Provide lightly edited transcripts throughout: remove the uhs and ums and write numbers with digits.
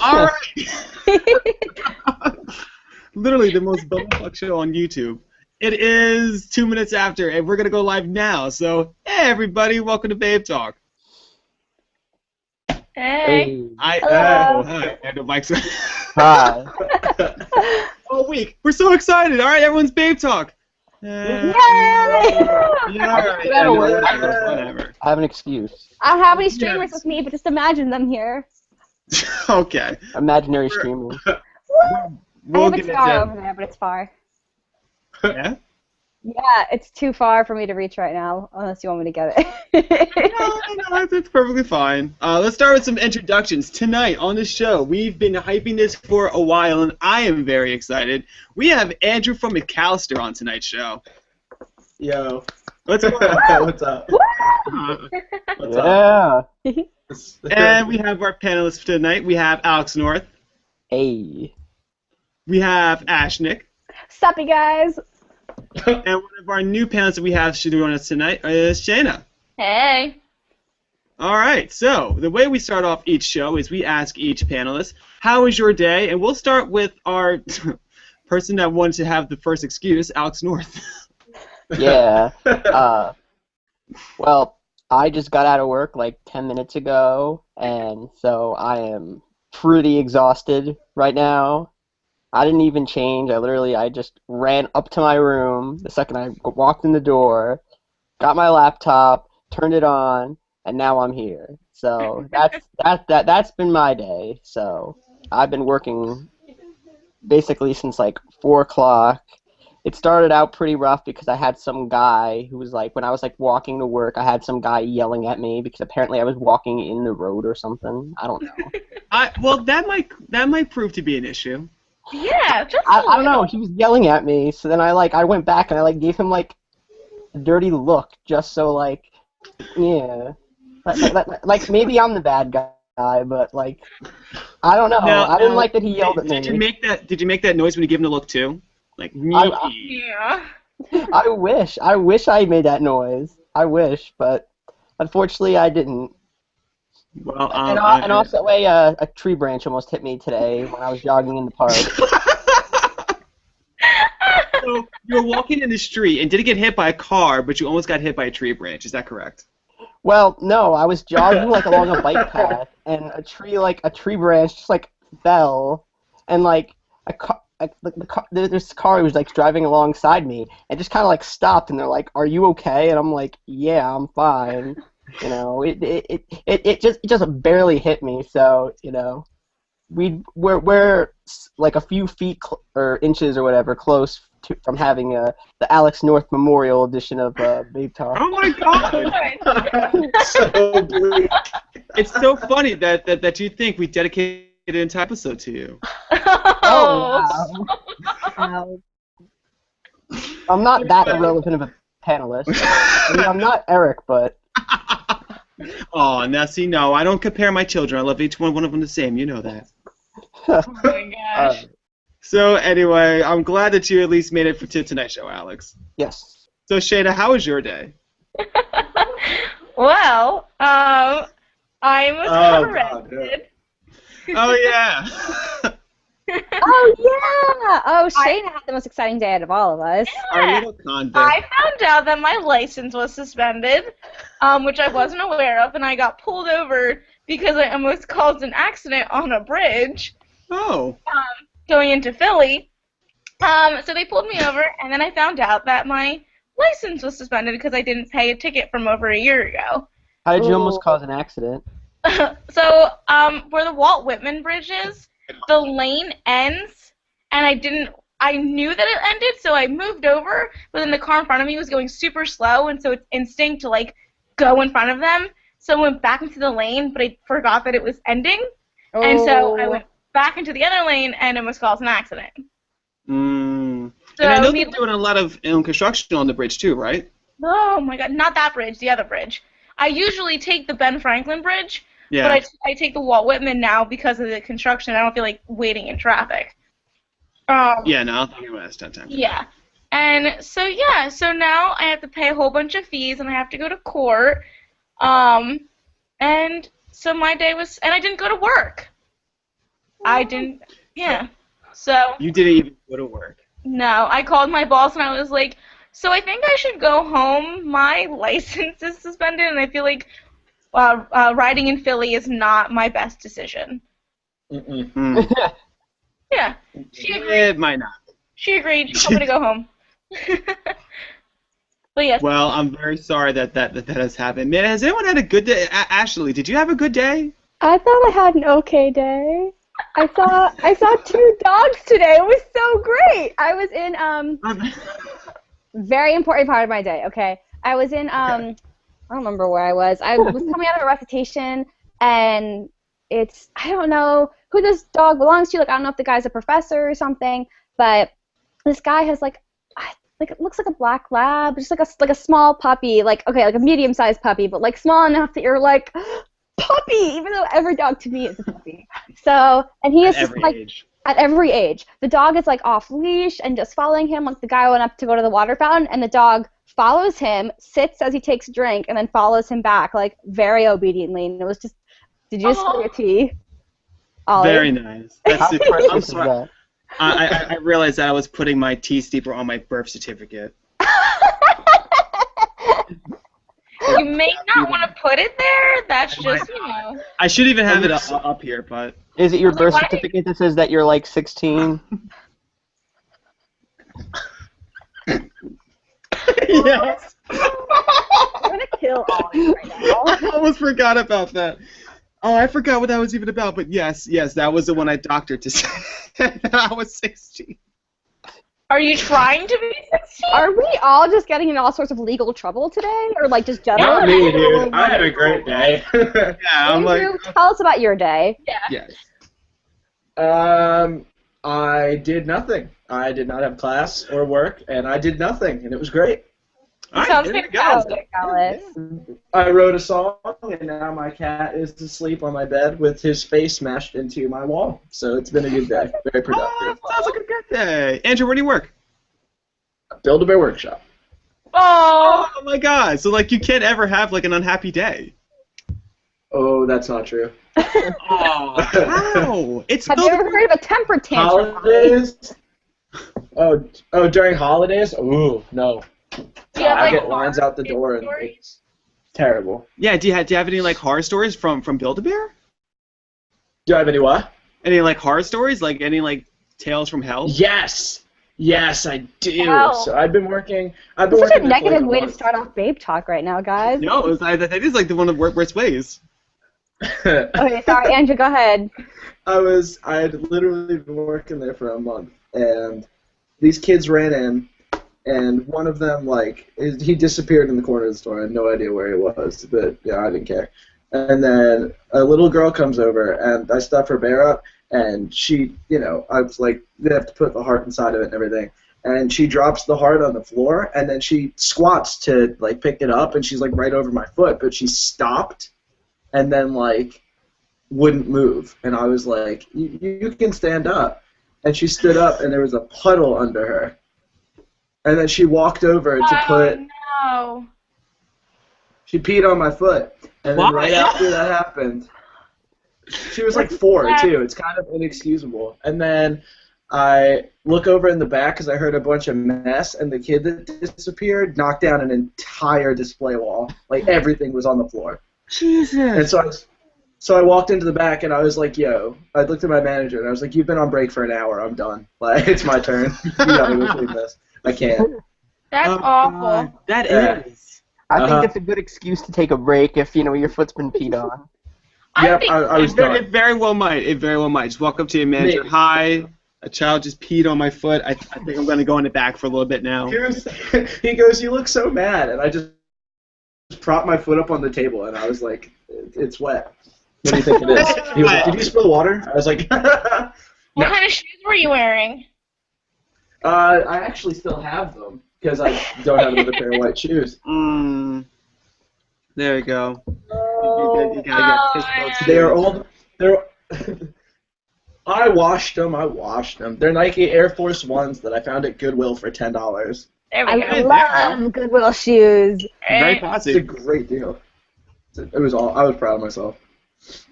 All right. Literally the most bumblefuck show on YouTube. It is 2 minutes after, and we're gonna go live now. So, hey everybody, welcome to Babetalk. Hey. Hello. Hi. And the mic's Hi. all week. We're so excited. All right, everyone's Babetalk. Yay! Whatever. I have an excuse. I don't have any streamers with me, but just imagine them here. Okay. Imaginary streamer. I We'll have a get tower into over there, but it's far. yeah. Yeah, it's too far for me to reach right now, unless you want me to get it. No, it's perfectly fine. Let's start with some introductions. Tonight on the show, we've been hyping this for a while, and I am very excited. We have Andrew from McCalister on tonight's show. Yo. What's up? What's up? What's Yeah. And we have our panelists for tonight. We have Alex North. Hey. We have Ashnick. Sup, you guys? And one of our new panelists that we have joining us tonight is Shayna. Hey. All right, so the way we start off each show is we ask each panelist, how was your day? And we'll start with our person that wanted to have the first excuse, Alex North. Yeah. Well, I just got out of work like 10 minutes ago, and so I am pretty exhausted right now. I didn't even change. I just ran up to my room the second I walked in the door, got my laptop, turned it on, and now I'm here. So that's been my day. So I've been working basically since like 4 o'clock. It started out pretty rough because I had some guy who was like, when I was like walking to work, I had some guy yelling at me because apparently I was walking in the road or something. I don't know. Well, that might prove to be an issue. Yeah, just I don't know. He was yelling at me, so then I went back and I like gave him like a dirty look just so like, yeah, like maybe I'm the bad guy, but like I don't know. I didn't like that he yelled at me. Did you make that noise when you gave him the look too? Like yeah. I wish I made that noise. I wish, but unfortunately I didn't. Well, and also a tree branch almost hit me today when I was jogging in the park. So you were walking in the street and didn't get hit by a car, but you almost got hit by a tree branch. Is that correct? Well, no, I was jogging like along a bike path, and a tree branch just like fell, and like this car was like driving alongside me, and just kind of like stopped, and they're like, "Are you okay?" And I'm like, "Yeah, I'm fine." You know, it just barely hit me, so you know, we're like a few feet or inches or whatever close from having the Alex North Memorial edition of Babetalk. Oh my God! So bleak. It's so funny that you think we dedicated an entire episode to you. Oh, wow. I'm not that irrelevant of a panelist. I mean, I'm not Eric, but. Oh, now see, no, I don't compare my children. I love each one of them the same. You know that. Oh my gosh. So anyway, I'm glad that you at least made it to tonight's show, Alex. Yes. So Shayna, how was your day? Well, I was arrested. Oh yeah. Oh, yeah! Oh, Shayna had the most exciting day out of all of us. Our little convict. I found out that my license was suspended, which I wasn't aware of, and I got pulled over because I almost caused an accident on a bridge. Oh. Going into Philly. So they pulled me over, and then I found out that my license was suspended because I didn't pay a ticket from over a year ago. How did you almost cause an accident? So, where the Walt Whitman Bridge is, the lane ends, and I knew that it ended, so I moved over, but then the car in front of me was going super slow, and so it's instinct to, like, go in front of them. So I went back into the lane, but I forgot that it was ending, and so I went back into the other lane and almost caused an accident. So and So I know they're doing a lot of construction on the bridge too, right? Oh my God, not that bridge, the other bridge. I usually take the Ben Franklin Bridge, Yeah. but I take the Walt Whitman now because of the construction. I don't feel like waiting in traffic. Yeah, no, I'll think about it 10 times. Yeah. And so, yeah, so now I have to pay a whole bunch of fees and I have to go to court. And So my day was, and I didn't go to work. I didn't, yeah. So, You didn't even go to work. no, I called my boss and I was like, so I think I should go home. My license is suspended and I feel like riding in Philly is not my best decision. Hmm. Yeah, she agreed. It might not. She agreed. She told me to go home. But yes. Well, I'm very sorry that has happened. Man, has anyone had a good day? Ashley, did you have a good day? I thought I had an okay day. I saw 2 dogs today. It was so great. I was in very important part of my day. Okay, I was in I don't remember where I was. I was coming out of a recitation, and I don't know who this dog belongs to. Like, I don't know if the guy's a professor or something, but this guy has like it looks like a black lab, just like a small puppy, like a medium-sized puppy, but like small enough that you're like, puppy, even though every dog to me is a puppy. So, and he is just like at every age. The dog is like off leash and just following him. Like, the guy went up to go to the water fountain, and the dog follows him, sits as he takes a drink, and then follows him back, like, very obediently. And it was just, did you just spill your tea? Ollie? Very nice. How I'm precious is sorry. that? I realized that I was putting my tea steeper on my birth certificate. You may not want to put it there. That's just, I should even have it up here, but... Is it your birth Why? certificate that says that you're like 16? Yes. I'm gonna kill Ollie right now. I almost forgot about that. Oh, I forgot what that was even about, but yes, that was the one I doctored to say that I was 16. Are you trying to be 16? Are we all just getting in all sorts of legal trouble today, or like just general? Not me, dude. I had a great day. Yeah, I'm Andrew, like... tell us about your day. Yes. I did nothing. I did not have class or work, and I did nothing, and it was great. All right, Sounds there you go. fantastic. Alice. I wrote a song, and now my cat is asleep on my bed with his face smashed into my wall. So it's been a good day. Very Oh, productive. that sounds like a good day. Andrew, where do you work? Build-A-Bear Workshop. Oh, Oh my god, so like you can't ever have like an unhappy day. Oh, that's not true. Oh, how? It's Have you filled ever with... heard of a temper tantrum? Holidays? Oh, during holidays? Ooh, no. do you have, I like, get lines out the door, and stories? it's terrible. Yeah, do you have any like horror stories from Build-A-Bear? Do I have any what? Any like horror stories? Like any like tales from hell? Yes, I do. Wow. So I've been working. That's such a there for, like, negative way to month. start off Babetalk right now, guys. No, that is like the one of the worst ways. Okay, sorry, Andrew, go ahead. I had literally been working there for a month, and these kids ran in, and one of them, like, he disappeared in the corner of the store. I had no idea where he was, but yeah, I didn't care. And then a little girl comes over, and I stuff her bear up, and she, I was like, they have to put the heart inside of it and everything. And she drops the heart on the floor, and then she squats to, like, pick it up, and she's, like, right over my foot, but she stopped and then, like, wouldn't move. And I was like, you can stand up. And she stood up, and there was a puddle under her. And then she walked over to put... no. She peed on my foot. And then right after that happened... She was like 4, too. It's kind of inexcusable. And then I look over in the back because I heard a bunch of mess, and the kid that disappeared knocked down an entire display wall. Like, everything was on the floor. Jesus. And so I walked into the back, and I was like, yo. I looked at my manager, and I was like, you've been on break for an hour. I'm done. Like, it's my turn. You gotta go clean this. I can't. That's awful. That Yeah. is. I think that's a good excuse to take a break if your foot's been peed on. Yep, think I was It done. very well might. It very well might. Just walk up to your manager. Maybe. Hi. A child just peed on my foot. I think I'm going to go in the back for a little bit now. He goes, you look so mad. And I just propped my foot up on the table, and I was like, it's wet. What do you think it is? He was like, did you spill water? I was like, What kind of shoes were you wearing? I actually still have them because I don't have another pair of white shoes. There you go. You gotta get yeah. They are old. They're. I washed them. They're Nike Air Force Ones that I found at Goodwill for $10. There we I go. love Goodwill shoes. Very It's a classy. great deal. I was proud of myself.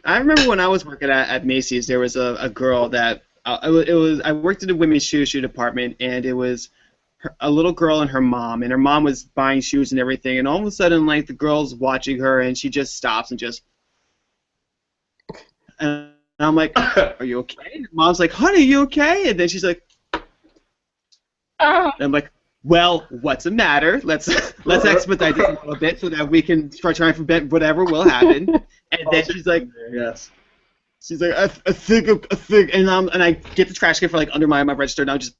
I remember when I was working at Macy's, there was a girl that I worked in the women's shoe department, and it was a little girl and her mom was buying shoes and everything, and all of a sudden, like, the girl's watching her, and she just stops and just, and I'm like, are you okay? And mom's like, honey, you okay? And then she's like, and I'm like, well, what's the matter? Let's expedite this a little bit so that we can start trying to prevent whatever will happen. And then she's like, yes. She's like, I think, and I get the trash can for like under my register, and I'm just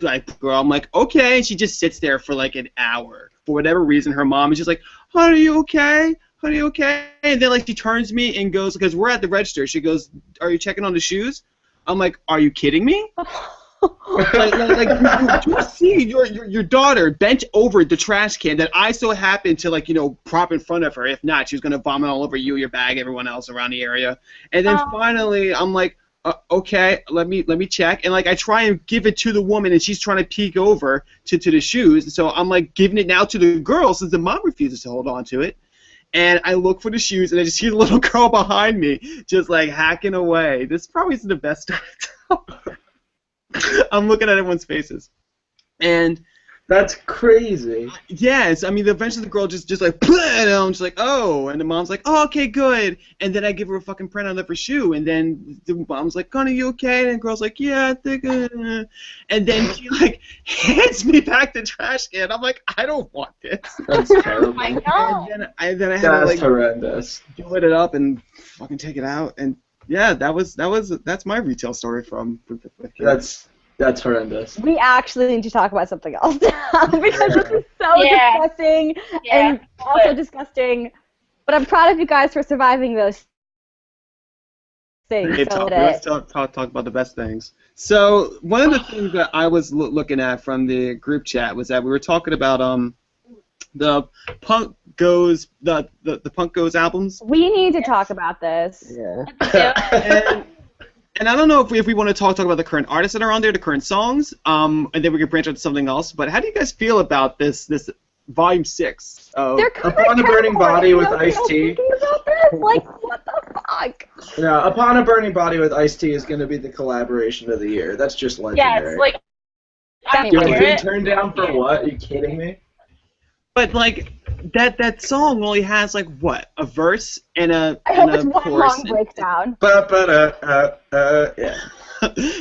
like, girl, I'm like, okay. And she just sits there for like an hour. For whatever reason, her mom is just like, honey, are you okay? Honey, you okay? And then like she turns to me and goes, because we're at the register, she goes, are you checking on the shoes? I'm like, are you kidding me? you see your daughter bent over the trash can that I so happened to, like, prop in front of her. If not, she was gonna vomit all over you, your bag, everyone else around the area. And then finally, I'm like, okay, let me check. And like I try and give it to the woman, and she's trying to peek over to the shoes. And so I'm like giving it now to the girl since the mom refuses to hold on to it. And I look for the shoes, and I just see the little girl behind me just like hacking away. This probably isn't the best time. I'm looking at everyone's faces, and that's crazy. Yes, I mean, eventually the girl just like, and I'm just like, oh, and the mom's like, oh, okay, good, and then I give her a fucking printout of her shoe, and then the mom's like, honey, you okay? And the girl's like, yeah, I think, and then she like hands me back the trash can. I'm like, I don't want this. That's terrible. Oh my God. And then I had to like horrendous. do it up and fucking take it out, and yeah, that's my retail story from. That's horrendous. We actually need to talk about something else because this is so depressing and also disgusting. But I'm proud of you guys for surviving those things. Let's talk about the best things. So one of the things that I was looking at from the group chat was that we were talking about the Punk Goes the Punk Goes albums. We need to talk about this. Yeah. And I don't know if we want to talk about the current artists that are on there, the current songs, and then we can branch out to something else. But how do you guys feel about this Volume 6? Upon a Burning Body with Ice-T. Like, what the fuck? Yeah, Upon a Burning Body with Ice-T is going to be the collaboration of the year. That's just legendary. Yes, like, I Yo, hear being it. turned down for what? Are you kidding me? But like that song only has like what, a verse and a I hope it's a one chorus. long breakdown. Yeah.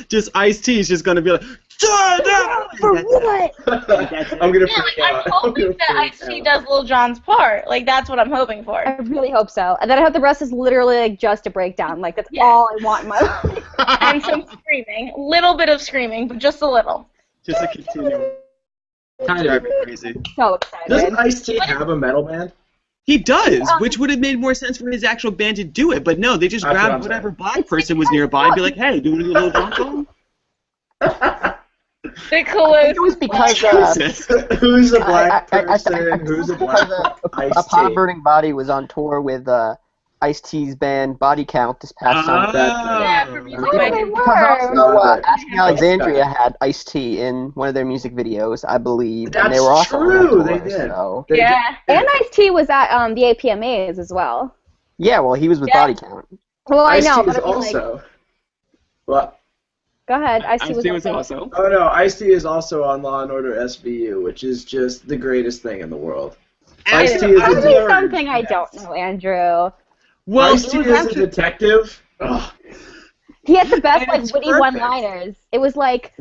Just Ice-T is just gonna be like, For what? I'm gonna Yeah, freak like, I'm out. hoping that Ice-T does Lil Jon's part. Like, that's what I'm hoping for. I really hope so. And then I hope the rest is literally like just a breakdown. Like, that's all I want in my life. And some screaming. Little bit of screaming, but just a little. just a continuum. Kind Drive of. me crazy. So excited. Doesn't Ice-T have a metal band? He does, which would have made more sense for his actual band to do it. But no, they just That's what I'm grabbed whatever black person was nearby and be like, hey, do you want to do a little John song? The collude. It was because Jesus. Who's a black I person? Who's a black Upon a Ice-T? Burning Body was on tour with Ice-T's band Body Count this past summer. Yeah, for music Oh, by they Dude. were. Also, Asking Alexandria had Ice-T in one of their music videos, I believe, and they were That's also true, on they tour, did. So. Yeah. And Ice-T was at the APMAs as well. Yeah, well, he was with Yeah. Body Count. Well, I know, Ice-T but is I mean, also. like, What? go ahead. Ice-T was also. also. Oh no, Ice-T is also on Law and Order SVU, which is just the greatest thing in the world. Ice-T is Tell a me nerd. something I don't know, Andrew. Well, Ice-T is a detective. Ugh. He had the best, And like, it's witty perfect. one-liners. It was, like,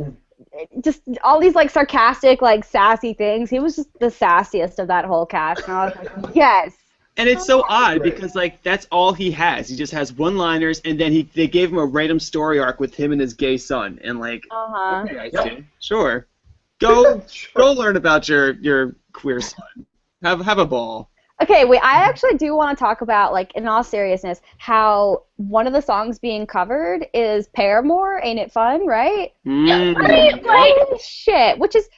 just all these, like, sarcastic, like, sassy things. He was just the sassiest of that whole cast. And I was like, yes. And it's so odd Right. because like that's all he has. He just has one-liners, and then they gave him a random story arc with him and his gay son, and like, Uh-huh. okay, Ice-T, sure, go learn about your queer son. Have a ball. Okay, wait, I actually do want to talk about, like, in all seriousness, how one of the songs being covered is Paramore, Ain't It Fun, right? Mm. Holy shit, which is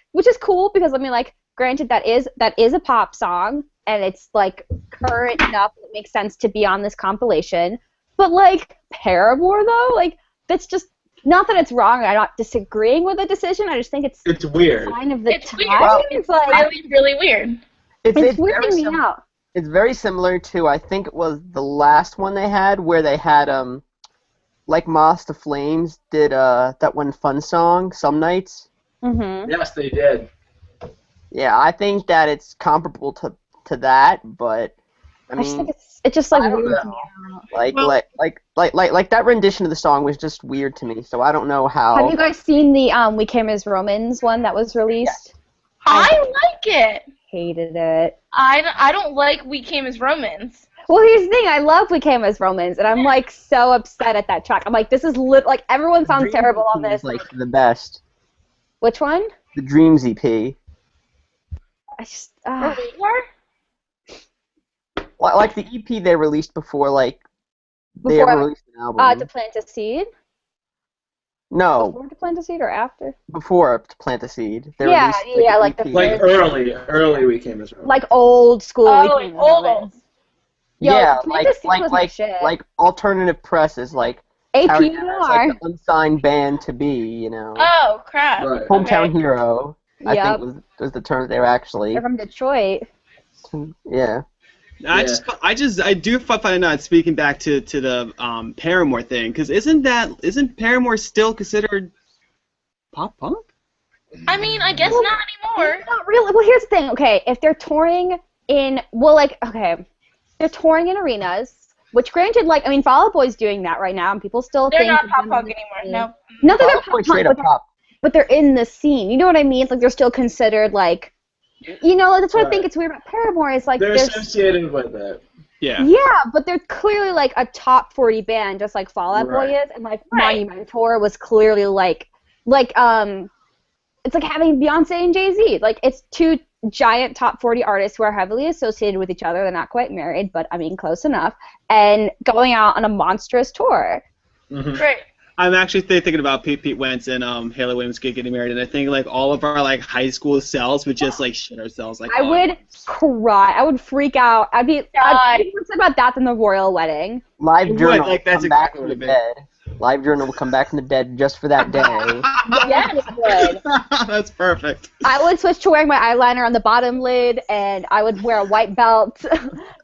cool because, I mean, like, granted, that is a pop song, and it's, like, current enough that it makes sense to be on this compilation, but, like, Paramore, though, like, that's just, not that it's wrong, I'm not disagreeing with the decision, I just think it's weird. sign of the It's time. weird. It's like, really, really weird. it's very weirding me similar- out. It's very similar to, I think it was the last one they had, where they had, like Moss to Flames did that one fun song, Some Nights. Mm-hmm. Yes, they did. Yeah, I think that it's comparable to that, but I I just mean, think it's just like I don't weird to know. me. Like that rendition of the song was just weird to me. So I don't know how. Have you guys seen the We Came as Romans one that was released? I like it. Hated it. I don't like We Came as Romans. Well, here's the thing. I love We Came as Romans, and I'm like so upset at that track. I'm like, this is like everyone sounds Dreams terrible on EP this. is like the best. Which one? The Dreams EP. I just. Like the EP they released before, like they Before, ever released an album. To Plant a Seed. No, Before To Plant a Seed or after? before To Plant a Seed. They Yeah, released, yeah, an like the EP. Like early We Came as Romans. Like old school. Oh, We like Came as old. Romans. Yo, Yeah, Plant a Seed was my shit. like alternative presses, like APR. like the unsigned band to be, you know. Oh crap. Right. Hometown Okay. Hero, I Yep. think was the term they were actually. They're from Detroit. Yeah. I do find it not speaking back to the Paramore thing, because isn't Paramore still considered pop punk? I mean, I guess not anymore. Not really. Well, here's the thing. Okay, if they're touring in, they're touring in arenas, which granted, like, I mean, Fall Out Boy's doing that right now, and people still They're think not pop punk anymore. No. Not that they're Fall Out Boy pop straight punk, up pop. but they're in the scene. You know what I mean? It's like they're still considered like, you know, that's what I think it's weird about Paramore is like They're there's associated with it. Yeah. yeah, but they're clearly like a top 40 band, just like Fall Out Boy Right. is, and like Right. Monumentor was clearly like it's like having Beyonce and Jay-Z. Like it's two giant top 40 artists who are heavily associated with each other. They're not quite married, but I mean close enough, and going out on a monstrous tour. Mm-hmm. Right. I'm actually thinking about Pete Wentz and Haley Williams getting married, and I think like all of our like high school selves would just like shit ourselves. Like I would cry. I would freak out. I'd be more upset about that than the royal wedding. Live It would, Journal like, will that's come back exactly from what the it dead. Live Journal will come back from the dead just for that day. Yes, it would. That's perfect. I would switch to wearing my eyeliner on the bottom lid, and I would wear a white belt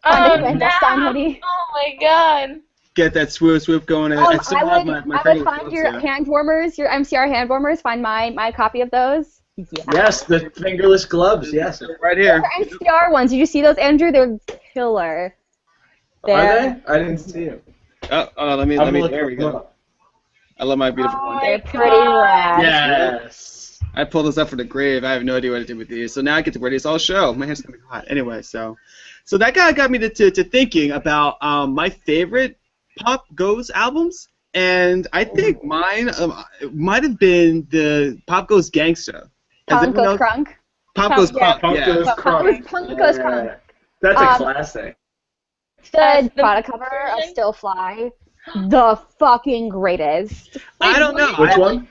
under the Stein hoodie. Oh my god. Get that swoop going. I still have my I would favorite find clothes, your yeah. hand warmers, your MCR hand warmers. Find my copy of those. Yeah. Yes, the fingerless gloves. Yes. Right here. Those are MCR ones. Did you see those, Andrew? They're killer. Are they? I didn't see them. Let me. There we go. I love my beautiful one. They're pretty rad. Yes. I pulled this up for the grave. I have no idea what to do with these. So now I get to wear these all show. My hair's gonna be hot. Anyway, so that guy got me to thinking about my favorite Pop Goes albums, and I think mine might have been the Pop Goes Gangsta. Punk Goes Crunk. Pop Goes Yeah. Crunk. Punk Yeah. Goes Crunk. Punk Goes Crunk. That's a classic. The the product cover of Still Fly. The fucking greatest. I don't know. Which one?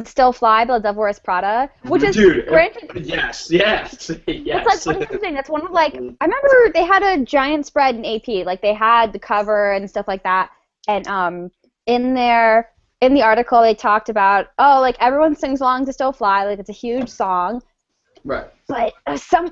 Still Fly by Devil Wears Prada, which is Dude, granted. Yes. It's like interesting. That's one of like I remember they had a giant spread in AP. Like they had the cover and stuff like that. And in the article they talked about like everyone sings along to Still Fly. Like it's a huge song. Right. But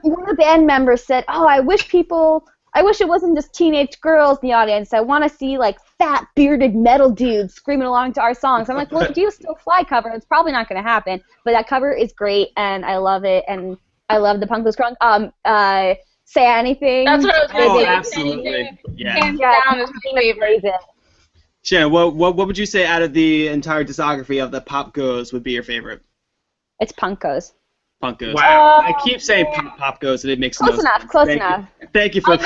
one of the band members said, I wish it wasn't just teenage girls in the audience. I want to see like fat bearded metal dudes screaming along to our songs. I'm like, well, if you do a Still Fly cover, it's probably not going to happen. But that cover is great, and I love it, and I love the Punk Goes Crunk. Say Anything. That's what I was going to say. Absolutely. Yeah. Hands down is my favorite. Shannon, what would you say out of the entire discography of the Pop Goes would be your favorite? It's Punk Goes. Punk Goes. Wow. I keep saying Pop Goes, and it makes no Close enough. sense. Close enough. Thank you for.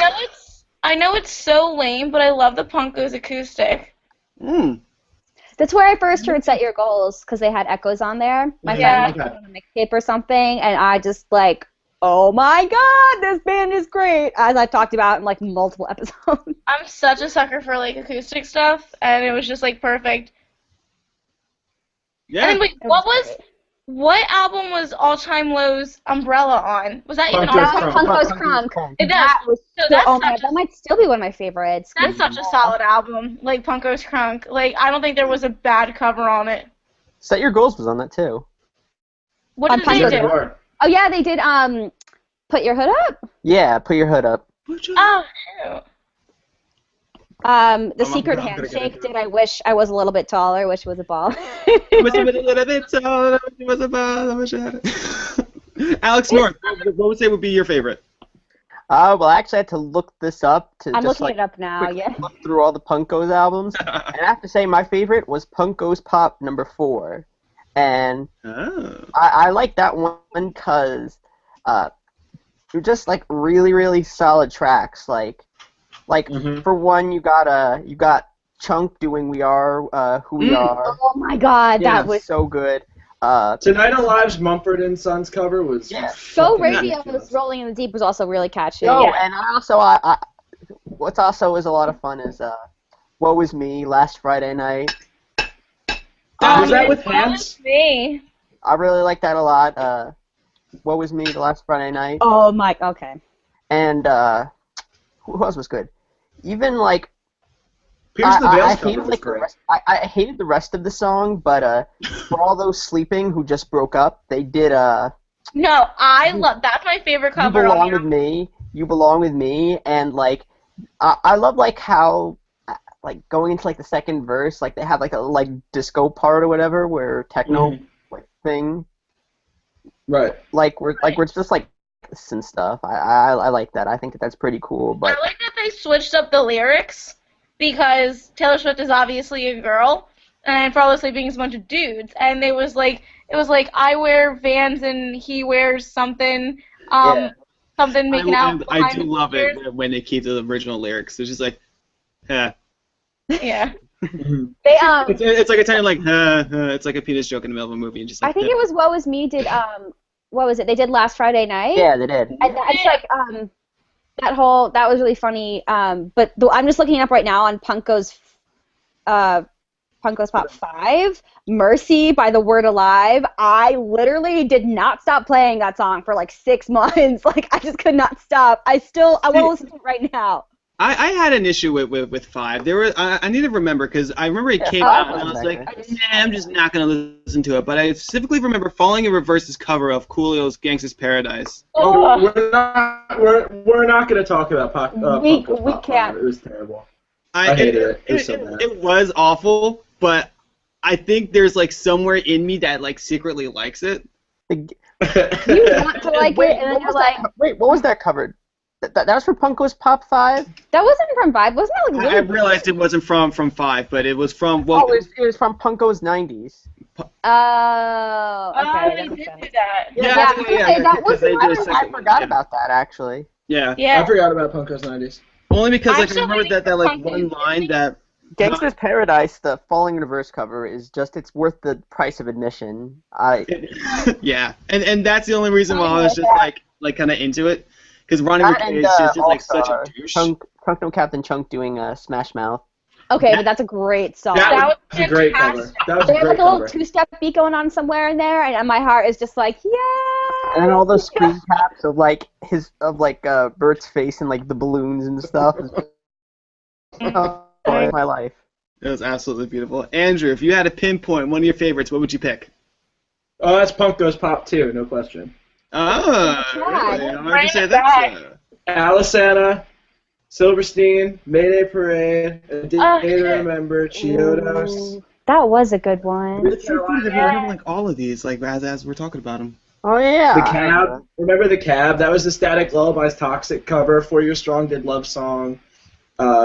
I know it's so lame, but I love the Punk Goes acoustic. That's where I first heard Set Your Goals, because they had echoes on there. My friend put on a mixtape or something, and I just like, oh my god, this band is great, as I talked about in like multiple episodes. I'm such a sucker for like acoustic stuff, and it was just like perfect. Yeah. And wait, what album was All Time Low's Umbrella on? Was that even Punk on? Goes Punk Goes Crunk. It does. That was So so, that's that might still be one of my favorites. That's such a solid album, like Punk Goes Crunk. Like I don't think there was a bad cover on it. Set Your Goals was on that too. What On did Punk they Goes do? Crunk. Oh yeah, they did Put Your Hood Up. Yeah, Put Your Hood Up. Oh, shoot. The secret handshake did I wish I was a little bit taller, which was a ball. Wish I was a little bit taller, wish I was a ball, I wish I had it. Alex North, what would say would be your favorite? Well, I actually had to look this up to I'm just looking it up now, quickly yeah. look through all the Punkos albums, and I have to say my favorite was Punkos Pop #4, and I like that one because they're just like really really solid tracks. Like for one, you got Chunk doing "We Are Who We Are." Oh my God, Yeah, that was so good. Tonight Alive's Mumford and Sons cover was Go fucking Radio's ridiculous. "Rolling in the Deep" was also really catchy. Yo, Yeah. and I what's also is a lot of fun is "What Was Me" last Friday night. Was that with That Hans? was me. I really like that a lot. "What Was Me" the last Friday night. Oh my. Okay. And who else was good? Even like Pierce the Veil's I cover hated was like the great. rest, I hated the rest of the song, but for all those sleeping who just broke up, they did No, I love. That's my favorite "You cover. Belong on with Me," "You Belong with Me," and like I love like how like going into like the second verse, like they have like a like disco part or whatever where techno like thing, Right. like we're it's just like this and stuff. I like that. I think that's pretty cool. But I like that they switched up the lyrics because Taylor Swift is obviously a girl, and For All the Sleeping is a bunch of dudes, and it was like I wear Vans and he wears something, something making out. I do love it when they keep the original lyrics. It's just like, Yeah. They it's like a tiny like, it's like a penis joke in the middle of a movie, and just like. I think it was What Was Me did what was it? They did last Friday night. yeah, they did. And it's like that was really funny. But I'm just looking it up right now on Punko's Pop 5, Mercy by The Word Alive. I literally did not stop playing that song for like 6 months. Like I just could not stop. I want to listen to it right now. I had an issue with 5. There were I need to remember because I remember it came out and I was like, nah, I'm just not gonna listen to it. But I specifically remember Falling in Reverse's cover of Coolio's "Gangsta's Paradise." Oh, we're not going to talk about We Punkos Pop can't. It was terrible. I hated it. It was so bad. It was awful, but I think there's like somewhere in me that like secretly likes it. You want to like it, and then you're like, Wait, what was that covered? That was for Punko's Pop 5? that wasn't from Vibe. Wasn't that like really? I realized it wasn't from 5, but it was from It was from Punko's 90s. Oh, okay. they that makes did sense. do that. That was I forgot about that, actually. Yeah. Yeah. I forgot about Punkos 90s. Only because like I Actually, remember that like Punko- one line that. Gangsta's Paradise, the Falling in Reverse cover, is just, it's worth the price of admission. Yeah, and that's the only reason why I was just like kind of into it, because Ronnie McKay is just like such a douche. Chunk No Captain Chunk doing Smash Mouth. Okay, but that's a great song. That was was a great cover. fantastic. That was They a have like great a little cover. two-step beat going on somewhere in there, and my heart is just like, yeah. And then all those screen caps of like Bert's face and like the balloons and stuff. Oh, my life. It was absolutely beautiful. Andrew, if you had to pinpoint one of your favorites, what would you pick? Oh, that's Punkos Pop too, no question. Oh, God. really? Why'd you say that? Alisana, Silverstein, Mayday Parade, A Day to Remember, Chiodos. Ooh, that was a good one. It's so funny that we remember like all of these, like as we're talking about them. Oh yeah. The Cab. Remember The Cab? That was the Static Lullaby's Toxic cover. 4 Year Strong did Love Song.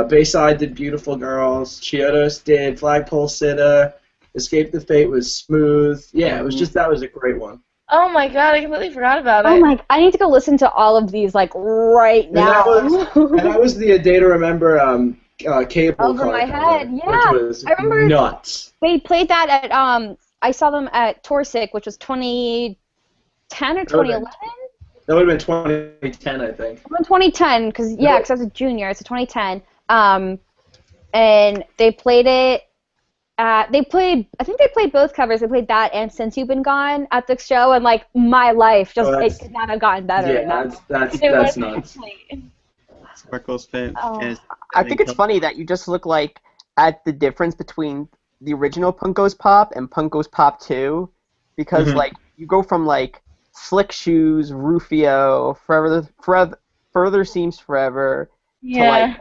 Bayside did Beautiful Girls. Chiodos did Flagpole Sitta. Escape the Fate was Smooth. Yeah, it was just, that was a great one. Oh my god, I completely forgot about it. Oh my! I need to go listen to all of these like right now. And that was the A Day to Remember cable Over car my cover, head, yeah. which was I remember nuts. they played that at I saw them at Torsic, which was 2010 or 2011. That would have been 2010, I think. 2010, because I was a junior. It's a 2010. And they played it. I think they played both covers. They played that and Since You've Been Gone at the show, and like my life just it could not have gotten better. Yeah, that's It was nuts. complete. Sparkle's fan. I think it's funny that you just look like at the difference between the original Punko's Pop and Punko's Pop 2, because like you go from like Slick Shoes, Rufio, Forever Further Seems Forever to Yeah. like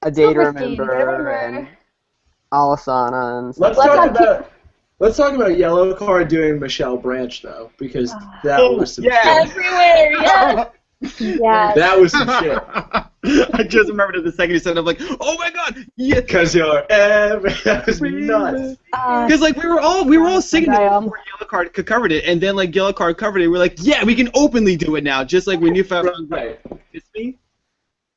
A Day to Silverstein, Remember and Alisana and stuff. Let's talk about Yellow Card doing Michelle Branch though, because that was some yeah. shit. Everywhere, yeah. Yeah. That was some shit. I just remembered it the second you said it. I'm like, oh my god, yeah. Because that was nuts. Because like we were all singing it before Yellow Card covered it, and then like Yellow Card covered it. We're like, yeah, we can openly do it now, just like when you found Right. Kiss Me.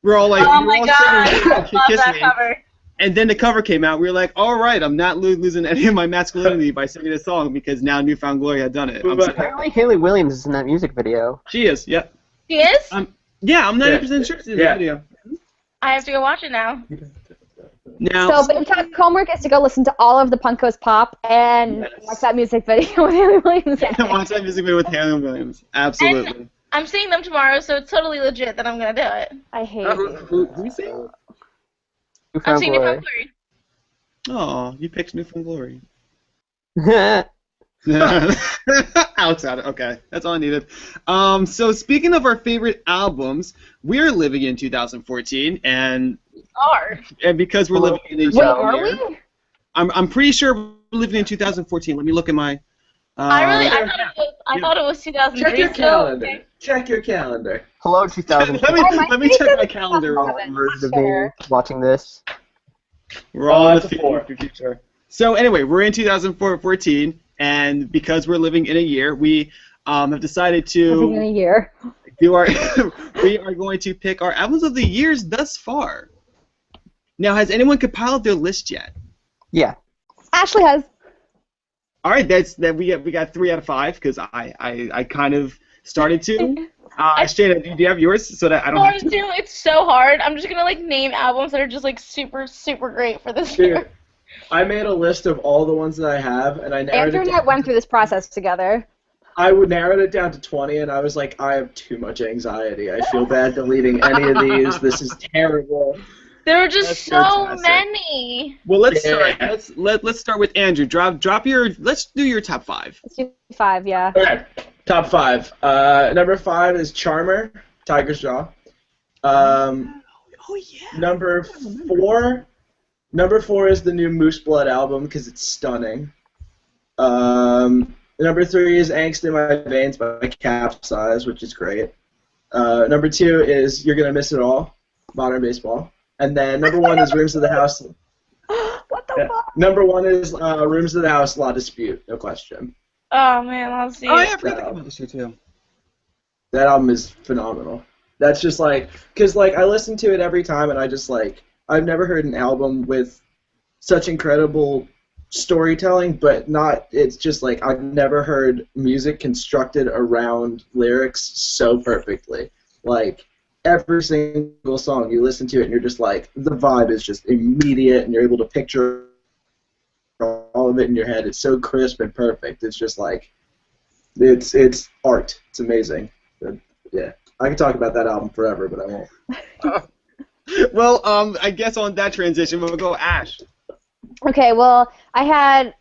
We're all like, Oh we my were all god, singing I love Kiss that Me. cover. And then the cover came out. We were like, all right, I'm not losing any of my masculinity by singing this song because now Newfound Glory had done it. Apparently Haley Williams is in that music video. She is, yeah. She is? Yeah, I'm 90% sure she's in the video. I have to go watch it now. Now, So Babetalk homework is to go listen to all of the Punkos Pop and watch that music video with Haley Williams. watch that music video with Haley Williams. Absolutely. I'm seeing them tomorrow, so it's totally legit that I'm going to do it. I hate Who you sing? I'm seeing Newfound Glory. Oh, you picked Newfound Glory. Glory. Alex had it. Okay, that's all I needed. So speaking of our favorite albums, we're living in 2014, and because we're living in a Wait, are we? I'm pretty sure we're living in 2014. Let me look at my. I thought it was 2003. Check your calendar. Check your calendar. Hello, 2014. let me check my calendar. Watching this. We're all in the future. So anyway, we're in 2014, and because we're living in a year, we have decided to Living in a year. do our. We are going to pick our albums of the years thus far. Now, has anyone compiled their list yet? Yeah. Ashley has. All right, we got 3 out of 5 because I kind of started to. Shayna, do you have yours so that I don't have to? It's so hard. I'm just gonna like name albums that are just like super great for this year. I made a list of all the ones that I have, and I narrowed Andrew it and I went through this process together. I would narrowed it down to 20, and I was like, I have too much anxiety. I feel bad deleting any of these. This is terrible. There were just That's so fantastic. many. Well, let's start. Let's start with Andrew. Drop your. Let's do your top 5. Let's do 5, yeah. Okay, top 5. Number 5 is Charmer, Tiger's Jaw. Oh yeah. Number 4 is the new Moose Blood album because it's stunning. Number 3 is Angst in My Veins by Capsize, which is great. Number 2 is You're Gonna Miss It All, Modern Baseball. And then number 1 is Rooms of the House. What the fuck? Number 1 is Rooms of the House, La Dispute, no question. Oh man, I'll see. Oh yeah, I forgot to come about this year too. That album is phenomenal. That's just like, because like I listen to it every time, and I just like, I've never heard an album with such incredible storytelling, but not, it's just like, I've never heard music constructed around lyrics so perfectly. Like, every single song you listen to it and you're just like, the vibe is just immediate and you're able to picture all of it in your head. It's so crisp and perfect. It's just like, it's art. It's amazing. But, yeah, I could talk about that album forever, but I won't. Well, I guess on that transition we'll go Ash. Okay, well, I had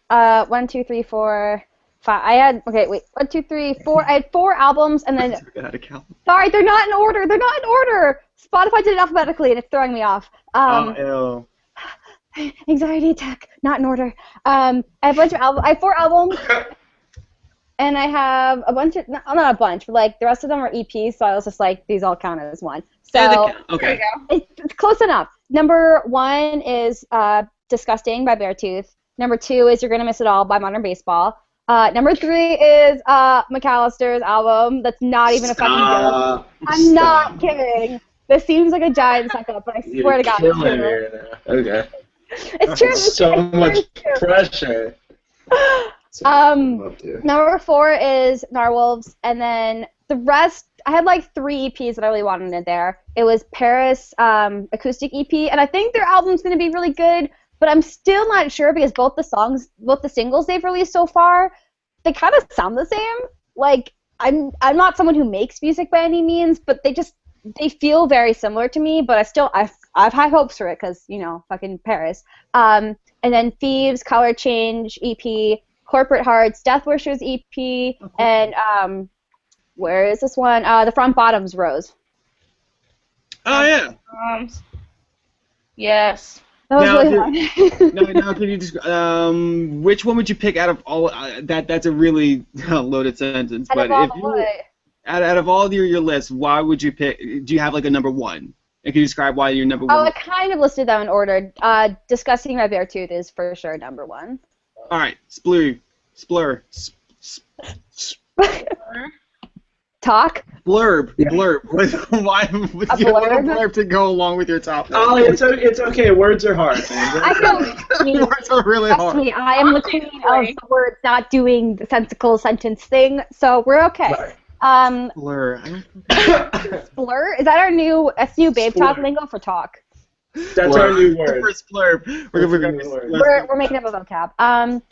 1, 2, 3, 4, 5. I had 1, 2, 3, 4. I had 4 albums, and then sorry, they're not in order. They're not in order. Spotify did it alphabetically, and it's throwing me off. Ew. Anxiety attack. Not in order. I have a bunch of albums. I have 4 albums, and I have a bunch of not a bunch, but like the rest of them are EPs. So I was just like, these all count as one. So okay. It's close enough. Number 1 is Disgusting by Beartooth. Number 2 is You're Gonna Miss It All by Modern Baseball. Number 3 is McCalister's album. That's not even a fucking joke. I'm not kidding. This seems like a giant suck up, but I swear to God, it's true. Okay. It's true. So much pressure. Number 4 is Narwolves, and then the rest, I had like 3 EPs that I really wanted in there. It was Paris acoustic EP, and I think their album's going to be really good, but I'm still not sure because both the singles they've released so far, they kind of sound the same. Like, I'm not someone who makes music by any means, but they feel very similar to me, but I've high hopes for it because, you know, fucking Paris. And then Thieves, Color Change EP, Corporate Hearts, Death Wishers EP, and where is this one? The Front Bottoms Rose. Oh yeah. Yes. That was Now, really fun. now, can you just which one would you pick out of all? That's a really loaded sentence. Out But of all if the you what? out of all your lists, why would you pick? Do you have like a number one? And can you describe why you're number Oh, one? I kind of listed them in order. Discussing my bare tooth is for sure number one. All right, splur. Talk? Blurb. Yeah. Blurb. Why would A you have a little blurb? blurb to go along with your topic? Oh, it's okay. Words are hard, man. I know. Words are really Trust hard. me, I am the queen of the words not doing the sensical sentence thing, so we're okay. Right. Blur. Splur? Is that our new Babetalk Splur. lingo for talk? That's our new word. For splurb. We're gonna That's our new We're making up a vocab.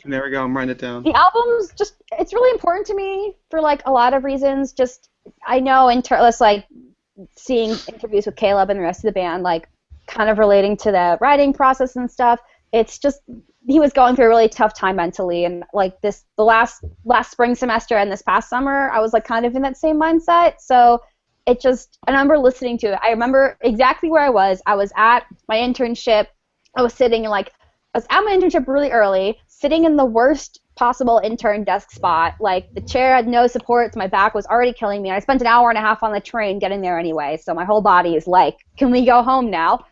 There we go. I'm writing it down. The album's just, it's really important to me for like a lot of reasons. Just, I know like seeing interviews with Caleb and the rest of the band, like kind of relating to the writing process and stuff. It's just, he was going through a really tough time mentally, and like the last spring semester and this past summer, I was like kind of in that same mindset. So it just, I remember listening to it. I remember exactly where I was. I was at my internship. I was sitting in like, I was at my internship really early, sitting in the worst possible intern desk spot. Like, the chair had no supports, my back was already killing me, and I spent an hour and a half on the train getting there anyway, so my whole body is like, can we go home now?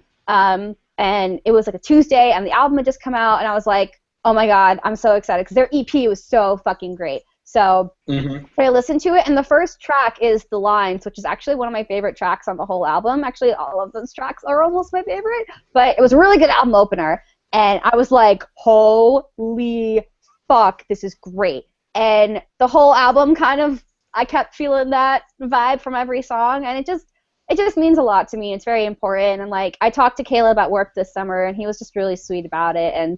And it was like a Tuesday, and the album had just come out, and I was like, oh my god, I'm so excited, because their EP was so fucking great. So I listened to it, and the first track is The Lines, which is actually one of my favorite tracks on the whole album. Actually, all of those tracks are almost my favorite, but it was a really good album opener, and I was like, holy fuck, this is great. And the whole album kind of, I kept feeling that vibe from every song, and it just means a lot to me. It's very important, and like, I talked to Caleb at work this summer, and he was just really sweet about it, and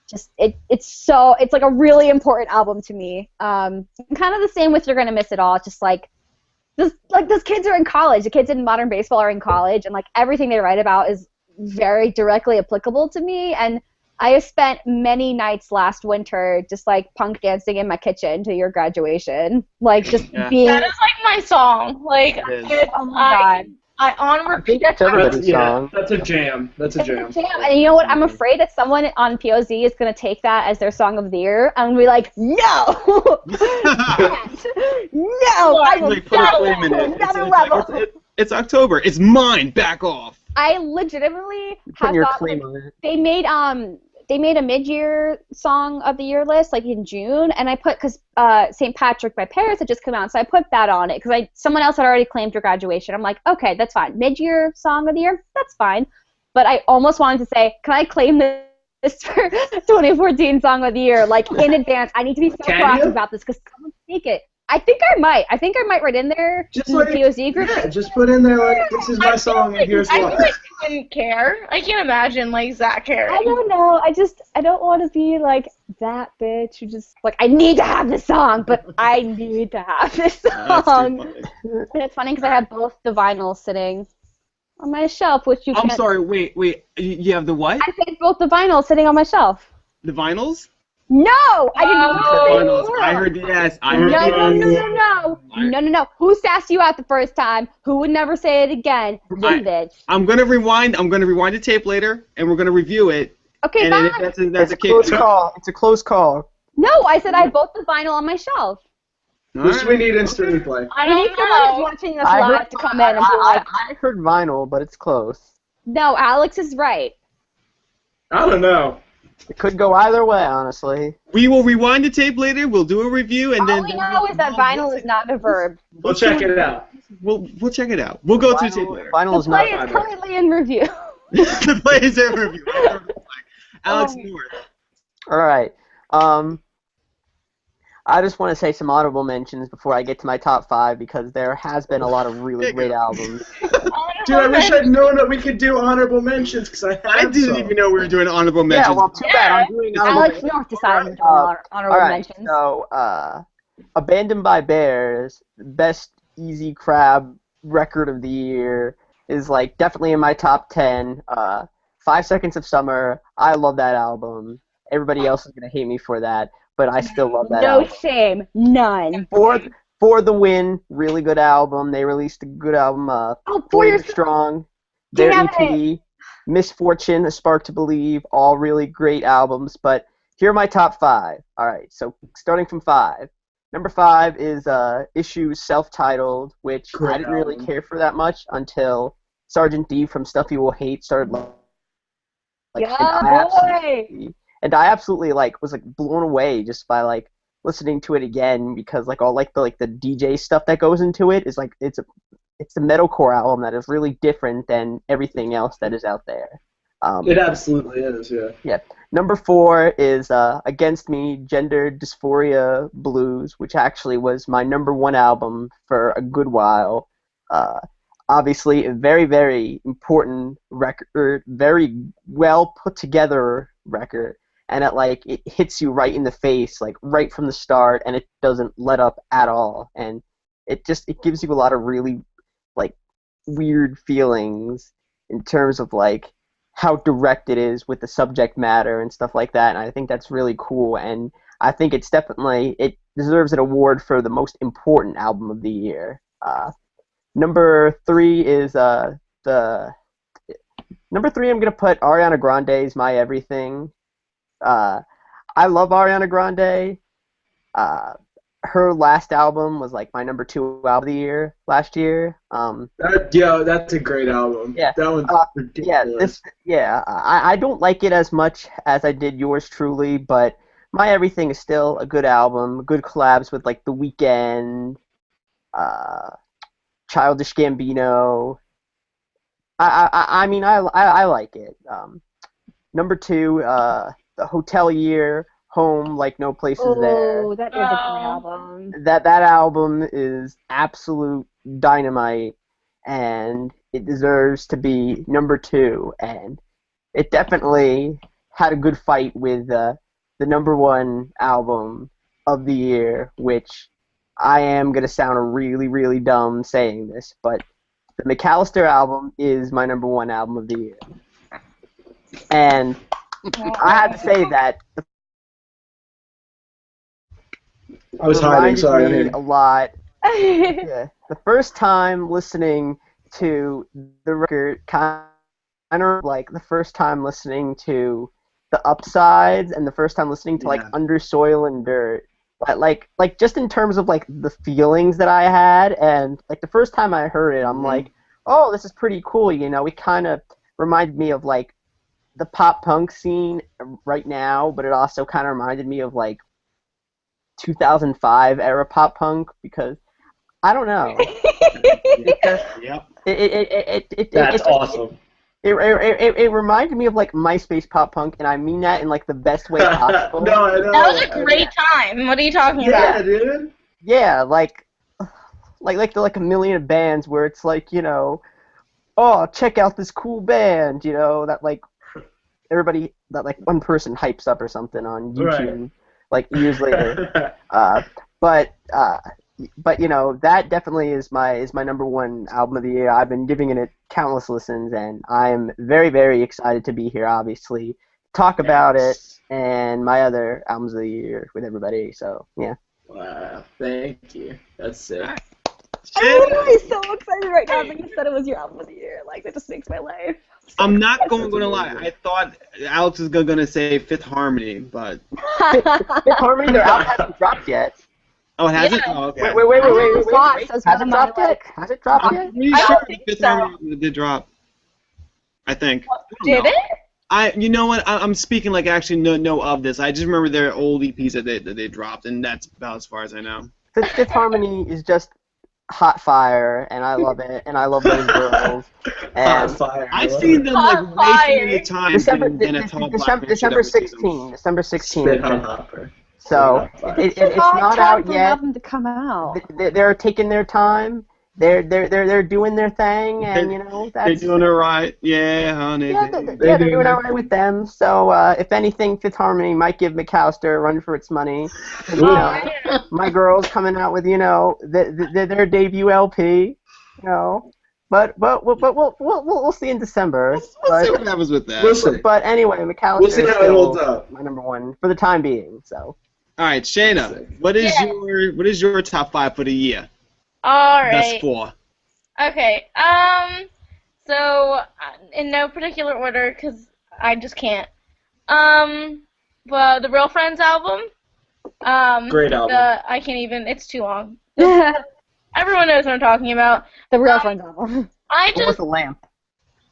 just it's like a really important album to me. Kind of the same with You're Gonna Miss It All. It's just like those kids are in college. The kids in modern baseball are in college, and like everything they write about is very directly applicable to me. And I have spent many nights last winter just like punk dancing in my kitchen to your graduation, like just being. That is like my song. Like, oh my god. I on repeat. That's everybody's song. That's a jam. That's a jam. And you know what? I'm afraid that someone on POZ is going to take that as their song of the year and be like, no! No! I will Wait a minute. another level. It's October. It's mine. Back off. I legitimately have Putting your thought, claim like, on it. they made a mid-year song of the year list, like in June, and I put, because St. Patrick by Paris had just come out, so I put that on it, because someone else had already claimed your graduation. I'm like, okay, that's fine. Mid-year song of the year, that's fine. But I almost wanted to say, can I claim this for 2014 song of the year, like in advance? I need to be so proactive about this, because someone speak it. I think I might write in there Just in like, the POZ group. Yeah, just put in there like, this is my song and here's I why. feel like you didn't care. I can't imagine like Zach caring. I don't know. I don't want to be like that bitch who just like, I need to have this song, but I need to have this song. And it's funny because I have both the vinyls sitting on my shelf, which you can't. I'm sorry. Wait. You have the what? I said both the vinyls sitting on my shelf. The vinyls? No, I didn't know Vinyls. I heard yes. I heard No. Who sassed you out the first time? Who would never say it again? This bitch. I'm gonna rewind the tape later, and we're gonna review it. Okay, And fine. then if that's a Close call. It's a close call. No, I said I have both the vinyl on my shelf. Which we need instant replay. I We need don't someone who's know. watching this live to come in and be like, I heard vinyl, but it's close. no, Alex is right. I don't know. It could go either way, honestly. We will rewind the tape later. We'll do a review, and All then we know is that vinyl is not a verb. We'll check it out. We'll check it out. We'll go through tape later. Vinyl The is not play is vinyl. currently in review. The play is in review. Alex North. All right. I just want to say some honorable mentions before I get to my top 5 because there has been a lot of really great albums. Dude, I wish I'd known that we could do honorable mentions because I didn't even know we were doing honorable mentions. Yeah, well, too bad. I'm doing honorable Alex mentions. North decided to do honorable All right, mentions. so Abandoned by Bears, best Easy Crab record of the year, is like definitely in my top 10. 5 Seconds of Summer, I love that album. Everybody else is gonna hate me for that, but I still love that No album. shame. None. For the Win, really good album. They released a good album. For Brave Your and Strong. their Damn EP, Misfortune, A Spark to Believe, all really great albums. But here are my top 5. All right, so starting from 5. Number 5 is Issues self-titled, which Great I didn't really album. care for that much until Sergeant D from Stuff You Will Hate started Yeah, and I absolutely was blown away just by listening to it again, because all the DJ stuff that goes into it is it's a metalcore album that is really different than everything else that is out there. It absolutely is, yeah. Yeah. Number 4 is Against Me, Gender Dysphoria Blues, which actually was my number 1 album for a good while. Obviously, a very, very important record, very well put together record, and it hits you right in the face, right from the start, and it doesn't let up at all, and it gives you a lot of really weird feelings in terms of how direct it is with the subject matter and stuff like that, and I think that's really cool, and I think it deserves an award for the most important album of the year. Number 3 is number 3. I'm gonna put Ariana Grande's My Everything. I love Ariana Grande. Her last album was my number 2 album of the year last year. That's a great album. Yeah. That one's ridiculous. I don't like it as much as I did Yours Truly, but My Everything is still a good album. Good collabs with The Weeknd, Childish Gambino. I mean I like it. Number 2, The Hotel Year. Home Like No Place Is There. Oh, that is a great album. That album is absolute dynamite, and it deserves to be number 2. And it definitely had a good fight with the number 1 album of the year, which I am gonna sound really, really dumb saying this, but the McCalister album is my number 1 album of the year. And I have to say that I was hiding, sorry. I'm here. A lot. Yeah. The first time listening to the record, kind of the first time listening to the Upsides, and the first time listening to Under Soil and Dirt. But just in terms of the feelings that I had, and the first time I heard it, I'm oh, this is pretty cool. It kind of reminded me of the pop punk scene right now, but it also kind of reminded me of 2005 era pop punk, because I don't know. That's awesome. It reminded me of MySpace pop punk, and I mean that in the best way possible. No, I know. That was a great time. What are you talking about? Yeah, dude. Yeah, like a million of bands where it's oh, check out this cool band, that everybody, that one person hypes up or something on YouTube. Right. Years later, but that definitely is my number 1 album of the year. I've been giving it countless listens, and I'm very, very excited to be here. Obviously, talk about it and my other albums of the year with everybody. So yeah. Wow, thank you. That's sick. I'm literally so excited right now that you said it was your album of the year. That just makes my life. I'm not going to lie. I thought Alex was going to say Fifth Harmony, but Fifth Harmony, their album hasn't dropped yet. Oh, it hasn't? Yeah. Oh, okay. Wait. Has it dropped yet? Has it dropped I'm yet? pretty I sure don't think Fifth so. Harmony did drop. I think. Did it? You know what? I'm speaking actually know of this. I just remember their old EPs that they dropped, and that's about as far as I know. Fifth Harmony is just hot fire, and I love it, and I love those girls. And Hot fire. I've seen them Hot way too many fire. times than a tall black man should December ever see them. 16. December 16. Spit on Hopper. So it's not out yet. For them to come out. They're taking their time. They're doing their thing, and They're that's. doing it right. Yeah, honey. They're doing all right with them. So if anything, Fifth Harmony might give McCalister a run for its money. My girls coming out with their debut LP. But we'll see in December. We'll see what happens with that. We'll see. But anyway, McCalister We'll see is how it holds still up. my number 1 for the time being. So. All right, Shayna, what is your top 5 for the year? All Thus right. far. Okay. So, in no particular order, because I just can't. But the Real Friends album. Great album. I can't even. It's too long. Everyone knows what I'm talking about. The Real Friends album. I Or with just. a lamp.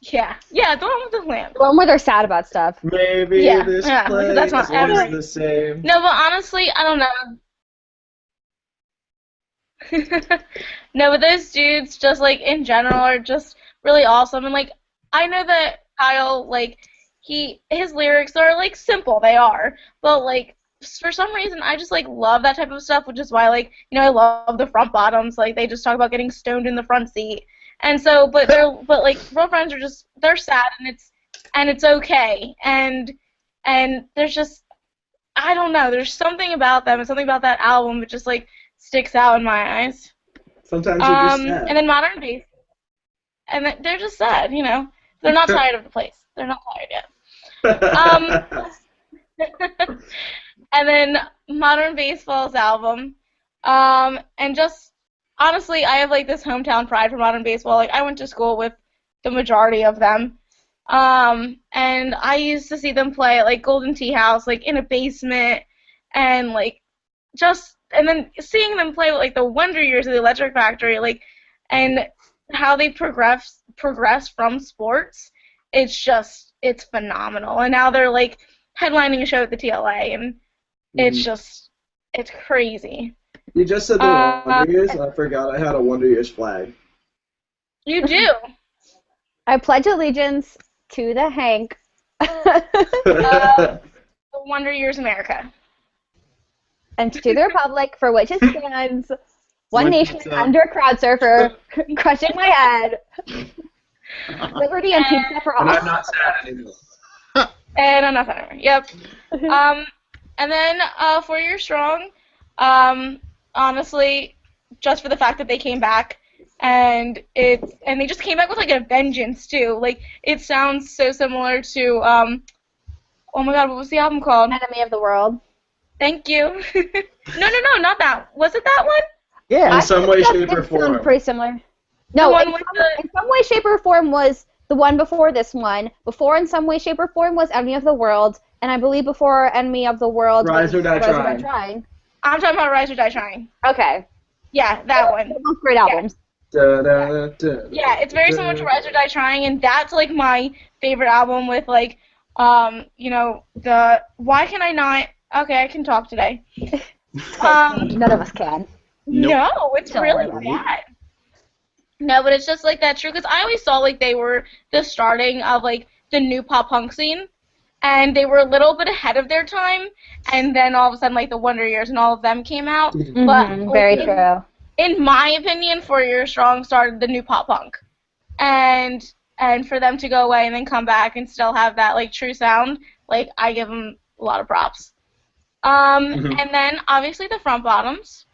Yeah, the one with the lamp. The one where they're sad about stuff. Maybe Yeah, this yeah, place that's not is the same. No, but honestly, I don't know. No, but those dudes, just like in general, are just really awesome. And like, I know that Kyle, like, his lyrics are like simple, they are, but like for some reason, I just like love that type of stuff, which is why like I love the Front Bottoms. Like they just talk about getting stoned in the front seat, and so but like Real Friends are just they're sad and it's okay, and there's just I don't know, there's something about them and something about that album that just like sticks out in my eyes. Sometimes you're just sad. And then Modern Bass, and they're just sad, They're not tired of the place. They're not tired yet. And then Modern Baseball's album, and just honestly, I have like this hometown pride for Modern Baseball. Like I went to school with the majority of them, and I used to see them play at like Golden Tea House, like in a basement, and like and then seeing them play with like the Wonder Years of the Electric Factory, like, and how they progress from sports, it's phenomenal. And now they're like headlining a show at the TLA, and it's crazy. You just said the Wonder Years, and I forgot I had a Wonder Years flag. You do. I pledge allegiance to the Hank. The Wonder Years America. And to the Republic for which it stands, one nation under a crowd surfer, crushing my head. Liberty and pizza for all. And I'm not sad anymore. And I'm not sad anymore. Yep. And then 4 Year Strong, honestly, just for the fact that they came back, and they just came back with like a vengeance too. Like it sounds so similar to oh my God, what was the album called? Enemy of the World. Thank you. No, not that. Was it that one? Yeah. In some way, shape, or It sounds form. pretty similar. No, in some way, shape, or form was the one before this one. Before, in some way, shape, or form, was Enemy of the World, and I believe before Enemy of the World Rise was or Die Rise or Die Trying. Trying. I'm talking about Rise or Die Trying. Okay. Yeah, that one. They're both great albums. Da, da, da, Yeah, it's very similar to Rise or Die Trying, and that's like my favorite album with like, the Why Can I Not? Okay, I can talk today. None of us can. No, it's Don't really worry. bad. No, but it's just like that true, because I always saw like they were the starting of like the new pop punk scene, and they were a little bit ahead of their time, and then all of a sudden like the Wonder Years and all of them came out. But Very true. in my opinion, 4 Year Strong started the new pop punk, and for them to go away and then come back and still have that like true sound, like I give them a lot of props. And then obviously the Front Bottoms.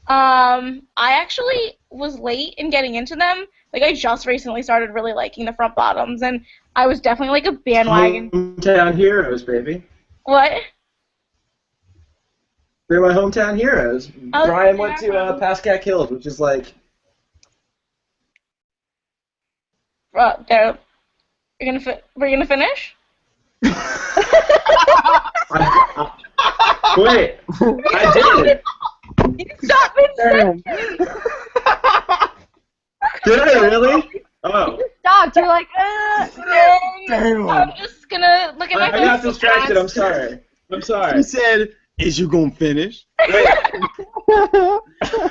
I actually was late in getting into them. Like I just recently started really liking the Front Bottoms, and I was definitely like a bandwagon. Hometown heroes, baby. What? They're my hometown heroes. Oh, Brian went to yeah. Pascack Hills, which is like... There. We're gonna finish? Wait, I did. You stopped mid-sentence. Did I really? Oh. Stopped. You're like, Damn. I'm just gonna look at my I phone. got distracted. I'm sorry. He said, "Is you gonna finish?" Wait,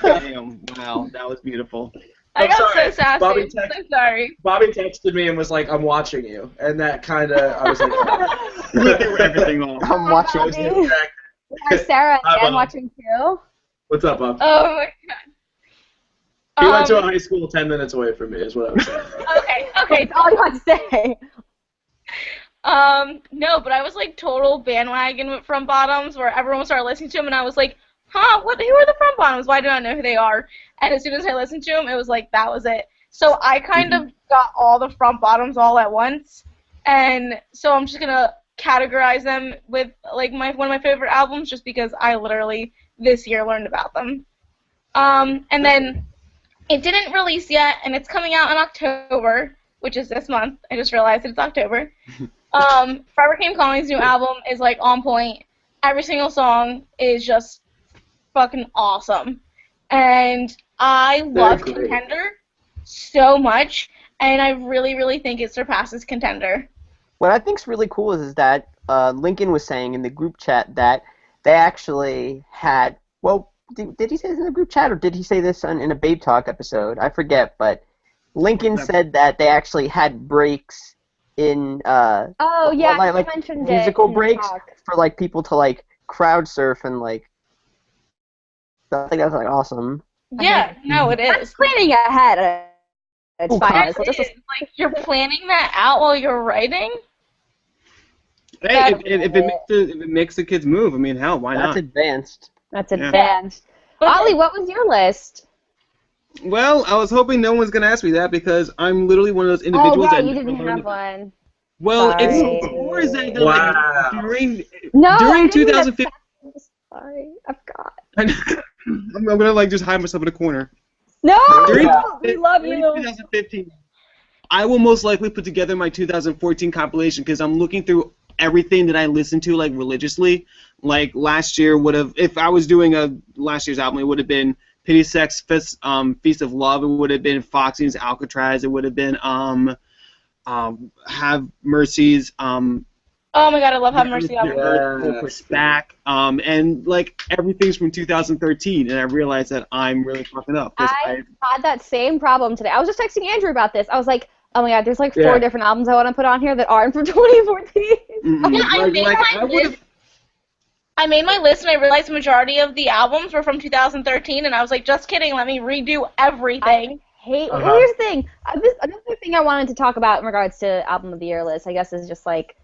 Damn! Wow, that was beautiful. I I'm got sorry. so sassy. Bobby I'm so text- sorry. Bobby texted me and was like, "I'm watching you," and that kind of I was like, oh. We threw everything off. I'm watching I was you. distracted. Are Sarah Hi, and Bob. watching too? What's up, Bob? Oh my god. He went to a high school 10 minutes away from me, is what I was saying. Okay. That's all you want to say. No, but I was like total bandwagon from Bottoms, where everyone started listening to them, and I was like, huh, who are the Front Bottoms? Why do I know who they are? And as soon as I listened to them, it was like, that was it. So I kind of got all the Front Bottoms all at once, and so I'm just gonna categorize them with like one of my favorite albums, just because I literally this year learned about them. And then it didn't release yet, and it's coming out in October. which is this month. I just realized it's October. Forever Came Calling's new album is like on point. Every single song is just fucking awesome. And I love Contender so much, and I really, really think it surpasses Contender. What I think's really cool is that Lincoln was saying in the group chat that they actually had, well, did he say this in the group chat, or did he say this in a Babetalk episode? I forget, but Lincoln said that they actually had breaks in I mentioned musical it breaks for like people to like crowd surf and like. I think that's like awesome. Yeah, no, it is. That's planning ahead. It's fine. It is. Like you're planning that out while you're writing. Hey, if it makes the kids move, I mean, hell, why not? That's advanced. That's advanced. Ollie, what was your list? Well, I was hoping no one's gonna ask me that because I'm literally one of those individuals that you didn't have one. Well, Sorry. it's more is that like, during 2015. Sorry, I forgot. I'm gonna like just hide myself in a corner. No, we love you. 2015, I will most likely put together my 2014 compilation because I'm looking through everything that I listened to like religiously. Like last year would have, if I was doing a last year's album, it would have been Pity Sex Feast of Love. It would have been Foxy's Alcatraz. It would have been Have Mercy's. Oh my god, I love Have Mercy on Me. Back, and like everything's from 2013, and I realized that I'm really fucking up. I had that same problem today. I was just texting Andrew about this. I was like, oh my god, there's like 4 different albums I want to put on here that aren't from 2014. Yeah, I made my list, and I realized the majority of the albums were from 2013, and I was like, just kidding, let me redo everything. Here's the thing. Another thing I wanted to talk about in regards to Album of the Year list, I guess, is just like,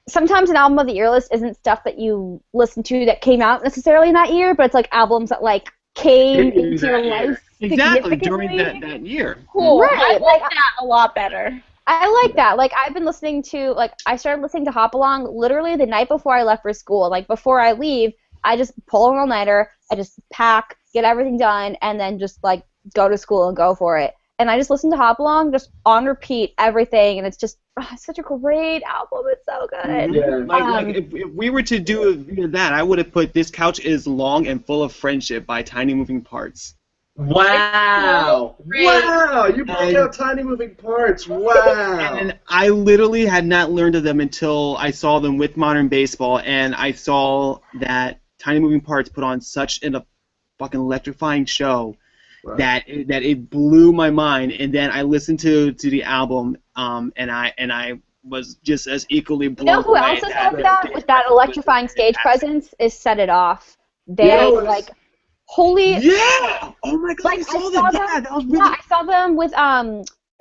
sometimes an Album of the Year list isn't stuff that you listen to that came out necessarily in that year, but it's like albums that like came into your life exactly during that year. Cool. Right. I like that a lot better. I like that. Like I've been listening to I started listening to Hop Along literally the night before I left for school. Like before I leave, I just pull an all-nighter, I just pack, get everything done, and then just like go to school and go for it. And I just listen to Hop Along just on repeat, everything, and it's just it's such a great album. It's so good. Yeah. Like if we were to do that, I would have put This Couch Is Long and Full of Friendship by Tiny Moving Parts. Wow! Wow! You broke out Tiny Moving Parts. Wow! And I literally had not learned of them until I saw them with Modern Baseball, and I saw that Tiny Moving Parts put on such a fucking electrifying show. Right. That it blew my mind, and then I listened to the album, and I was just as equally blown away. You know who else is like that with that electrifying stage presence is Set It Off. They holy oh my god, I saw them. Yeah, that was really. Yeah, I saw them with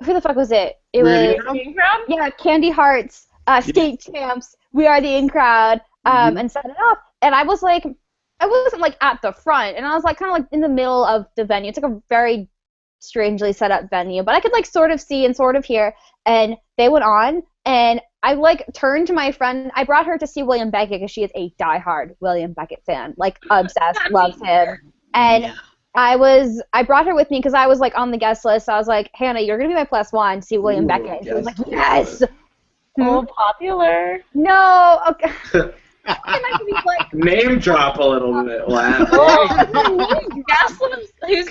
who the fuck was it? It was Candy Hearts, State Champs, We Are the In Crowd, and Set It Off, and I was like. I wasn't like at the front, and I was like kind of like in the middle of the venue. It's like a very strangely set up venue, but I could like sort of see and sort of hear. And they went on, and I like turned to my friend. I brought her to see William Beckett because she is a diehard William Beckett fan, like obsessed, loves him. And I brought her with me because I was like on the guest list. So I was like, Hannah, you're gonna be my +1 to see William Beckett. And she was like, yes. Oh, popular. No, okay. Name drop a little bit. Wow. Because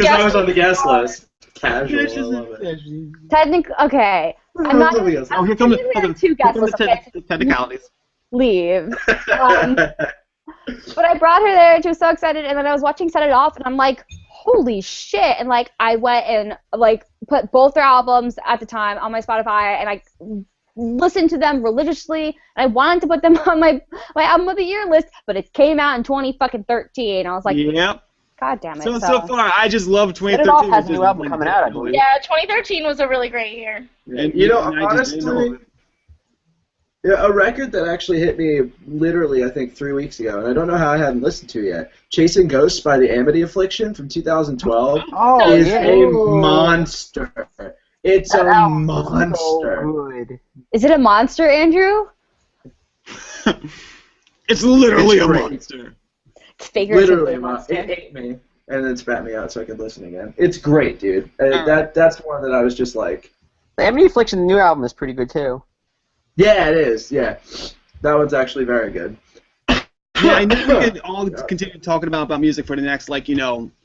I was on the guest list. Casual. I love it. Technically, okay. I'm not. Here come the 2 guest lists. The technicalities. Leave. But I brought her there. She was so excited, and then I was watching Set It Off, and I'm like, holy shit! And like, I went and like put both their albums at the time on my Spotify, and I listened to them religiously, and I wanted to put them on my Album of the Year list, but it came out in 2013. I was like, yep. God damn it. So far, I just love 2013. It all has a new album coming out, I believe. Yeah, 2013 was a really great year. And you know, honestly, a record that actually hit me literally, I think, 3 weeks ago, and I don't know how I hadn't listened to it yet. Chasing Ghosts by the Amity Affliction from 2012 is a monster. It's a monster. So is it a monster, Andrew? It's literally a monster. It's figuratively literally a monster. It ate me and then spat me out so I could listen again. It's great, dude. That's one that I was just like, The Amity Affliction, the new album, is pretty good too. Yeah, it is. Yeah, that one's actually very good. Yeah, I know we could all continue talking about music for the next,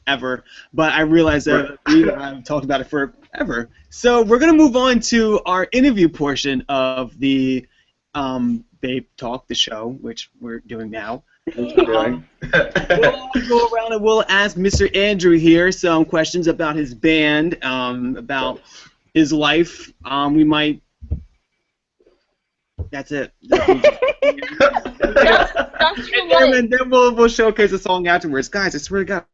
ever. But I realized that we have talked about it forever. So we're going to move on to our interview portion of the Babetalk, the show, which we're doing now. We'll go around and we'll ask Mr. Andrew here some questions about his band, about his life. We might... That's it. And then we'll showcase the song afterwards. Guys, I swear to God.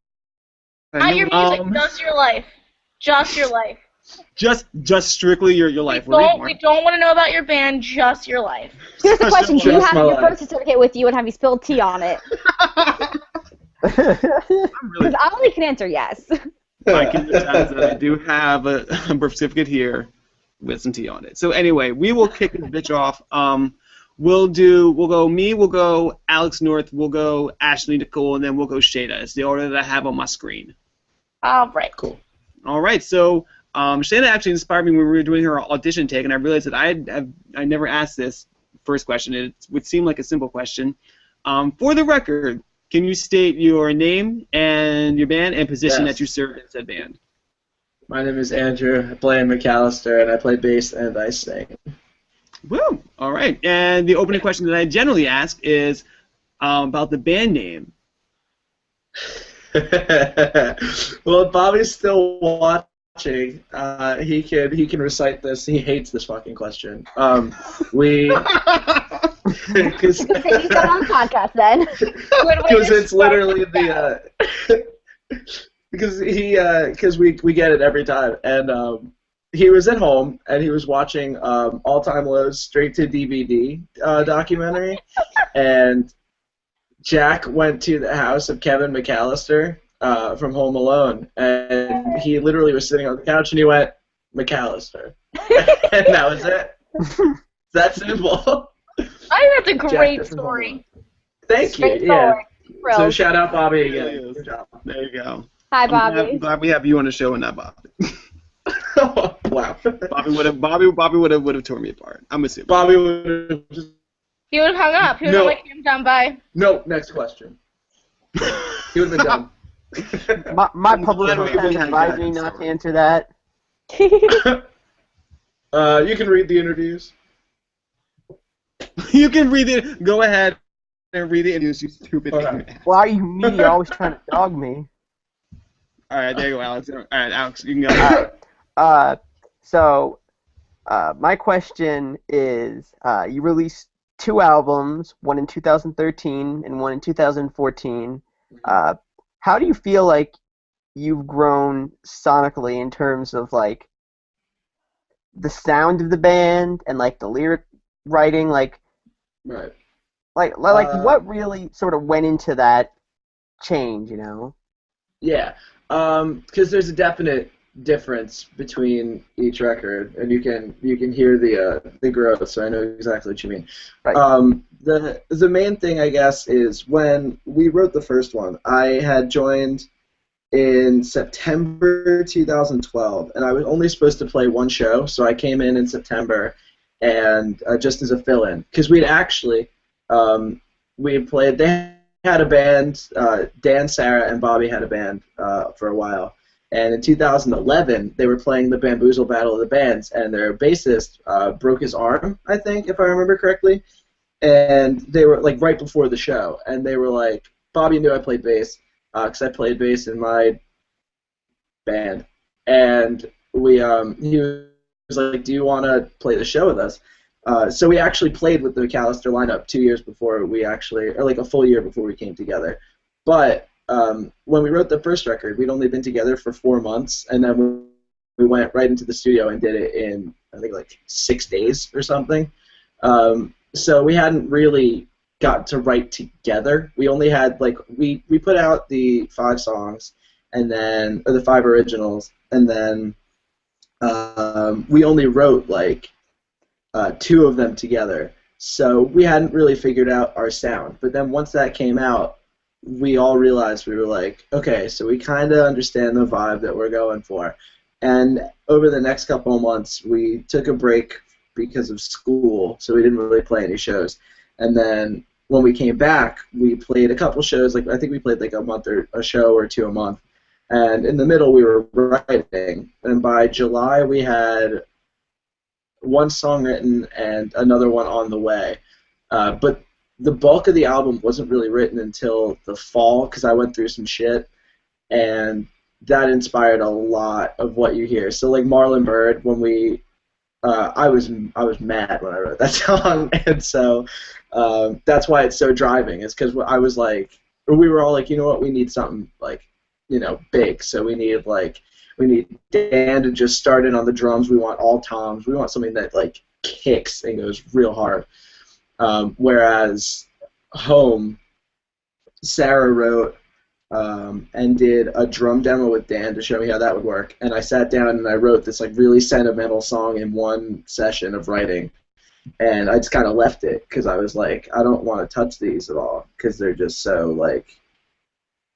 Not your music, just your life. Just your life. Just strictly your life. We don't want to know about your band, just your life. Here's the question. Do you have your life. birth certificate with you and have you spilled tea on it? Because I only can answer yes. I can attest that I do have a birth certificate here with some tea on it. So anyway, we will kick this bitch off. We'll go me, we'll go Alex North, we'll go Ashley Nicole, and then we'll go Shada. It's the order that I have on my screen. All right. Cool. All right, so Shada actually inspired me when we were doing her audition take, and I realized that I never asked this first question. It would seem like a simple question. For the record, can you state your name and your band and position that you serve in said band? My name is Andrew. I play in McCalister, and I play bass and I sing. Woo! All right. And the opening question that I generally ask is about the band name. Well, Bobby's still watching. He can recite this. He hates this fucking question. Because he's not on the podcast then. Because it's literally the because we get it every time, and he was at home and he was watching All Time Low's straight to DVD documentary, and Jack went to the house of Kevin McCalister from Home Alone, and he literally was sitting on the couch and he went, McCalister. And that was it. It's that simple. I think that's a great story. Thank you. Yeah. So shout out Bobby again. Good job. There you go. Hi, Bobby. I'm glad we have you on the show and not Bobby. Wow. Bobby would have torn me apart. I'm assuming. Bobby would have just... He would have hung up. He would have him done by. No, next question. He would have been done. My publicist has advised me not to answer that. You can read the interviews. You can read it. Go ahead and read the interviews, you stupid ignorant ass. Why are you media always trying to dog me? All right, there you go, Alex. All right, Alex, you can go. So, my question is, you released 2 albums, one in 2013 and one in 2014. How do you feel like you've grown sonically in terms of, like, the sound of the band and, like, the lyric writing? Like, right. Like what really sort of went into that change, you know? Yeah, because there's a definite difference between each record, and you can hear the growth. So I know exactly what you mean. Right. The main thing, I guess, is when we wrote the first one, I had joined in September 2012, and I was only supposed to play one show, so I came in September, and just as a fill-in, because we'd actually we had played. They had a band. Dan, Sarah, and Bobby had a band for a while. And in 2011, they were playing the Bamboozle Battle of the Bands, and their bassist broke his arm, I think, if I remember correctly. And they were, like, right before the show. And they were like, Bobby knew I played bass, because I played bass in my band. And he was like, do you want to play the show with us? So we actually played with the McCalister lineup 2 years before we actually, or like a full year before we came together. But when we wrote the first record, we'd only been together for 4 months, and then we went right into the studio and did it in, I think, like 6 days or something. So we hadn't really got to write together. We only had, like, we put out the 5 songs, and then, or the 5 originals, and then we only wrote, like, 2 of them together. So we hadn't really figured out our sound. But then once that came out, we all realized, we were like, okay, so we kind of understand the vibe that we're going for. And over the next couple of months, we took a break because of school, so we didn't really play any shows. And then when we came back, we played a couple shows. Like I think we played like a show or two a month. And in the middle, we were writing. And by July, we had one song written and another one on the way. But the bulk of the album wasn't really written until the fall because I went through some shit, and that inspired a lot of what you hear. So like Marlon Bird, when we, I was mad when I wrote that song, and so that's why it's so driving. Is because I was like, we were all like, you know what, we need something like, big. So we need Dan to just start in on the drums. We want all toms. We want something that like kicks and goes real hard. Whereas Home, Sarah wrote and did a drum demo with Dan to show me how that would work. And I sat down and I wrote this like really sentimental song in one session of writing. And I just kind of left it because I was like, I don't want to touch these at all because they're just so like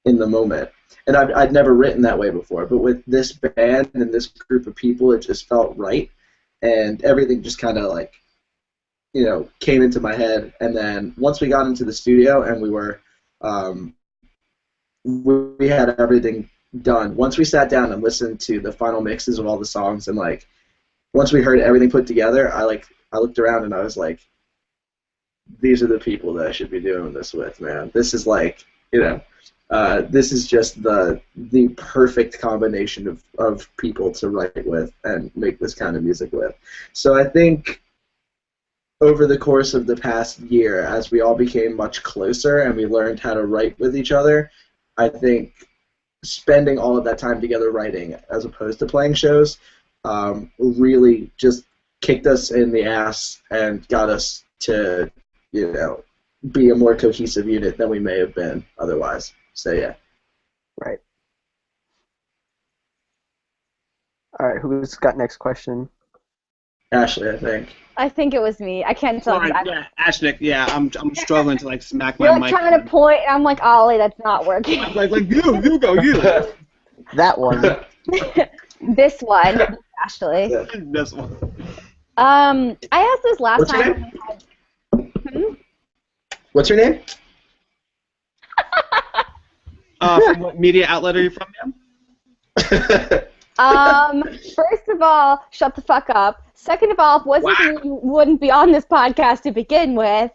in the moment. And I'd never written that way before, but with this band and this group of people, it just felt right, and everything just kind of like, came into my head. And then once we got into the studio and we were, we had everything done. Once we sat down and listened to the final mixes of all the songs, and like, once we heard everything put together, I looked around and I was like, these are the people that I should be doing this with, man. This is like, this is just the perfect combination of people to write with and make this kind of music with. So I think over the course of the past year, as we all became much closer and we learned how to write with each other, I think spending all of that time together writing as opposed to playing shows really just kicked us in the ass and got us to, be a more cohesive unit than we may have been otherwise. So yeah. Right. All right, who's got next question? Ashley, I think. I think it was me. I can't tell. Sorry, yeah, Ashley. Yeah, I'm struggling to like smack my You're mic. trying to point, and I'm like, Ollie, that's not working. like you go. That one. This one, Ashley. This one. I asked this last What's your time. name? What's your name? From what media outlet are you from, ma'am? First of all, shut the fuck up. Second of all, if it wasn't you wouldn't be on this podcast to begin with.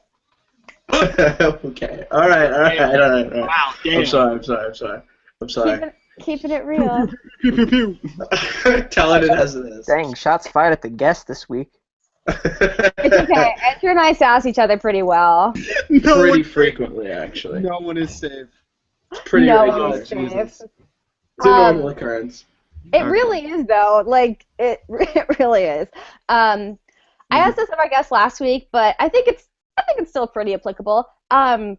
Okay. All right. Wow, damn. I'm sorry. Keeping it real. Pew, pew, pew. Tell it as it is. Dang, shots fired at the guest this week. It's okay. Andrew and I sass each other pretty well. Pretty frequently, actually. No one is safe. It's pretty No regular. one is safe. Jesus. It's a normal occurrence. It really is, though. Like, it really is. I asked this of our guest last week, but I think it's still pretty applicable. And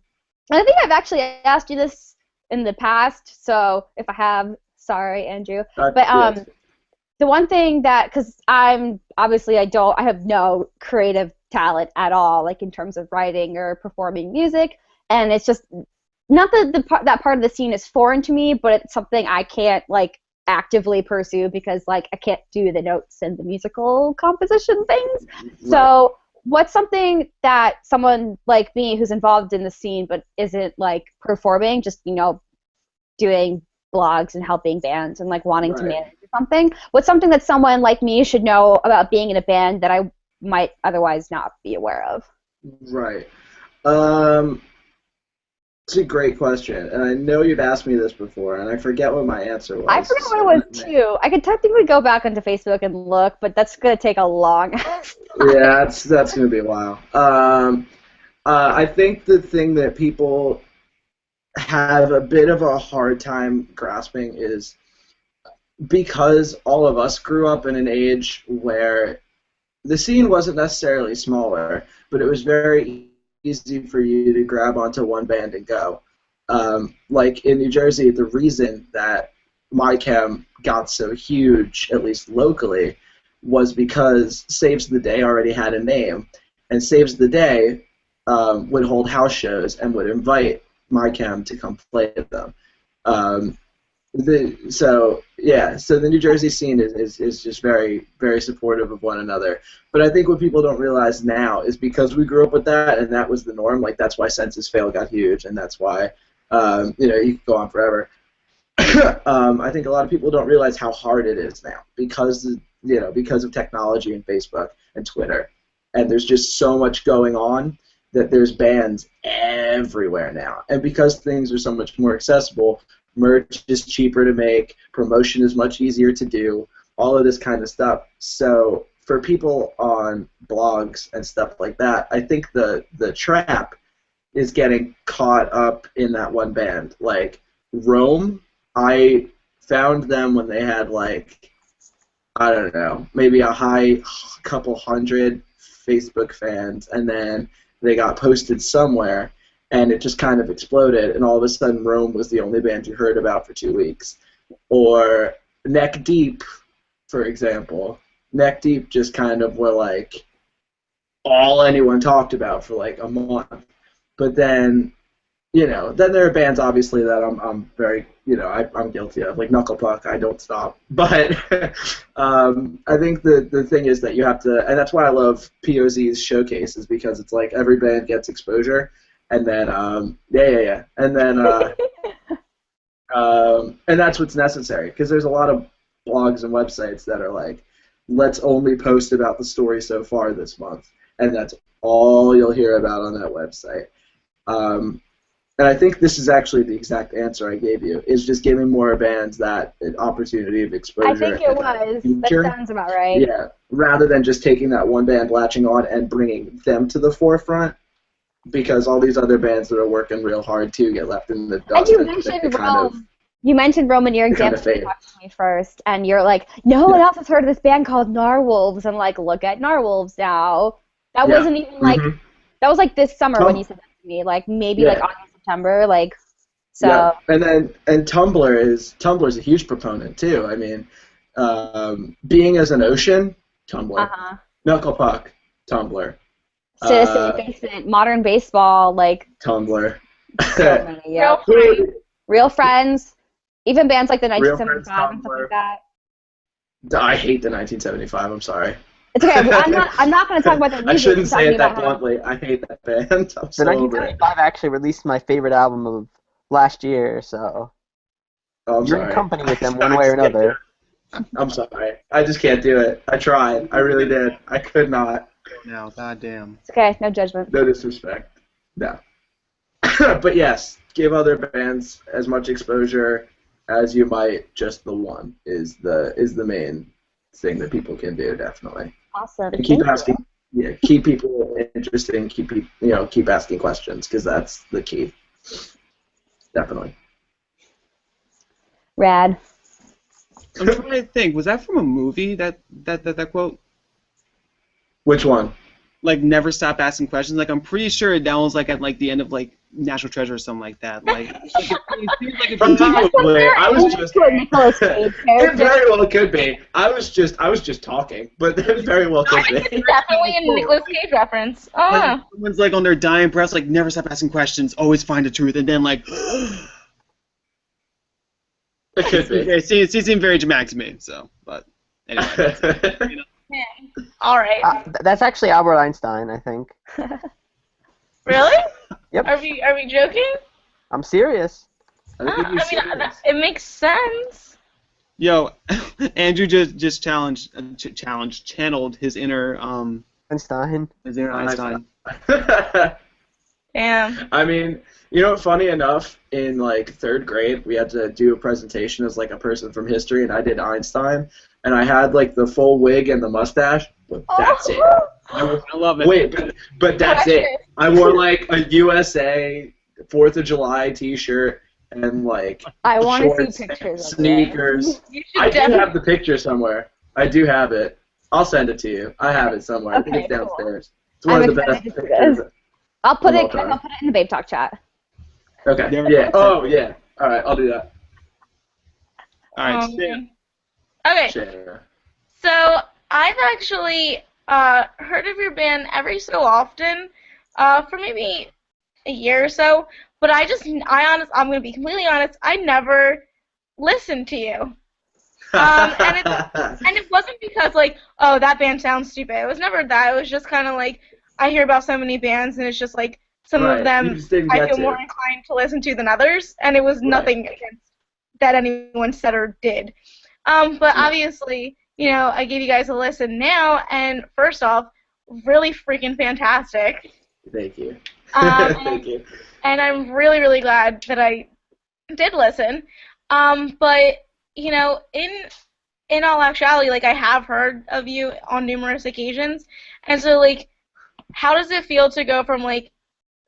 I think I've actually asked you this in the past, so if I have, sorry, Andrew. But the one thing that, because I have no creative talent at all, like in terms of writing or performing music, and it's just not that that part of the scene is foreign to me, but it's something I can't like actively pursue because like I can't do the notes and the musical composition things. Right. So what's something that someone like me who's involved in the scene but isn't like performing, just doing blogs and helping bands and like wanting to manage something, what's something that someone like me should know about being in a band that I might otherwise not be aware of? Right. It's a great question, and I know you've asked me this before, and I forget what my answer was. I forget what it was, too. I could technically go back onto Facebook and look, but that's going to take a long ass time. Yeah, that's going to be a while. I think the thing that people have a bit of a hard time grasping is because all of us grew up in an age where the scene wasn't necessarily smaller, but it was very easy for you to grab onto one band and go. Like in New Jersey, the reason that MyChem got so huge, at least locally, was because Saves the Day already had a name, and Saves the Day would hold house shows and would invite MyChem to come play with them. So the New Jersey scene is just very, very supportive of one another. But I think what people don't realize now is because we grew up with that and that was the norm. Like that's why Census Fail got huge, and that's why you could go on forever. I think a lot of people don't realize how hard it is now because of technology and Facebook and Twitter, and there's just so much going on that there's bans everywhere now, and because things are so much more accessible. Merch is cheaper to make, promotion is much easier to do, all of this kind of stuff. So for people on blogs and stuff like that, I think the trap is getting caught up in that one band. Like Rome, I found them when they had like, I don't know, maybe a high couple hundred Facebook fans, and then they got posted somewhere. And it just kind of exploded, and all of a sudden Rome was the only band you heard about for 2 weeks. Or Neck Deep, for example. Neck Deep just kind of were like all anyone talked about for like a month. But then, then there are bands obviously that I'm very, I'm guilty of, like Knuckle Puck, I don't stop. But I think the thing is that you have to, and that's why I love POZ's showcases, because it's like every band gets exposure. And then, and then, and that's what's necessary, because there's a lot of blogs and websites that are like, let's only post about the story so far this month, and that's all you'll hear about on that website. And I think this is actually the exact answer I gave you, is just giving more bands that opportunity of exposure. I think it was. That sounds about right. Yeah, rather than just taking that one band, latching on, and bringing them to the forefront. Because all these other bands that are working real hard too get left in the dust. And you mentioned Rome in your example. You talked to me first, and you're like, no one else has heard of this band called Narwolves. I'm like, look at Narwolves now. That wasn't even like that was like this summer when you said that to me, like maybe like August, September, like so. Yeah. And Tumblr's a huge proponent too. I mean, being as an ocean, Tumblr, Knuckle Puck, Tumblr. Citizen Basement, Modern Baseball, like Tumblr. So many, Real Friends, even bands like the 1975 and stuff like that. I hate the 1975. I'm sorry. It's okay. I'm not going to talk about that music. I shouldn't say it that bluntly. I hate that band. The 1975 actually released my favorite album of last year, so you're in company with them one way or another. I'm sorry. I just can't do it. I tried. I really did. I could not. No, goddamn. It's okay, no judgment. No disrespect. No. But yes, give other bands as much exposure as you might. Just the one is the main thing that people can do, definitely. Awesome. And keep asking. Yeah, keep people interested and keep asking questions, because that's the key. Definitely. Rad. I'm trying to think. Was that from a movie? That quote? Which one? Like, never stop asking questions. Like, I'm pretty sure that was like at like the end of like National Treasure or something like that. Like, it seems like it's probably. I was just. Nicolas Cage It very well could be. I was just talking, but it very well could be. It's definitely a Nicolas Cage reference. Like, someone's like on their dying breath, like, never stop asking questions, always find the truth, and then like. It could be. It seemed very dramatic to me. So, but anyway. All right. That's actually Albert Einstein, I think. Really? Yep. Are we joking? I'm serious. It makes sense. Yo, Andrew just channeled his inner Einstein. His inner Einstein. Damn. I mean, funny enough, in like 3rd grade, we had to do a presentation as like a person from history, and I did Einstein, and I had like the full wig and the mustache, but that's it. I love it. Wait, but that's it. I wore like a USA 4th of July T-shirt and like I want to shorts, see pictures. Sneakers. I do have the picture somewhere. I do have it. I'll send it to you. I have it somewhere. I think it's downstairs. It's one of the best pictures. I'll put it in the Babetalk chat. Okay. Yeah. Oh yeah. All right. I'll do that. All right. Okay. Share. So I've actually heard of your band every so often, for maybe a year or so. But I'm gonna be completely honest. I never listen to you. And it wasn't because, like, oh, that band sounds stupid. It was never that. It was just kind of like, I hear about so many bands, and it's just like, some of them I feel more inclined to listen to than others, and it was nothing against that anyone said or did. But obviously, you know, I gave you guys a listen now, and first off, really freaking fantastic. Thank you. Thank you. And I'm really, really glad that I did listen. But, you know, in all actuality, like, I have heard of you on numerous occasions, and so, like, how does it feel to go from, like,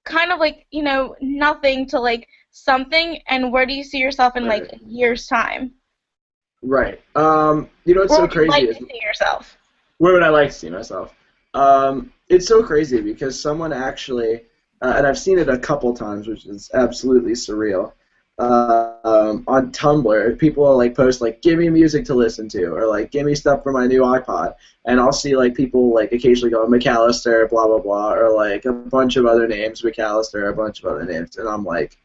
kind of, like, you know, nothing to, like, something, and where do you see yourself in, like, a year's time? Right. You know what's so crazy? Where would you like to see yourself? Where would I like to see myself? It's so crazy because someone actually, and I've seen it a couple times, which is absolutely surreal. On Tumblr, people will like post like, "Give me music to listen to," or like, "Give me stuff for my new iPod," and I'll see like people like occasionally go McCalister, blah blah blah, or like a bunch of other names, McCalister, a bunch of other names, and I'm like,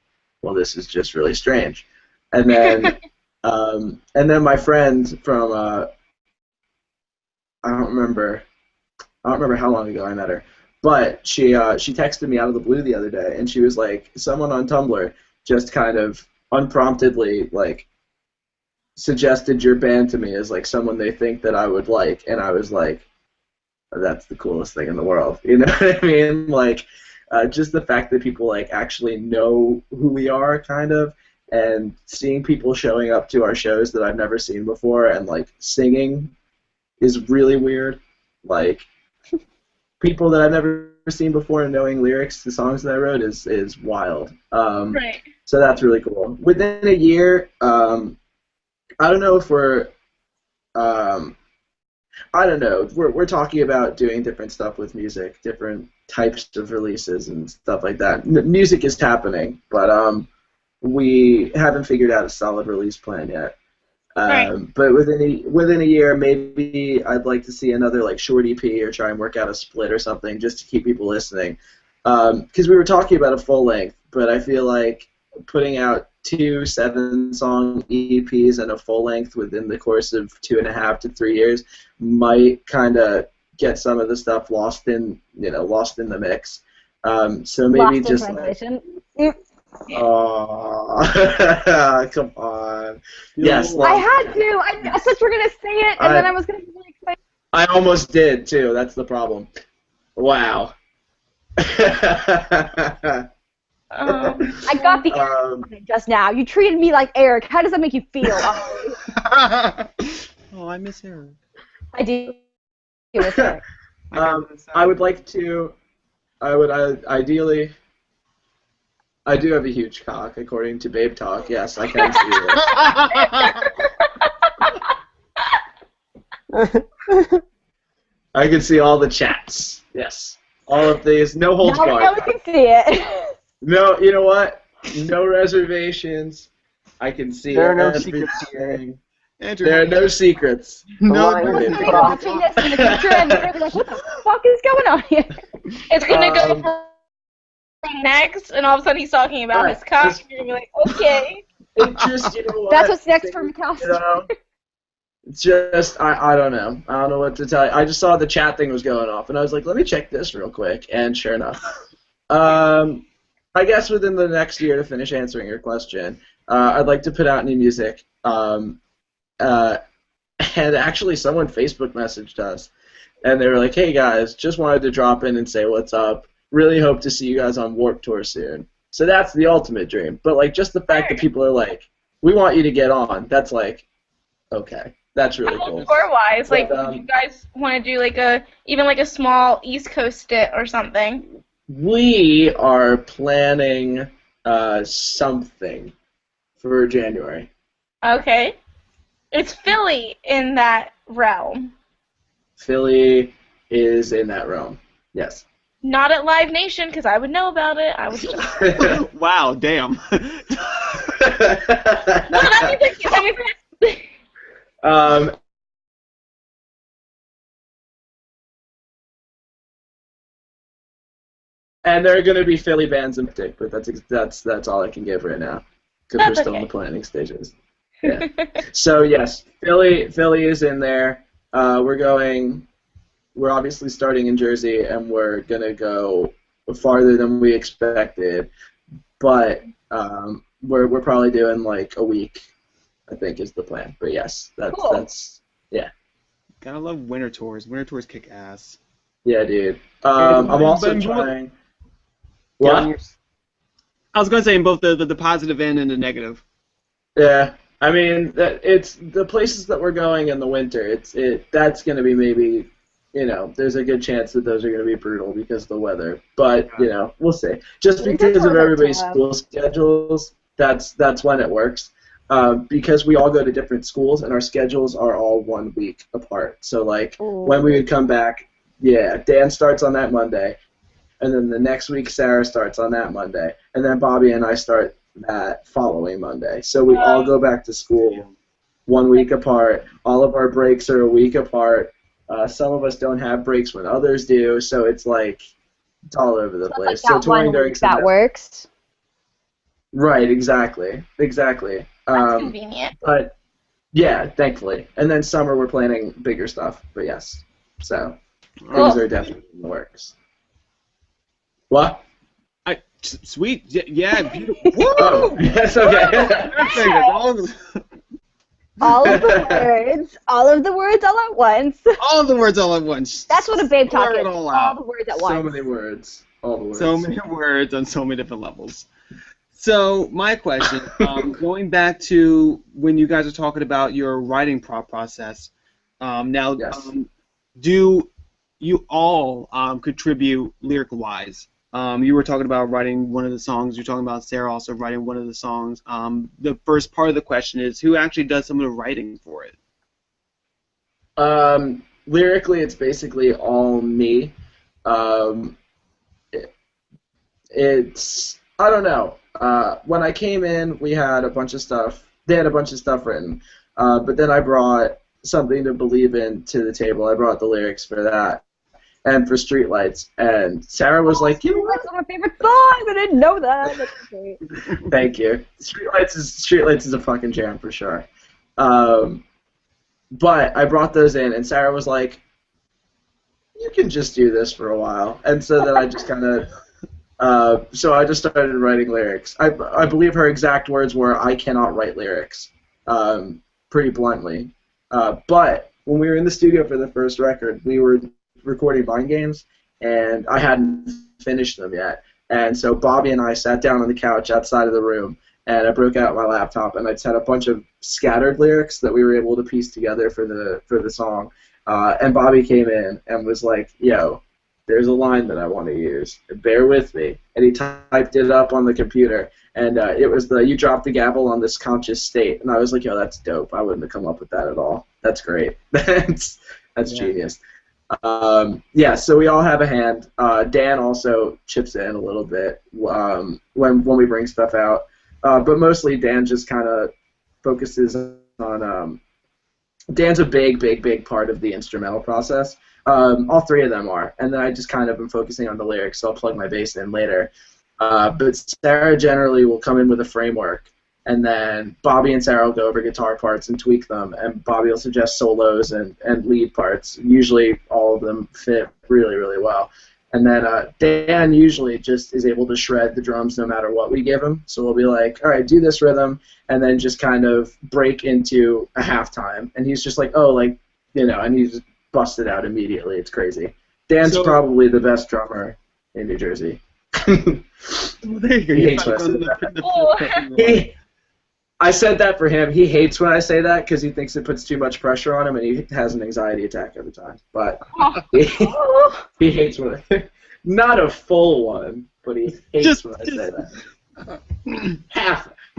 well, this is just really strange. And then, and then my friend from, I don't remember how long ago I met her, but she texted me out of the blue the other day, and she was like, someone on Tumblr just kind of unpromptedly like suggested your band to me as like someone they think that I would like, and I was like, that's the coolest thing in the world, you know what I mean? Like, just the fact that people like actually know who we are, kind of, and seeing people showing up to our shows that I've never seen before and like singing is really weird. Like, people that I've never seen before and knowing lyrics to songs that I wrote is wild. Right. So that's really cool. Within a year, I don't know if I don't know. We're talking about doing different stuff with music, different types of releases and stuff like that. Music is happening, but we haven't figured out a solid release plan yet. Right. But within a year, maybe I'd like to see another like short EP or try and work out a split or something just to keep people listening. Because we were talking about a full length, but I feel like putting out 2 7-song EPs and a full length within the course of 2.5 to 3 years might kind of get some of the stuff lost in the mix. So maybe Lost just in translation. Oh, come on. Yes. I had to. I said we're going to say it, and then I was going to be really excited. I almost did, too. That's the problem. Wow. I got the Eric just now. You treated me like Eric. How does that make you feel? Oh, I miss Eric. I do miss Eric. I would like to. Ideally. I do have a huge cock, according to Babetalk. Yes, I can see it. I can see all the chats. Yes. All of these. No holds barred. Now we can see it. No, you know what? No reservations. I can see there are no everything. secrets. Andrew, There are no secrets. no. I'm watching this in the future, and they're gonna be like, what the fuck is going on here? It's going to go for next, and all of a sudden he's talking about his cock, and you're going to be like, okay. It just, you know what? That's what's next for McCalister. You know, it's just, I don't know. I don't know what to tell you. I just saw the chat thing was going off, and I was like, let me check this real quick, and sure enough. I guess within the next year, to finish answering your question, I'd like to put out new music. And actually, someone Facebook messaged us, and they were like, hey guys, just wanted to drop in and say what's up. Really hope to see you guys on Warped Tour soon. So that's the ultimate dream. But like, just the fact that people are like, we want you to get on, that's like, okay, that's really cool. Tour-wise, like, would you guys want to do like even a small East Coast stint or something? We are planning something for January. Okay. It's Philly in that realm. Philly is in that realm, yes. Not at Live Nation, because I would know about it. I would just... Wow, damn. No, that means and there are going to be Philly bands in Dick, but that's all I can give right now, because we're still in the planning stages. Yeah. So yes, Philly is in there. We're obviously starting in Jersey, and we're gonna go farther than we expected, but we're probably doing like a week, I think is the plan. But yes, that's yeah. Gotta love winter tours. Winter tours kick ass. Yeah, dude. And- I'm also but- trying. Yeah, What? I was gonna say in both the positive end and the negative. Yeah, I mean it's the places that we're going in the winter. That's gonna be maybe, there's a good chance that those are gonna be brutal because of the weather. But we'll see. Just because of everybody's school schedules, that's when it works. Because we all go to different schools and our schedules are all 1 week apart. So like when we would come back, yeah, Dan starts on that Monday, and then the next week Sarah starts on that Monday, and then Bobby and I start that following Monday. So we all go back to school 1 week apart. All of our breaks are a week apart. Some of us don't have breaks when others do, so it's like it's all over the place. Like so touring during that works. Right, exactly. That's convenient. But yeah, thankfully. And then summer we're planning bigger stuff. But yes, so things are definitely in the works. What? Sweet, yeah, beautiful. Woo! Oh, yes, okay. All of the words all at once. All of the words all at once. That's what a babe talk Blur is. it all All out. the words at once. So many words. All the words. So many words on so many different levels. So my question, going back to when you guys are talking about your writing process, now, Yes. Do you all contribute lyric-wise? You were talking about writing one of the songs. You're talking about Sarah also writing one of the songs. The first part of the question is, who actually does some of the writing for it? Lyrically, it's basically all me. It's I don't know. When I came in, we had a bunch of stuff. They had a bunch of stuff written, but then I brought something to believe in to the table. I brought the lyrics for that and for Streetlights, and Sarah was like, "You know what? That's one of my favorite songs. I didn't know that. That's great. Thank you. Streetlights is a fucking jam for sure." But I brought those in, and Sarah was like, "You can just do this for a while," and so then I just kind of. So I just started writing lyrics. I believe her exact words were, "I cannot write lyrics," pretty bluntly. But when we were in the studio for the first record, we were recording Vine games, and I hadn't finished them yet. And so Bobby and I sat down on the couch outside of the room, and I broke out my laptop, and I just had a bunch of scattered lyrics that we were able to piece together for the song. And Bobby came in and was like, "Yo, there's a line that I want to use. Bear with me." And he typed it up on the computer, and it was "You dropped the gavel on this conscious state." And I was like, "Yo, that's dope. I wouldn't have come up with that at all. That's great. that's genius." So we all have a hand. Dan also chips in a little bit when we bring stuff out, but mostly Dan just kind of focuses on. Dan's a big part of the instrumental process. All three of them are, and then I just kind of am focusing on the lyrics, so I'll plug my bass in later. But Sarah generally will come in with a framework, and then Bobby and Sarah will go over guitar parts and tweak them, and Bobby will suggest solos and lead parts. Usually all of them fit really, really well. And then Dan usually just is able to shred the drums no matter what we give him. So we'll be like, "All right, do this rhythm," and then just kind of break into a halftime. And he's just like, "Oh, and he's just busted out immediately. It's crazy." Dan's probably the best drummer in New Jersey. There you go. He hates when I say that. I said that for him. He hates when I say that because he thinks it puts too much pressure on him, and he has an anxiety attack every time. But he hates when not a full one, but he hates when I say that.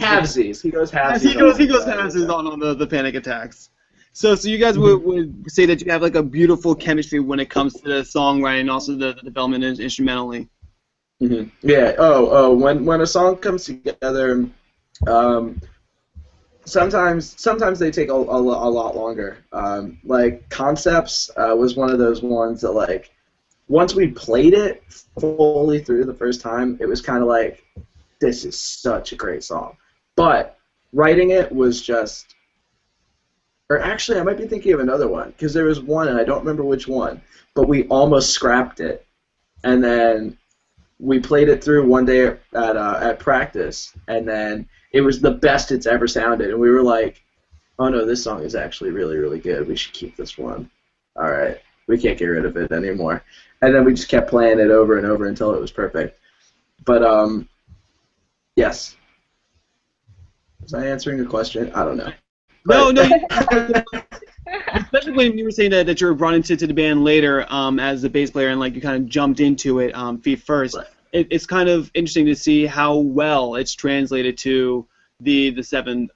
Halvesies. He goes halvesies. He goes halvesies on the panic attacks. So you guys would say that you have like a beautiful chemistry when it comes to the songwriting and also the development instrumentally. Mm-hmm. Yeah. When a song comes together, sometimes they take a lot longer. Like Concepts was one of those ones that like once we played it fully through the first time, it was kind of like, this is such a great song. But writing it was just, or actually I might be thinking of another one, because there was one and I don't remember which one, but we almost scrapped it, and then we played it through one day at practice, and then it was the best it's ever sounded, and we were like, oh no, this song is actually really, really good. We should keep this one. All right, we can't get rid of it anymore. And then we just kept playing it over and over until it was perfect. But yes. Was I answering the question? I don't know. No. Especially when you were saying that you were brought into the band later as the bass player and like you kind of jumped into it feet first. Right. It's kind of interesting to see how well it's translated to the seven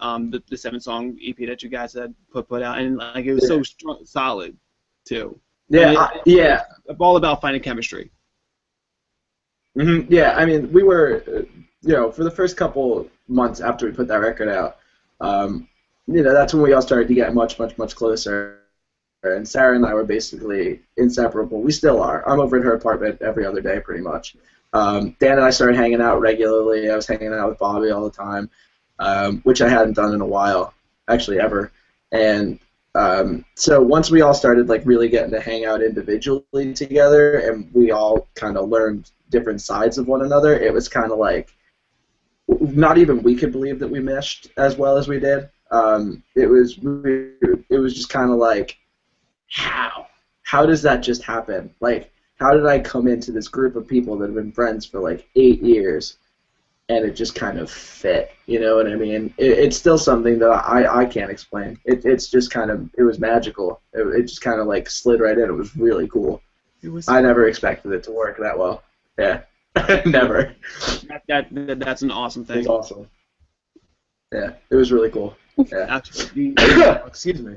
song EP that you guys had put out, and like it was so solid too. Yeah, yeah. It's all about finding chemistry. Mm-hmm. Yeah, I mean, we were, for the first couple months after we put that record out, that's when we all started to get much, much, much closer. And Sarah and I were basically inseparable. We still are. I'm over at her apartment every other day, pretty much. Dan and I started hanging out regularly. I was hanging out with Bobby all the time, which I hadn't done in a while, actually ever. And so once we all started like really getting to hang out individually together, and we all kind of learned different sides of one another, it was kind of like not even we could believe that we meshed as well as we did. It was just kind of like, how does that just happen? Like, how did I come into this group of people that have been friends for like 8 years, and it just kind of fit? You know what I mean? It's still something that I can't explain. It's just kind of, it was magical. It just kind of like slid right in. It was really cool. I never expected it to work that well. Yeah, never. That's an awesome thing. It was awesome. Yeah, it was really cool. Yeah. Excuse me.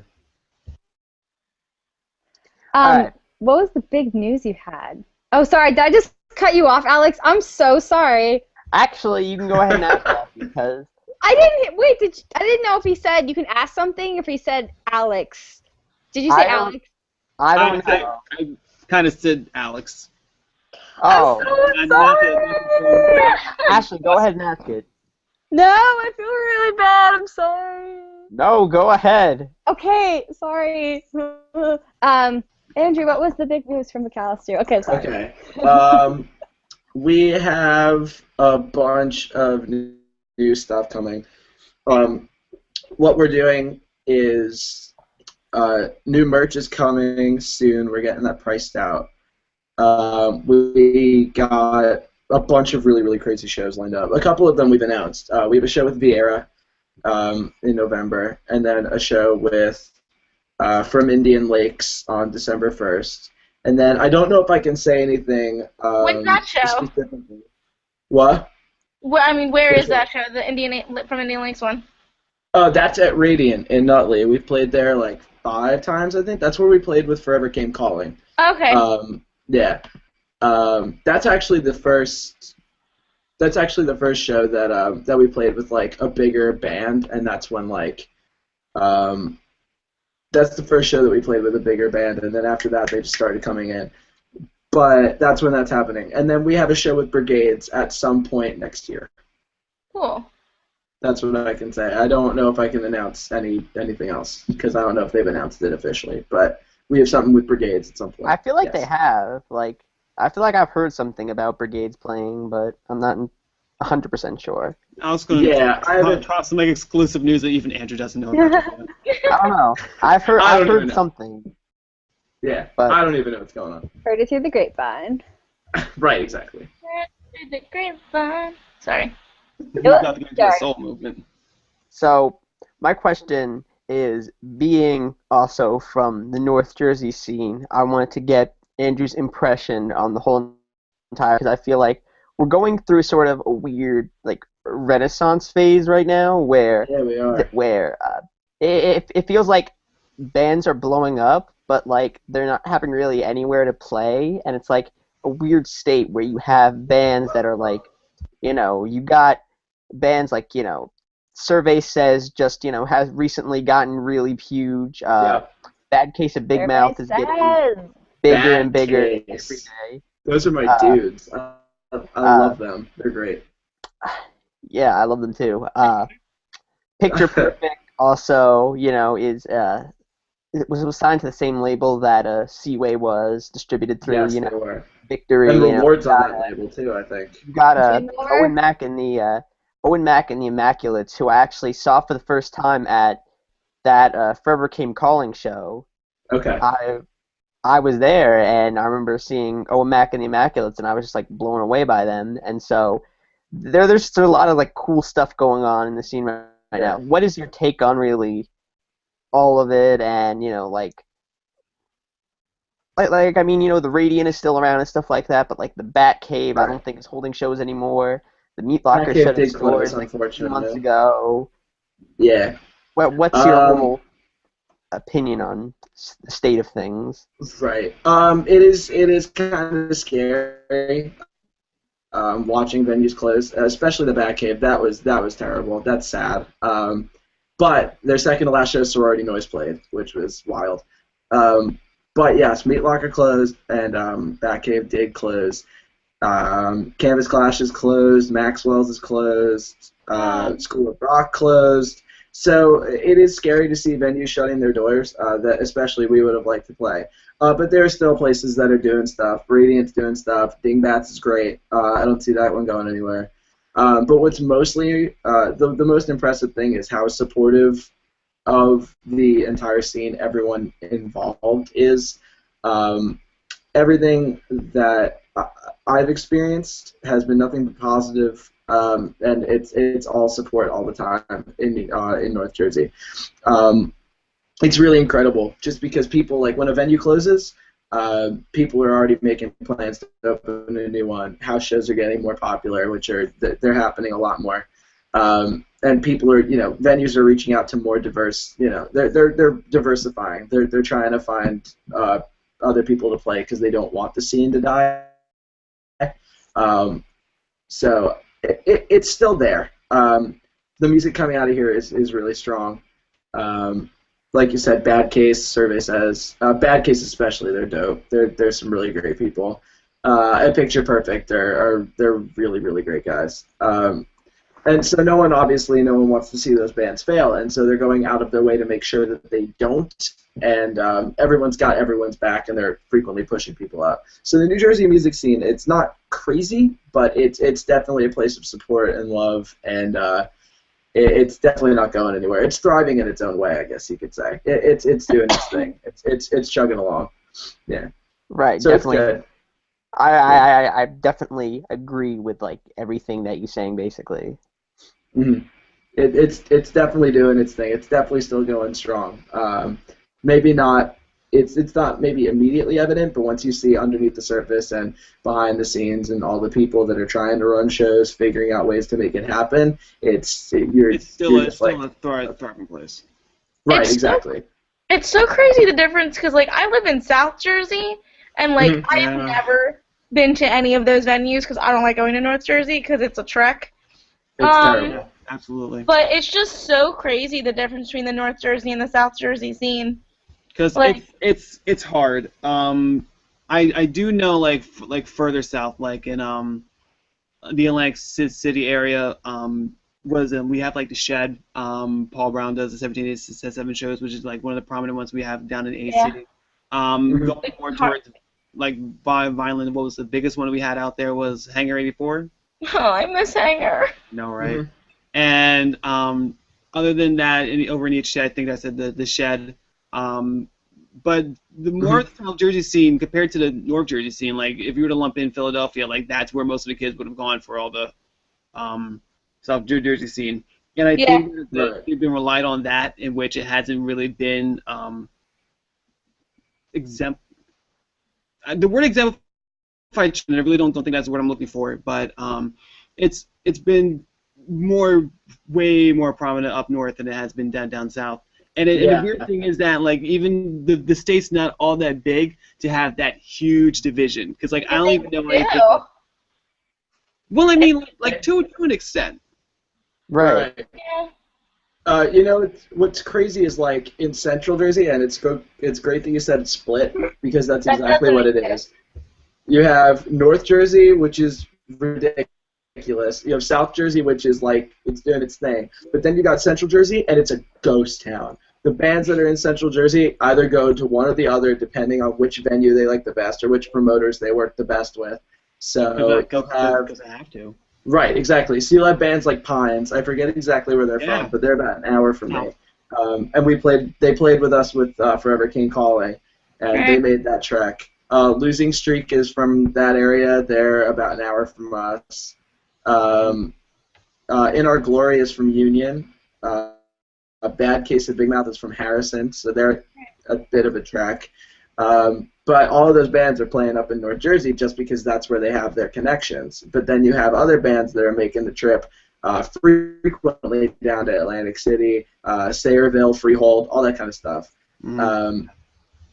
Alright. What was the big news you had? Oh, sorry, did I just cut you off, Alex? I'm so sorry. Actually, you can go ahead and ask that because I didn't know if he said you can ask something, if he said Alex. Did you say Alex? I don't know. I kind of said Alex. Oh, I'm so sorry. Ashley, go ahead and ask it. No, I feel really bad. I'm sorry. No, go ahead. Okay, sorry. Andrew, what was the big news from McCalister? Okay, sorry. Okay. We have a bunch of new stuff coming. What we're doing is new merch is coming soon. We're getting that priced out. We got a bunch of really, really crazy shows lined up. A couple of them we've announced. We have a show with Veara in November, and then a show with From Indian Lakes on December 1st. And then I don't know if I can say anything. When's that show? Specifically. What? Well, I mean, where is that show? The from Indian Lakes one? That's at Radiant in Nutley. We've played there like 5 times, I think. That's where we played with Forever Came Calling. Okay. Yeah. That's actually the first show that we played with like a bigger band, and that's when like that's the first show that we played with a bigger band, and then after that they just started coming in. But that's when that's happening. And then we have a show with Brigades at some point next year. Cool. That's what I can say. I don't know if I can announce anything else, because I don't know if they've announced it officially. But we have something with Brigades at some point. I feel like they have. Like, I feel like I've heard something about Brigades playing, but I'm not 100% sure. I was going to try some like exclusive news that even Andrew doesn't know about. I don't know. I've heard something. Yeah, but I don't even know what's going on. Heard it through the grapevine. Right, exactly. Through the grapevine. Sorry. He's about to get into the soul movement. So, my question is, being also from the North Jersey scene, I wanted to get Andrew's impression on the whole entire, because I feel like we're going through sort of a weird like renaissance phase right now where we are. It feels like bands are blowing up, but like they're not having really anywhere to play, and it's like a weird state where you have bands that are like, you got bands like, Survey Says just, has recently gotten really huge. Bad Case of Big Mouth is getting bigger and bigger every day. Those are my dudes. I love them. They're great. Yeah, I love them too. Picture Perfect also, is it was signed to the same label that Seaway was distributed through. Yes, they were. Victory. And Rewards on that label too, I think. You got Junior? Owen Mack and the Immaculates, who I actually saw for the first time at that Forever Came Calling show. Okay. I was there, and I remember seeing Owen Mack and the Immaculates, and I was just like blown away by them. And so there's a lot of like cool stuff going on in the scene right now. What is your take on really all of it? And I mean, the Radiant is still around and stuff like that, but like the Bat Cave, I don't think is holding shows anymore. The Meat Locker shut its doors like a few months ago. Yeah. What's your whole opinion on the state of things? Right. It is kind of scary. Watching venues close, especially the Batcave, that was terrible. That's sad. But their second to last show, Sorority Noise, played, which was wild. But yes, Meat Locker closed, and Batcave did close. Canvas Clash is closed. Maxwell's is closed. School of Rock closed. So it is scary to see venues shutting their doors, that especially we would have liked to play. But there are still places that are doing stuff. Radiant's doing stuff. Dingbats is great. I don't see that one going anywhere. But what's mostly the most impressive thing is how supportive of the entire scene everyone involved is. Everything that I've experienced has been nothing but positive. And it's all support all the time in North Jersey. It's really incredible, just because people, like, when a venue closes, people are already making plans to open a new one. House shows are getting more popular, which they're happening a lot more. And people are, venues are reaching out to more diverse, they're diversifying. They're trying to find other people to play because they don't want the scene to die. So it's still there. The music coming out of here is really strong. Like you said, Bad Case, survey says. Bad Case especially, they're dope. There's some really great people. And Picture Perfect, they're really, really great guys. And so no one wants to see those bands fail, and so they're going out of their way to make sure that they don't. And everyone's got everyone's back, and they're frequently pushing people out. So the New Jersey music scene, it's not crazy, but it's definitely a place of support and love, and it's definitely not going anywhere. It's thriving in its own way, I guess you could say. It's doing its thing. It's chugging along. Yeah. Right. So definitely. It's good. I definitely agree with like everything that you're saying, basically. Mm-hmm. It's definitely doing its thing. It's definitely still going strong. Maybe not. It's not maybe immediately evident, but once you see underneath the surface and behind the scenes and all the people that are trying to run shows, figuring out ways to make it happen, it's still a thriving place. Right, exactly. It's so crazy the difference, because like I live in South Jersey, and like I have never been to any of those venues because I don't like going to North Jersey because it's a trek. It's terrible. Absolutely. But it's just so crazy the difference between the North Jersey and the South Jersey scene. Because it's hard. I do know like further south, like in the Atlantic City area, we have like the Shed. Paul Brown does the 17 days to 7 shows, which is like one of the prominent ones we have down in A City. Going more towards like Vineland, what was the biggest one we had out there was Hangar 84. Oh, I miss Hangar. No, right? Mm-hmm. And other than that, over in each Shed, I think I said the Shed. But the more South Jersey scene compared to the North Jersey scene, like if you were to lump in Philadelphia, like that's where most of the kids would have gone for all the South Jersey scene. And I think that they've been relied on that, in which it hasn't really been exempt. The word exemplified, I really don't think that's the word I'm looking for, but it's been way more prominent up north than it has been down south. And the weird thing is that like even the state's not all that big to have that huge division, because like I don't even know anything. Well, I mean like to an extent. Right. Yeah. What's crazy is like in Central Jersey, and it's great that you said it's split, because that's exactly what it is. You have North Jersey, which is ridiculous. ridiculous. You have South Jersey, which is like it's doing its thing, but then you got Central Jersey, and it's a ghost town. The bands that are in Central Jersey either go to one or the other, depending on which venue they like the best or which promoters they work the best with. So because I have to. Right, exactly. So you'll have bands like Pines. I forget exactly where they're from, but they're about an hour from me. And they played with us with Forever King Calling, and they made that trek. Losing Streak is from that area. They're about an hour from us. In Our Glory is from Union. A Bad Case of Big Mouth is from Harrison, so they're a bit of a trek. But all of those bands are playing up in North Jersey just because that's where they have their connections. But then you have other bands that are making the trip frequently down to Atlantic City, Sayreville, Freehold, all that kind of stuff.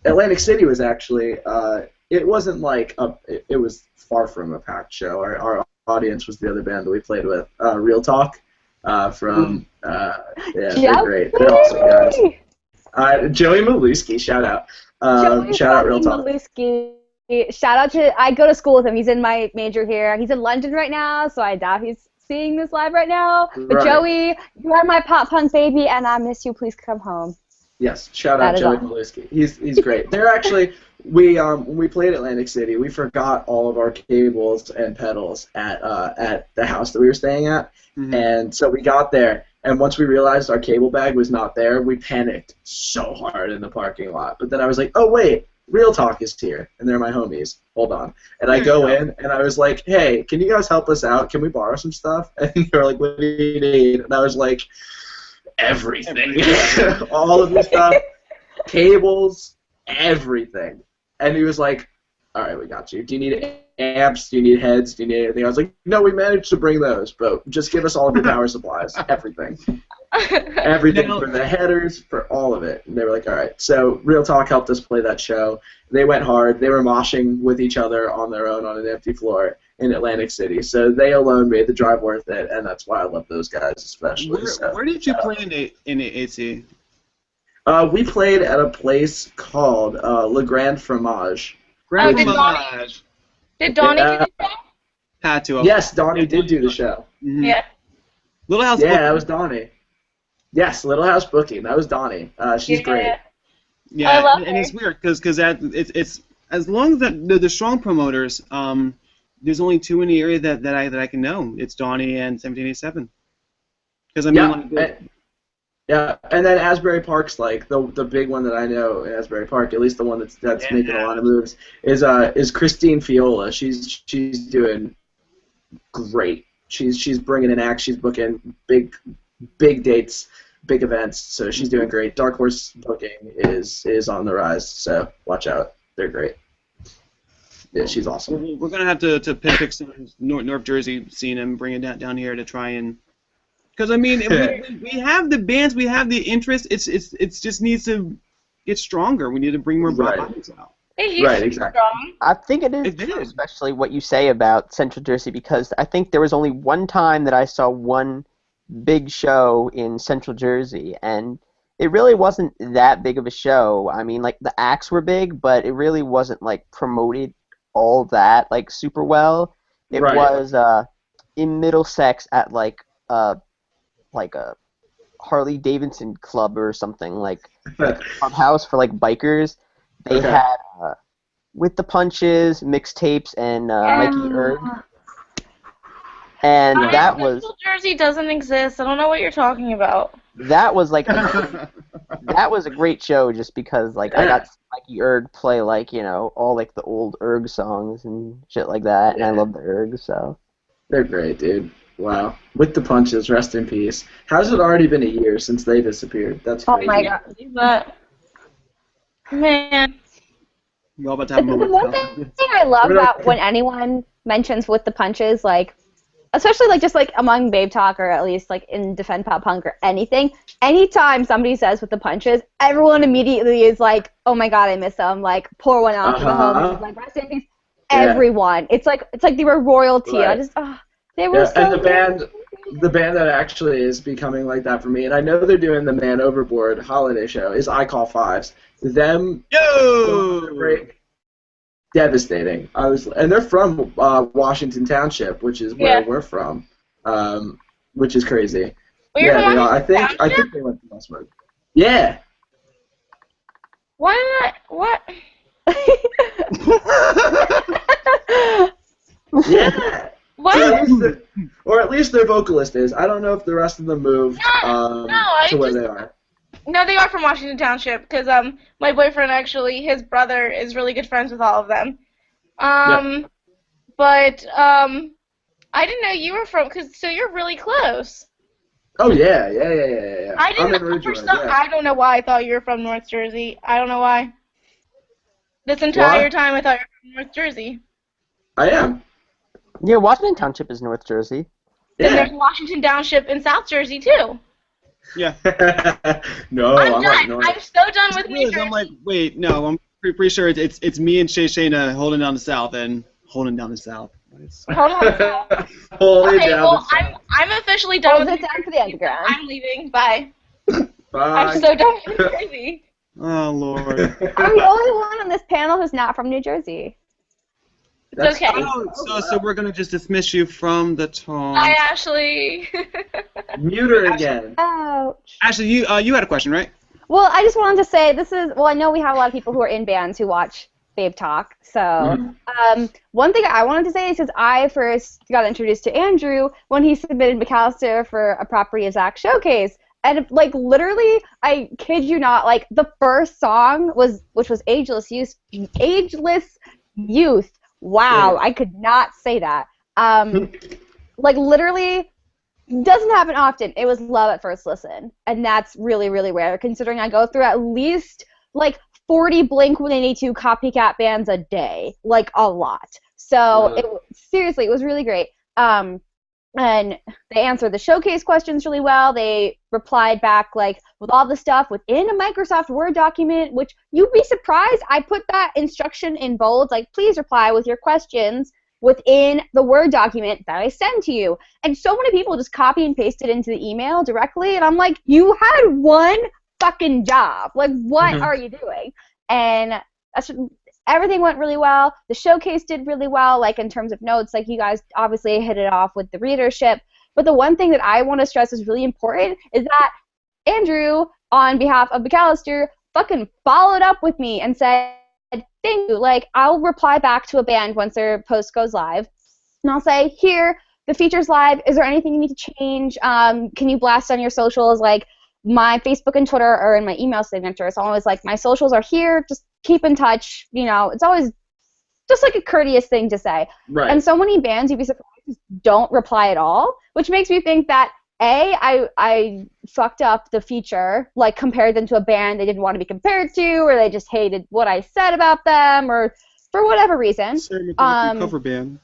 Atlantic City was actually, it wasn't like, it was far from a packed show. Our audience was the other band that we played with, Real Talk. They're great. They're awesome guys. Joey Maluski, shout out. Shout out Real Talk. Maluski. Shout out to, I go to school with him. He's in my major here. He's in London right now, so I doubt he's seeing this live right now. But Joey, you are my pop punk baby, and I miss you. Please come home. Yes, shout out Joey Maluski. He's great. They're actually, when we played Atlantic City, we forgot all of our cables and pedals at the house that we were staying at. And so we got there, and once we realized our cable bag was not there, we panicked so hard in the parking lot. But then I was like, oh, wait, Real Talk is here, and they're my homies. Hold on. And I go in, and I was like, hey, can you guys help us out? Can we borrow some stuff? And they were like, what do you need? And I was like, everything. All of this stuff, cables, everything. And he was like, all right, we got you. Do you need amps? Do you need heads? Do you need anything? I was like, no, we managed to bring those, but just give us all of your power supplies, everything. Everything for the headers, for all of it. And they were like, all right. So Real Talk helped us play that show. They went hard. They were moshing with each other on their own on an empty floor in Atlantic City. So they alone made the drive worth it, and that's why I love those guys especially. Where did you play in AC? We played at a place called Le Grand Fromage. Did Donnie do the show? Had to. Yes, Donnie did do the show. Yeah. Little House. Yeah, that was Donnie. Yes, Little House Booking. That was Donnie. She's great. Yeah, and it's weird because it's as long as the strong promoters. There's only two in the area that I can know. It's Donnie and 1787. Because I mean, yeah, and then Asbury Park's like the big one that I know in Asbury Park, at least the one that's making a lot of moves, is Christine Fiola. She's doing great. She's bringing in acts. She's booking big dates, big events. So she's doing great. Dark Horse Booking is on the rise. So watch out. They're great. Yeah, she's awesome. We're gonna have to pick some North Jersey scene and bring it down here to try and. Because I mean, we have the bands, we have the interest. It's just needs to get stronger. We need to bring more bodies out. Right, exactly. I think it is true, especially what you say about Central Jersey, because I think there was only one time that I saw one big show in Central Jersey, and it really wasn't that big of a show. I mean, like, the acts were big, but it really wasn't, like, promoted all that, like, super well. It was in Middlesex at, like a Harley Davidson club or something, like a clubhouse for, like, bikers. They had With the Punches, mixtapes, and Mikey Erg. And that was... Central Jersey doesn't exist. I don't know what you're talking about. That was, like, that was a great show just because, like, I got Mikey Erg play, like, you know, all, like, the old Erg songs and shit like that, and I love the Erg, so... They're great, dude. Wow. With the Punches, rest in peace. How's it already been a year since they disappeared? That's crazy. Oh my god. Man. We're all about to have The one thing I love about when anyone mentions With the Punches, like, especially like just like among Babetalk or at least like in Defend Pop Punk or anything, anytime somebody says With the Punches, everyone immediately is like, oh my god, I miss them. Like, pour one out for the homies. Like, rest in peace. Everyone. It's like they were royalty. Right. I just they were so and the band that actually is becoming like that for me, and I know they're doing the Man Overboard holiday show, is I Call Fives. Them. Yo! devastating. And they're from Washington Township, which is where we're from, which is crazy. Well, Yeah, they are. I think they went to Westwood. Yeah. Why not? What? Yeah. What? Or at least their vocalist is. I don't know if the rest of them moved to where they are. No, they are from Washington Township because my boyfriend actually, his brother is really good friends with all of them. But I didn't know you were from, so you're really close. Oh yeah. I don't know why I thought you were from North Jersey. I don't know why. This entire time I thought you were from North Jersey. I am. Yeah, Washington Township is North Jersey. Yeah. And there's Washington Township in South Jersey too. Yeah. No, I'm done. I'm so done with New Jersey. I'm like, wait, no, I'm pretty sure it's me and Shayna holding down the South and holding down the South. Hold on. I'm officially done with New Jersey. Underground. I'm leaving. Bye. Bye. I'm so done with New Jersey. Oh Lord. I'm the only one on this panel who's not from New Jersey. It's okay. So we're gonna just dismiss you from the talk. Hi, Ashley. Mute her again. Ouch. Ashley, you had a question, right? Well, I just wanted to say I know we have a lot of people who are in bands who watch Babetalk. So one thing I wanted to say is because I first got introduced to Andrew when he submitted McCalister for a Property of Zach showcase. And like literally, I kid you not, like the first song which was Ageless Youth. Wow, I could not say that. Like literally, doesn't happen often. It was love at first listen, and that's really, really rare considering I go through at least like 40 Blink-182 copycat bands a day, like a lot. So seriously, it was really great. And they answered the showcase questions really well. They replied back like with all the stuff within a Microsoft Word document, which you'd be surprised. I put that instruction in bold, like please reply with your questions within the Word document that I send to you. And so many people just copy and paste it into the email directly, and I'm like, you had one fucking job. Like, what are you doing? And everything went really well. The showcase did really well, like in terms of notes. Like you guys obviously hit it off with the readership. But the one thing that I want to stress is really important is that Andrew, on behalf of McCalister, fucking followed up with me and said, thank you. Like, I'll reply back to a band once their post goes live. And I'll say, here, the feature's live. Is there anything you need to change? Can you blast on your socials? Like, my Facebook and Twitter are in my email signature. So I'm always like, my socials are here. Just keep in touch. You know, it's always just like a courteous thing to say. Right. And so many bands, you'd be surprised, don't reply at all, which makes me think that, I fucked up the feature, like compared them to a band they didn't want to be compared to, or they just hated what I said about them, or for whatever reason. Cover band.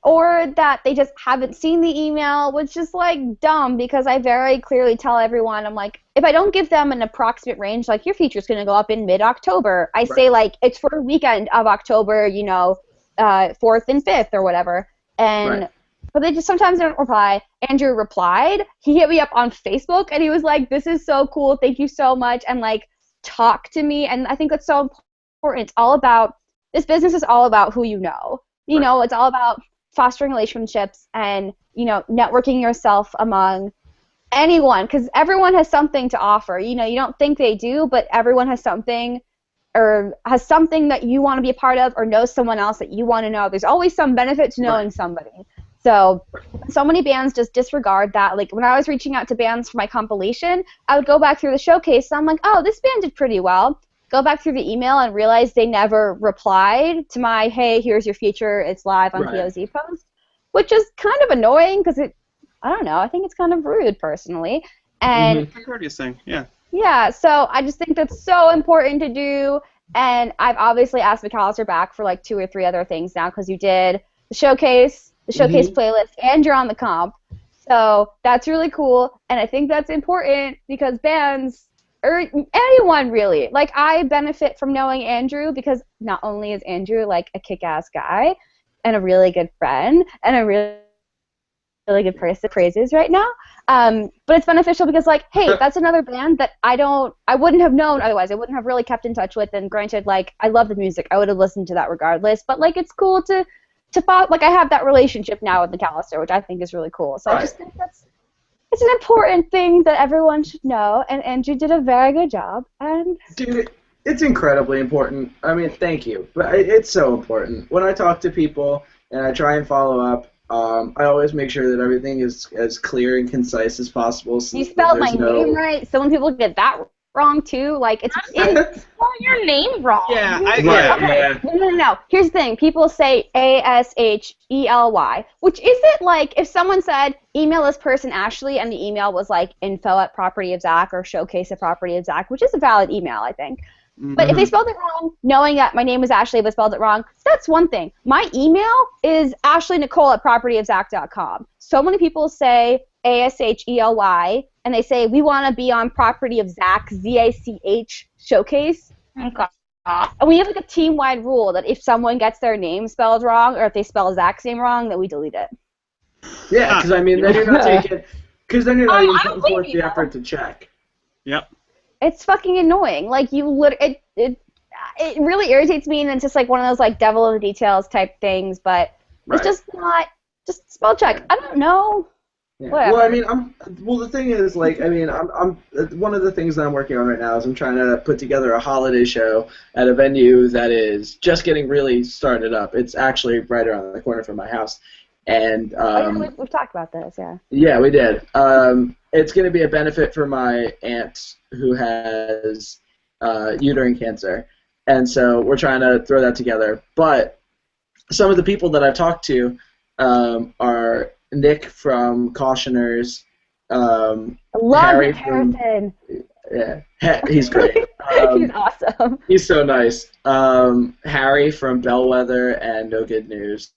Or that they just haven't seen the email, which is like dumb because I very clearly tell everyone, I'm like, if I don't give them an approximate range, like your feature's going to go up in mid-October, I say like it's for a weekend of October, 4th and 5th or whatever. And but they just sometimes don't reply. Andrew replied. He hit me up on Facebook and he was like, this is so cool, thank you so much, and like talk to me. And I think that's so important. It's all about, this business is all about who you know. You know, it's all about fostering relationships and, networking yourself among anyone, because everyone has something to offer. You don't think they do, but everyone has something, or has something that you want to be a part of, or knows someone else that you want to know. There's always some benefit to knowing somebody. So many bands just disregard that. Like when I was reaching out to bands for my compilation, I would go back through the showcase and I'm like, oh, this band did pretty well. Go back through the email and realize they never replied to my, hey, here's your feature, it's live on POZ post, which is kind of annoying because I don't know, I think it's kind of rude personally. And it's a courteous thing, yeah. Yeah, so I just think that's so important to do, and I've obviously asked McCalister back for like 2 or 3 other things now because you did the showcase playlist, and you're on the comp. So that's really cool, and I think that's important because bands, or anyone really, like I benefit from knowing Andrew because not only is Andrew like a kick-ass guy and a really good friend and a really good person, praises right now, But it's beneficial because, like, hey, that's another band that I wouldn't have known otherwise. I wouldn't have really kept in touch with. And granted, like, I love the music. I would have listened to that regardless. But, like, it's cool to follow. Like, I have that relationship now with McCalister, which I think is really cool. So I just think it's an important thing that everyone should know. And Andrew did a very good job. And dude, it's incredibly important. I mean, thank you. But it's so important. When I talk to people and I try and follow up, I always make sure that everything is as clear and concise as possible. So you spelled my name right. So when people get that wrong too, like it's spelling your name wrong. Yeah, okay. No. Here's the thing: people say ASHELY, which isn't like if someone said email this person Ashley and the email was like info@propertyofzach or showcase@propertyofzach, which is a valid email, I think. But if they spelled it wrong, knowing that my name was Ashley but spelled it wrong, that's one thing. My email is ashleynicole@propertyofzach.com. So many people say ASHELY, and they say, we want to be on Property of Zach, ZACH showcase. Okay. And we have like a team-wide rule that if someone gets their name spelled wrong, or if they spell Zach's name wrong, that we delete it. Yeah, because I mean, then you're not taking, because then you're not even putting forth the effort to check. Yep. It's fucking annoying. Like it really irritates me, and it's just like one of those like devil in the details type things. But it's just not just spell check. I don't know. Yeah. Well, I mean, the thing is, like, I mean, I'm one of the things that I'm working on right now is I'm trying to put together a holiday show at a venue that is just getting really started up. It's actually right around the corner from my house, and we've talked about this, yeah. Yeah, we did. It's going to be a benefit for my aunt who has uterine cancer, and so we're trying to throw that together. But some of the people that I've talked to are Nick from Cautioners. I love Harry Nick Harrison. Yeah, he's great. He's awesome. He's so nice. Harry from Bellwether and No Good News,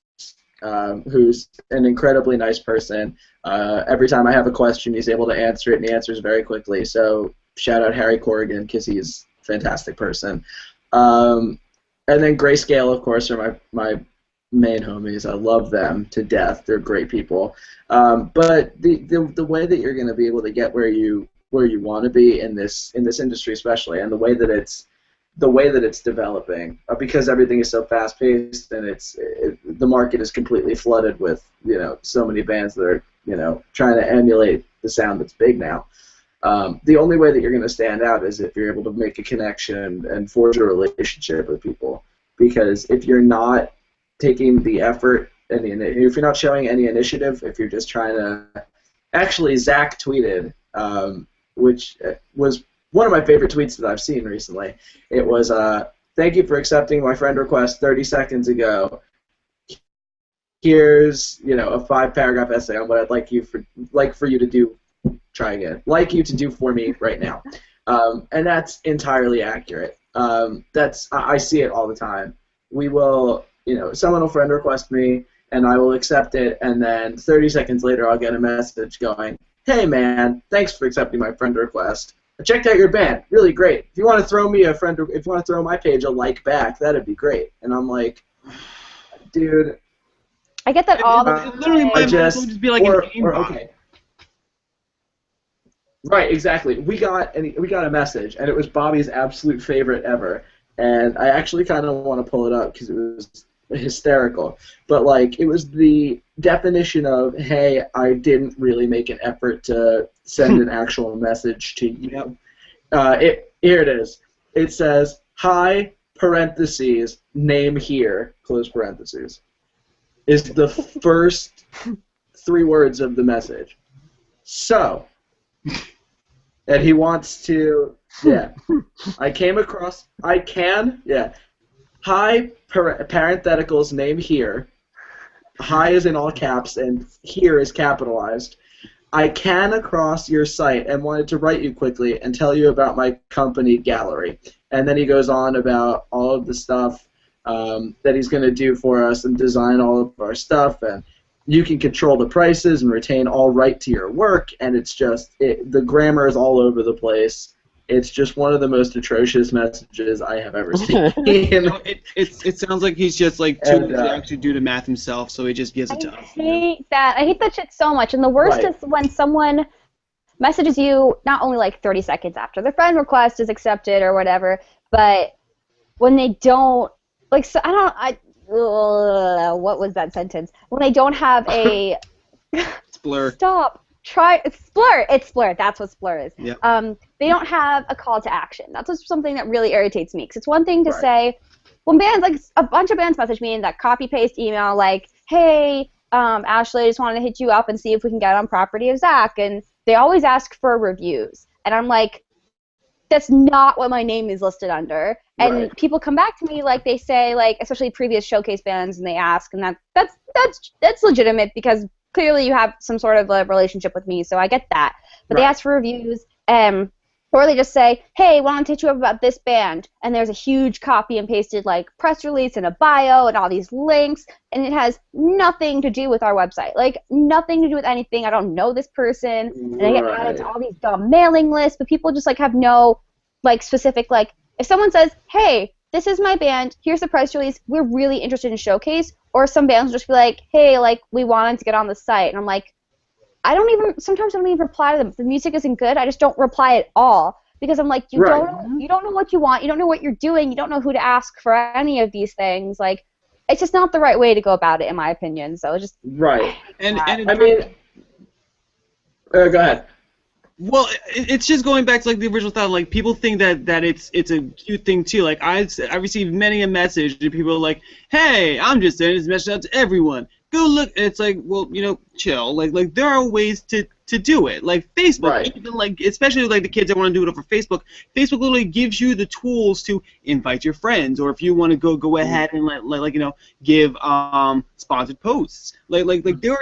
who's an incredibly nice person. Every time I have a question, he's able to answer it, and he answers very quickly. So shout out Harry Corrigan, because he's a fantastic person. And then Grayscale, of course, are my main homies. I love them to death. They're great people. But the way that you're going to be able to get where you want to be in this industry, especially, and the way that it's developing, because everything is so fast paced, and the market is completely flooded with so many bands that are trying to emulate the sound that's big now. The only way that you're going to stand out is if you're able to make a connection and forge a relationship with people. Because if you're not taking the effort and if you're not showing any initiative, if you're just trying to, actually Zach tweeted, which was one of my favorite tweets that I've seen recently. It was, thank you for accepting my friend request 30 seconds ago. Here's, a 5-paragraph essay on what I'd like for you to do. Try again. Like you to do for me right now. And that's entirely accurate. I see it all the time. We will, someone will friend request me, and I will accept it, and then 30 seconds later I'll get a message going, hey man, thanks for accepting my friend request. I checked out your band, really great. If you want to throw me if you want to throw my page a like back, that'd be great. And I'm like, dude. I get that all the time. Literally might just be like an aimbot. Okay. Right, exactly. We got a message, and it was Bobby's absolute favorite ever. And I actually kind of want to pull it up because it was hysterical. But like, it was the definition of, hey, I didn't really make an effort to send an actual message to you. Here it is. It says, hi, parentheses, name here, close parentheses, is the first 3 words of the message. So, and he wants to, hi, parentheticals, name here. Hi is in all caps, and here is capitalized. I can across your site and wanted to write you quickly and tell you about my company, Gallery. And then he goes on about all of the stuff that he's going to do for us and design all of our stuff, and you can control the prices and retain all right to your work, and it's just, the grammar is all over the place. It's just one of the most atrocious messages I have ever seen. It sounds like he's just like too busy to actually do the math himself, so he just gives it to us. I hate that shit so much. And the worst is when someone messages you not only like 30 seconds after the friend request is accepted or whatever, but when they don't, like, so what was that sentence? When they don't have a Splur. Stop. It's Splur. That's what Splur is. Yep. They don't have a call to action. That's something that really irritates me. Because it's one thing to say, when bands, like a bunch of bands message me in that copy-paste email, like, hey, Ashley, I just wanted to hit you up and see if we can get on Property of Zach. And they always ask for reviews. And I'm like, that's not what my name is listed under. And people come back to me, like, they say, like, especially previous showcase bands, and they ask, and that's legitimate because clearly you have some sort of a relationship with me, so I get that. But they ask for reviews, or they just say, hey, why don't I teach you about this band? And there's a huge copy and pasted, like, press release and a bio and all these links, and it has nothing to do with our website. Like, nothing to do with anything. I don't know this person, and I get added to all these dumb mailing lists, but people just, like, have no, like, specific, like, if someone says, hey, this is my band, here's the press release, we're really interested in Showcase, or some bands will just be like, hey, like, we wanted to get on the site, and I'm like, sometimes I don't even reply to them. If the music isn't good, I just don't reply at all, because I'm like, you don't know what you want, you don't know what you're doing, you don't know who to ask for any of these things, like, it's just not the right way to go about it, in my opinion, so it's just... Right. And I mean... go ahead. Well, it's just going back to like the original thought. Like people think that it's a cute thing too. Like I received many a message and people are like, "Hey, I'm just sending this message out to everyone. Go look." And it's like, well, chill. Like there are ways to do it. Like Facebook, even like especially like the kids that want to do it over Facebook. Facebook literally gives you the tools to invite your friends, or if you want to go ahead and give sponsored posts. Like there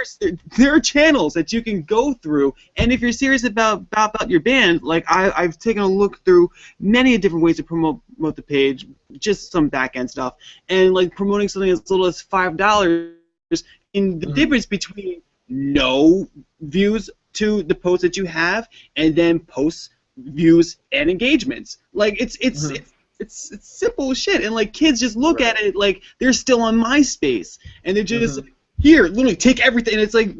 are channels that you can go through, and if you're serious about your band, like I've taken a look through many different ways to promote the page, just some back end stuff, and like promoting something as little as $5. In the difference between no views to the posts that you have, and then posts, views, and engagements. Like it's simple as shit, and like kids just look at it like they're still on MySpace, and they're just here, literally take everything. And it's like,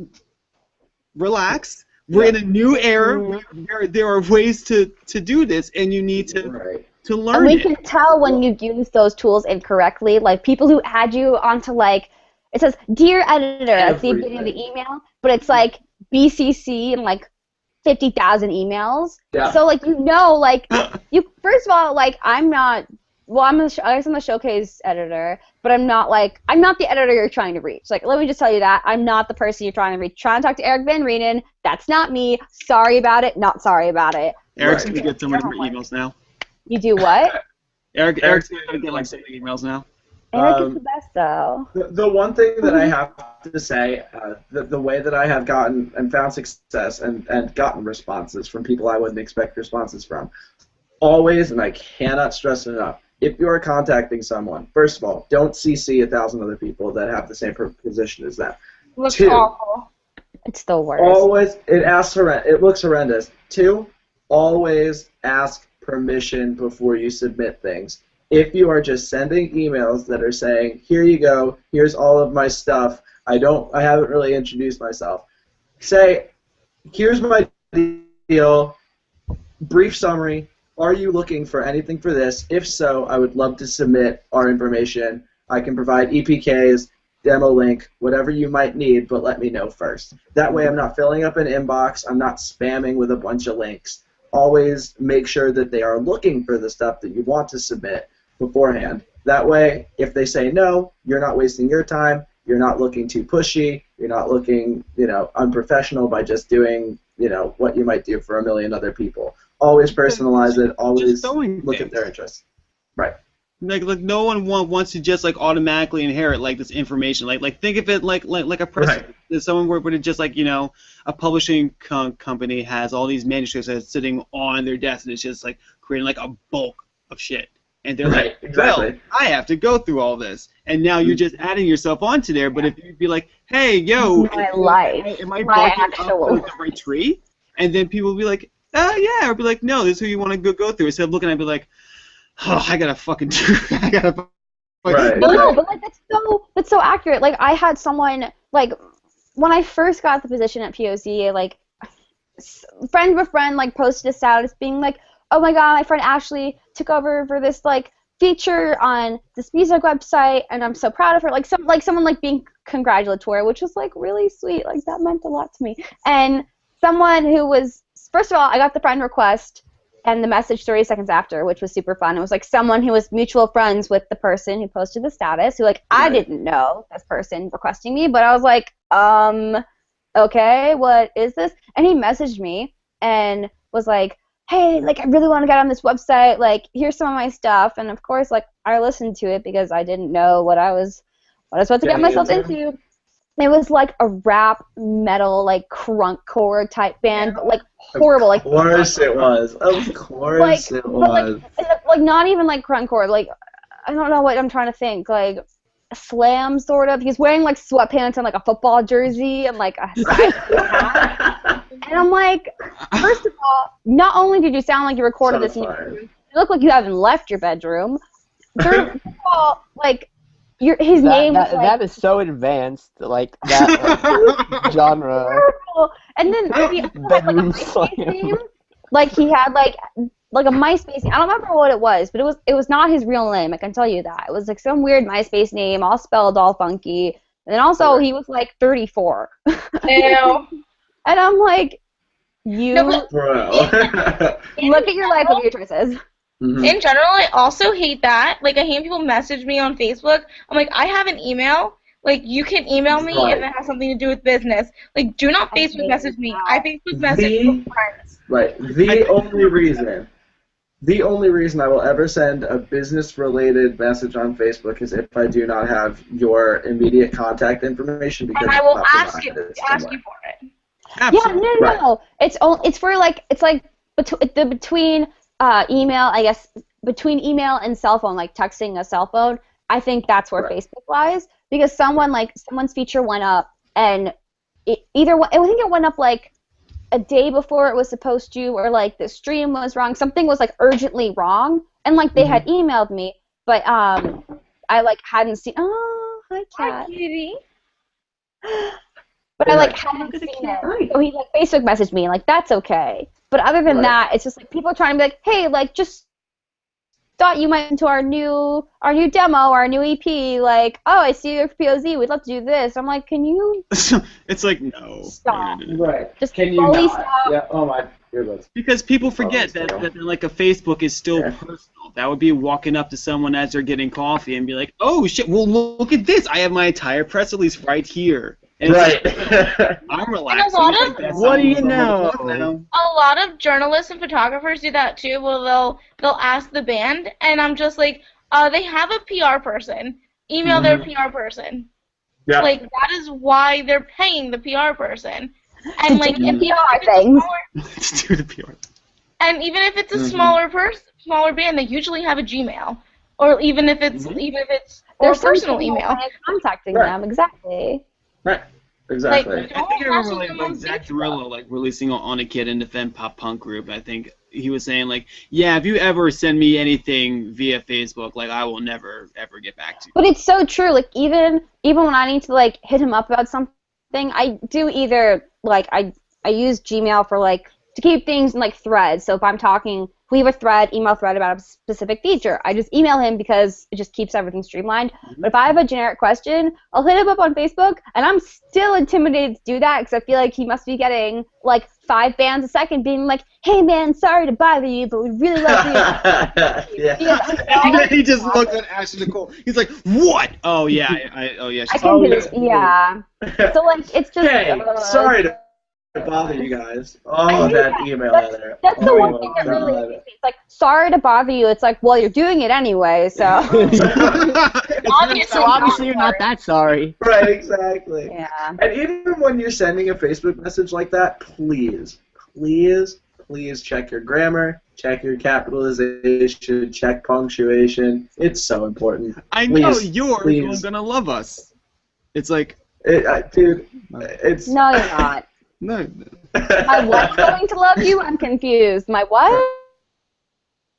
relax. We're in a new era. There are ways to do this, and you need to learn. And we can tell when you use those tools incorrectly. Like people who add you onto like, it says "Dear Editor" at the beginning of the email, but it's like BCC and like 50,000 emails. Yeah. So like like you first of all like I'm not. Well, I'm the showcase editor, but I'm not the editor you're trying to reach. Like, let me just tell you that I'm not the person you're trying to reach. Trying to talk to Eric Van Reenen, that's not me. Sorry about it. Not sorry about it. Eric's gonna get so many emails now. You do what? Eric's gonna get like so many emails now. Eric is the best, though. The one thing that I have to say, the way that I have gotten and found success and gotten responses from people I wouldn't expect responses from, always, and I cannot stress it enough, if you are contacting someone, first of all, don't CC 1,000 other people that have the same position as them. Looks 2, awful. It's the worst. Always, it looks horrendous. 2, always ask permission before you submit things. If you are just sending emails that are saying, here you go, here's all of my stuff, I haven't really introduced myself, say, here's my deal, brief summary, are you looking for anything for this? If so, I would love to submit our information. I can provide EPKs, demo link, whatever you might need, but let me know first. That way I'm not filling up an inbox, I'm not spamming with a bunch of links. Always make sure that they are looking for the stuff that you want to submit beforehand. That way, if they say no, you're not wasting your time, you're not looking too pushy, you're not looking, unprofessional by just doing, what you might do for a million other people. Always personalize it, always look at their interests. Right. Like no one wants to just like automatically inherit like this information. Like think of it like a person. Right. Someone where it just like a publishing company has all these manuscripts that's sitting on their desk and it's just like creating like a bulk of shit. And they're like, well, I have to go through all this. And now you're just adding yourself onto there. But if you'd be like, hey, yo, am I barking up the right tree? And then people will be like, yeah, or be like, no, this is who you want to go through. Instead of looking, I'd be like, oh, I gotta fucking do, I gotta. Right. No, but like that's so accurate. Like I had someone like when I first got the position at POC, like friend of a friend like posted a status being like, oh my god, my friend Ashley took over for this like feature on this music website, and I'm so proud of her. Like someone like being congratulatory, which was like really sweet. Like that meant a lot to me. And someone who was, first of all, I got the friend request and the message 30 seconds after, which was super fun. It was like someone who was mutual friends with the person who posted the status, who like I didn't know this person requesting me, but I was like, okay, what is this? And he messaged me and was like, hey, like I really want to get on this website, like here's some of my stuff. And of course, like I listened to it because I didn't know what I was about to get myself into. It was like a rap metal, like crunkcore type band, but like horrible. Of course it was. Of course it was. Like not even like crunkcore. Like I don't know what I'm trying to think. Like slam sort of. He's wearing like sweatpants and like a football jersey and like a side hat. And I'm like, first of all, not only did you sound like you recorded this in your bedroom, you look like you haven't left your bedroom. Third of all, like. His name was like, that is so advanced, like that like, genre. And then he had like a MySpace name. Like he had like a MySpace name. I don't remember what it was, but it was not his real name. I can tell you that. It was like some weird MySpace name, all spelled all funky. And then also he was like 34. Ew. And I'm like, Bro. look at your life with your choices. Mm-hmm. In general, I also hate that. Like, I hate people message me on Facebook. I'm like, I have an email. Like, you can email me if it has something to do with business. Like, do not Facebook message me. I Facebook message with friends. Right. The only reason I will ever send a business-related message on Facebook is if I do not have your immediate contact information, because And I will it's not ask you provided for it. Absolutely. Yeah, no. It's for like between email, I guess, between email and cell phone, like texting a cell phone, I think that's where Facebook lies, because someone's feature went up, and I think it went up like a day before it was supposed to, or like the stream was wrong, something was like urgently wrong, and like they had emailed me, but I like hadn't seen. Oh, hi cat. Hi, kitty. But I like hadn't seen it, so he like Facebook messaged me, and like that's okay. But other than that, it's just like people trying to be like, hey, like just thought you might into our new demo, our new EP. Like, oh, I see you're POZ. We'd love to do this. I'm like, can you? It's like no. Stop. No. Right. Just can you fully not? stop. Yeah. Oh my earbuds. Because people forget that like a Facebook is still personal. That would be walking up to someone as they're getting coffee and be like, oh shit, well look at this. I have my entire press release right here. And right. I'm relaxed. What do you know? A lot of journalists and photographers do that too. Well, they'll ask the band, and I'm just like, they have a PR person. Email their PR person. Yeah. Like that is why they're paying the PR person. And like if PR things. Do the PR. And even if it's a smaller band, they usually have a Gmail, or even if it's or a personal email. Contacting them, exactly. Right. Exactly. Like, I think I remember like Zach Derillo like releasing on a Kid in Defend Pop Punk group. I think he was saying like, yeah, if you ever send me anything via Facebook, like I will never ever get back to you. But it's so true. Like even when I need to like hit him up about something, I do either like I use Gmail for like to keep things in like threads. So if I'm talking, we have a email thread about a specific feature, I just email him because it just keeps everything streamlined. But if I have a generic question, I'll hit him up on Facebook, and I'm still intimidated to do that because I feel like he must be getting like 5 bands a second being like, hey man, sorry to bother you, but we really love you. And then he just looks at Ashley Nicole. He's like, what? Oh yeah, I can do this. Yeah. So like it's just. Hey, sorry to bother you guys. Oh, that email there. That's the one thing that really irritates me. It's like, sorry to bother you. It's like, well, you're doing it anyway, so. Obviously you're not that sorry. Right, exactly. Yeah. And even when you're sending a Facebook message like that, please check your grammar, check your capitalization, check punctuation. It's so important. I know you're gonna love us. It's like, dude, it's. No, you're not. No. My what's going to love you? I'm confused. My what?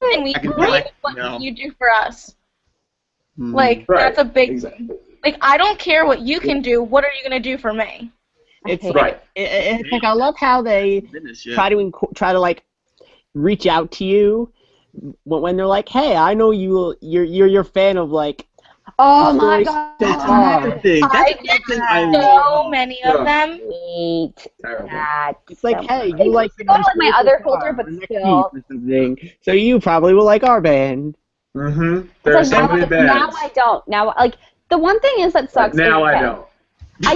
We I can be appreciate like, what no. you do for us. Mm. Like, Right, that's a big exactly. Like, I don't care what you can do. What are you going to do for me? It's hate like, Right. it's like I love how they Business shit. try to like reach out to you when they're like, hey, I know you're your fan of like Oh my stories god. so That's far. another thing. That's I another get thing I so love. many of them. Hate Terrible. that. It's like, so hey, much. you like It's not like my other Far filter, but or Neck still. Deep or something, so you probably will like our band. Mm-hmm. There are It's so like, many bands. now I don't. Now, like, the one thing is that sucks. Now is, I okay, don't.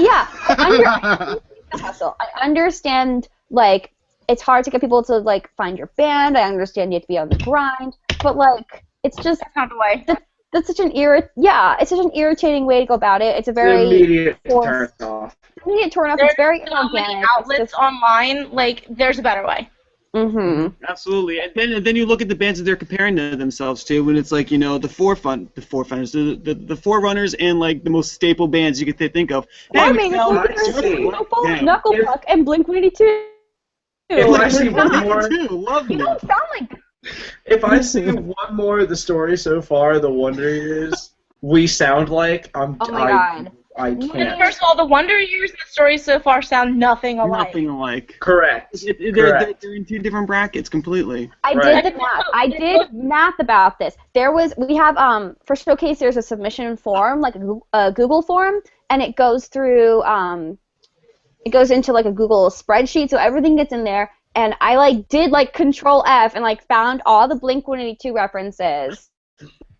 Yeah, I understand the hustle. I understand, like, it's hard to get people to, like, find your band. I understand you have to be on the grind. But, like, it's just, That's not the way. that's such an it's such an irritating way to go about it. It's a It's an very immediate forced, turn off. immediate turn off. There's It's very so many inorganic. outlets online. Like, there's a better way. Mm-hmm. Absolutely, and then you look at the bands that they're comparing to themselves to, when it's like, the Forerunners, and like the most staple bands you could think of. Well, I we mean, sound I see. Yeah. Knucklepuck and Blink-182. If I see Not- one more, love You them. don't sound like if I see one more of the story so far, the Wonder Years, we sound like Oh my god. I And can't. first of all, the Wonder Years and the stories so far sound nothing alike. Nothing alike. Correct. They're in two different brackets completely. I Right. did the math. I did math about this. We have for Showcase, there's a submission form, like a Google form, and it goes through it goes into like a Google spreadsheet, so everything gets in there. And I like did like Control F and like found all the Blink-182 references.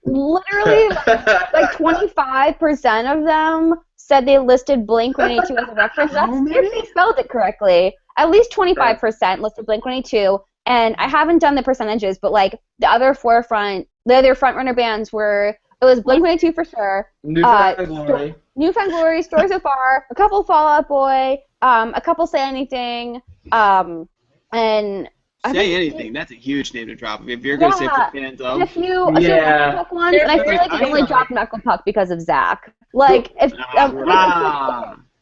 Literally, like 25% of them said they listed Blink-182 as a reference. That's if they spelled it correctly. At least 25% listed Blink-182, and I haven't done the percentages, but like the other frontrunner bands were, it was Blink-182 for sure. Newfound Glory. Newfound Glory, Story So Far, a couple Fall Out Boy, a couple Say Anything, and I Say think- Anything. That's a huge name to drop. If you're gonna say Yeah. bands and of. a few Yeah. Knucklepuck ones, and I feel like they only dropped Knucklepuck because of Zach. Like, if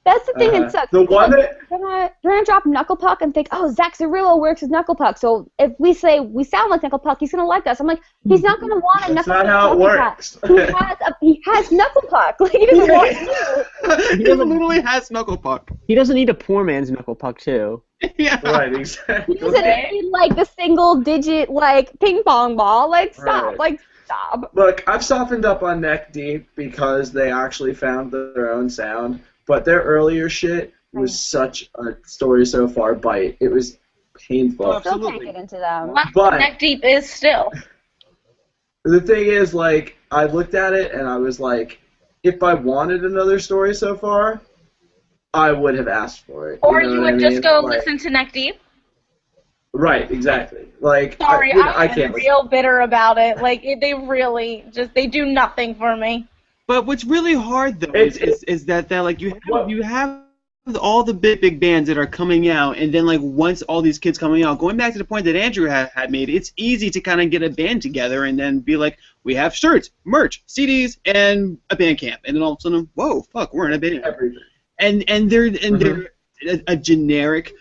that's the thing that sucks. The one that You're gonna drop Knucklepuck and think, oh, Zach Cirillo works with Knucklepuck, so if we say we sound like Knucklepuck, he's gonna like us. I'm like, he's not gonna want a Knucklepuck. That's not how it works. He has Knucklepuck. Like, he doesn't want you. He literally has Knucklepuck. He doesn't need a poor man's Knucklepuck too. Yeah. Right, exactly. He doesn't need like the single digit like ping pong ball. Like, stop. Right. Like, stop. Look, I've softened up on Neck Deep because they actually found their own sound, but their earlier shit was such a story so far bite. It was painful. Oh, Still can't absolutely. get into them. But Neck Deep is still. the thing is, like, I looked at it and I was like, if I wanted another story so far, I would have asked for it. Or know you what would I just mean? go Like, listen to Neck Deep. Right, exactly. Like, Sorry, I I'm can't. real bitter about it. Like, they really they do nothing for me. But what's really hard though is that like you have all the big bands that are coming out, and then like once all these kids coming out, going back to the point that Andrew had made, it's easy to kind of get a band together and then be like, we have shirts, merch, CDs, and a band camp, and then all of a sudden, whoa, fuck, we're in a band. Everything. And they're a generic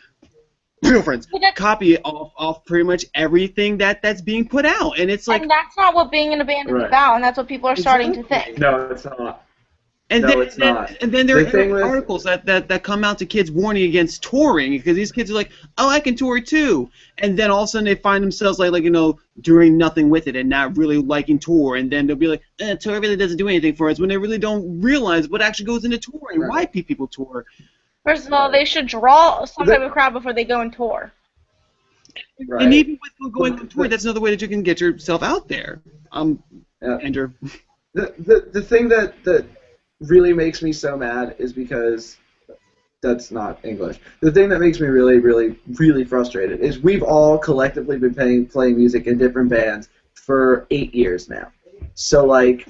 friends copy of pretty much everything that's being put out, and it's like, And that's not what being in a band is Right. about, and that's what people are starting to think. No, it's not. and No, then, it's not. And then there The thing are with- articles that come out to kids warning against touring, because these kids are like, oh, I can tour too, and then all of a sudden they find themselves like doing nothing with it and not really liking tour, and then they'll be like, tour really doesn't do anything for us, when they really don't realize what actually goes into touring, Right. why people tour. First of all, they should draw some type of crowd before they go and tour. Right. And even with going on tour, that's another way that you can get yourself out there. Yeah. Andrew. The thing that really makes me so mad is because that's not English. The thing that makes me really, really, really frustrated is we've all collectively been playing music in different bands for 8 years now. So like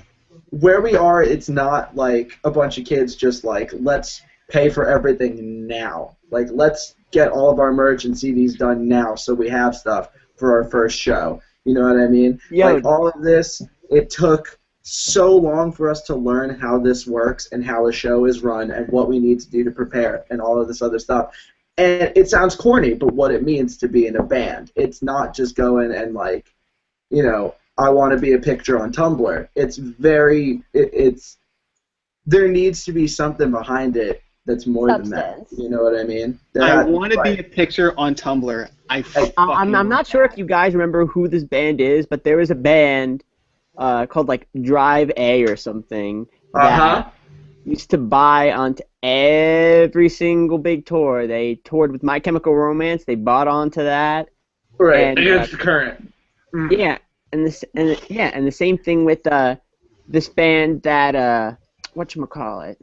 where we are, it's not like a bunch of kids just like, let's pay for everything now. Like, let's get all of our merch and CDs done now so we have stuff for our first show. You know what I mean? Yo. Like, all of this, it took so long for us to learn how this works and how a show is run and what we need to do to prepare and all of this other stuff. And it sounds corny, but what it means to be in a band. It's not just going and like, you know, I want to be a picture on Tumblr. It's very, it's there needs to be something behind it that's more than that. You know what I mean? I want to be a picture on Tumblr. I'm not sure if you guys remember who this band is, but there was a band called like Drive A or something that used to buy onto every single big tour. They toured with My Chemical Romance. They bought onto that. Right. And, Against the current. Yeah, and the same thing with this band that whatchamacallit,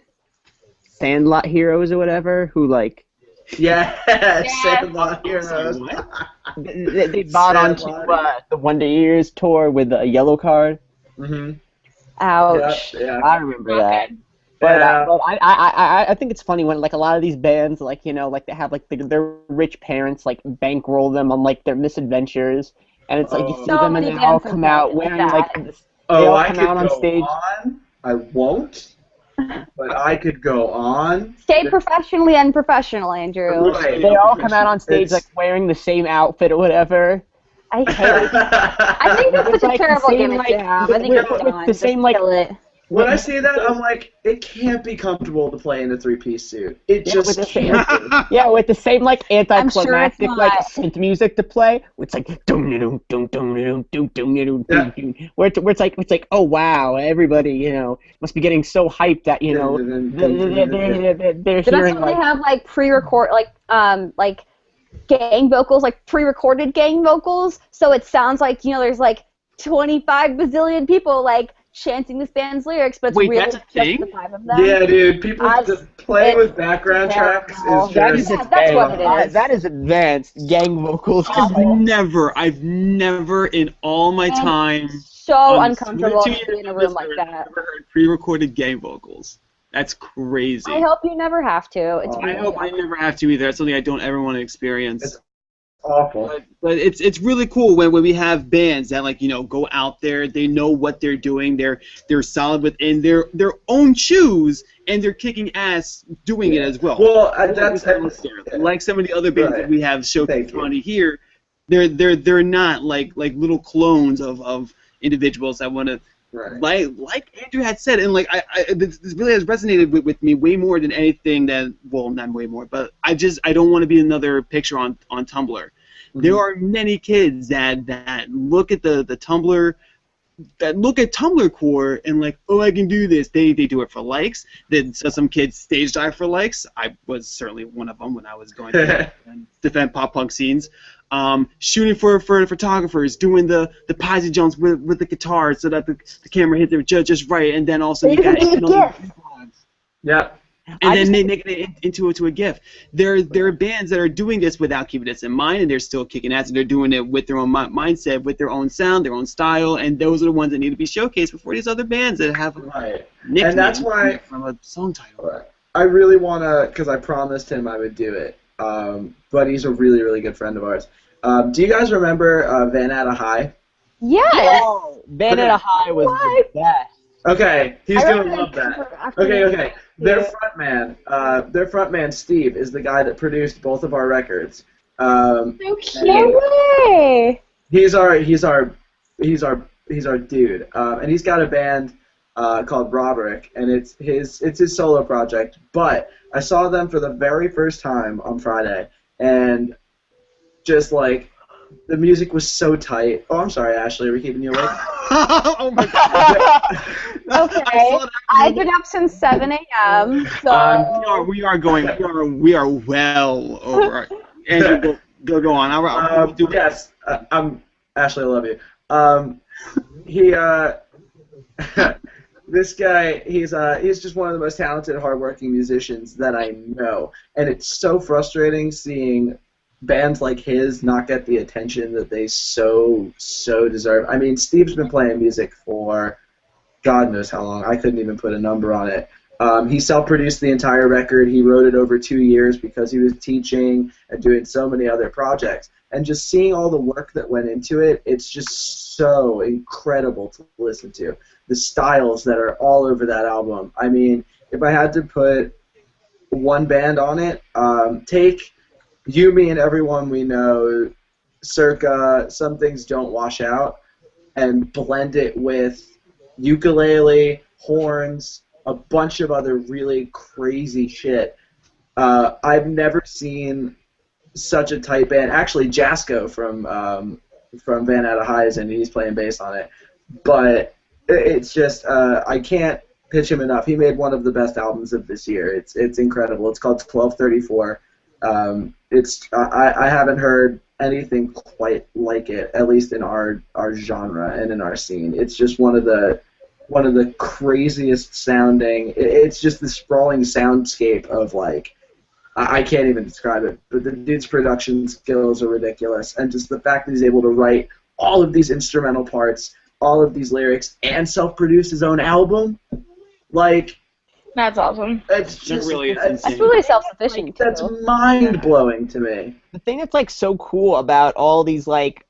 Sandlot Heroes or whatever, who like Sandlot Heroes. They bought onto the Wonder Years tour with a yellow card. Ouch. Yeah. I remember that. But I think it's funny when like a lot of these bands like, you know, like they have like their rich parents like bankroll them on like their misadventures, and it's like you see them and they all come out wearing like this, they all come out on stage. I won't, but I could go on. Stay professionally unprofessional, Andrew. Right. They all come out on stage like wearing the same outfit or whatever. I hate it. I think that's such a terrible gimmick to have. I think it's the same like. When I say that, I'm like, it can't be comfortable to play in a three-piece suit. It just can't be. Yeah, with the same like anticlimactic sure like synth music to play. It's like where it's like oh wow, everybody, you know, must be getting so hyped that, you know, they're hearing like, they have like pre-record like gang vocals, like pre-recorded gang vocals, so it sounds like, you know, there's like 25 bazillion people like chanting this band's lyrics, but it's really that's a thing? just the five of them. Yeah, dude, people just playing with background tracks is that's what it is. That is advanced gang vocals. I've never in all my time so uncomfortable to be in a room like that. I've never heard pre-recorded gang vocals. That's crazy. I hope you never have to. It's I hope I never have to either. That's something I don't ever want to experience. It's awful. But it's really cool when we have bands that, like, you know, go out there, they know what they're doing, they're solid within their own shoes, and they're kicking ass doing it as well. Well, that's like some of the other bands that we have showcased around here. They're not like little clones of individuals that want to. Right. Like Andrew had said, and like this really has resonated with me way more than anything that, well, not way more, but I don't want to be another picture on Tumblr. Mm-hmm. There are many kids that look at the Tumblr, that look at Tumblr core and like, oh, I can do this. They do it for likes. So some kids stage dive for likes. I was certainly one of them when I was going to defend pop punk scenes. Shooting for photographers, doing the posse jumps with the guitar so that the camera hits it just right, and then also you got and then they make it into a GIF. There are bands that are doing this without keeping this in mind, and they're still kicking ass, and they're doing it with their own mindset, with their own sound, their own style, and those are the ones that need to be showcased before these other bands that have and that's why from a song title. I really wanna, because I promised him I would do it. But he's a really, really good friend of ours. Do you guys remember Veara High? Yes! Oh, Veara High was the best. Okay, he's gonna love that. Okay. Their frontman Steve is the guy that produced both of our records. No way! He's our dude, and he's got a band called Roberick, and it's his solo project. But I saw them for the very first time on Friday, and just like the music was so tight. Oh, I'm sorry, Ashley. Are we keeping you awake? Oh my God. Okay. I've been up since 7 a.m. So we are well over. Andrew, go on. Yes, I'm Ashley. I love you. This guy, he's just one of the most talented, hardworking musicians that I know, and it's so frustrating seeing bands like his not get the attention that they so deserve. I mean, Steve's been playing music for God knows how long. I couldn't even put a number on it. He self-produced the entire record. He wrote it over 2 years because he was teaching and doing so many other projects. And just seeing all the work that went into it, it's just so incredible to listen to. The styles that are all over that album. I mean, if I had to put one band on it, take you, me, and everyone we know, circa some things don't wash out, and blend it with ukulele, horns, a bunch of other really crazy shit. I've never seen such a tight band. Actually, Jasko from Veara High is in it. He's playing bass on it. But it's just I can't pitch him enough. He made one of the best albums of this year. It's incredible. It's called 1234. I haven't heard anything quite like it, at least in our genre and in our scene. It's just one of the craziest sounding. It's just the sprawling soundscape of like. I can't even describe it, but the dude's production skills are ridiculous, and just the fact that he's able to write all of these instrumental parts, all of these lyrics, and self-produce his own album, like... That's awesome. That's really That's really self-sufficient, too. That's mind-blowing to me. The thing that's, like, so cool about all these, like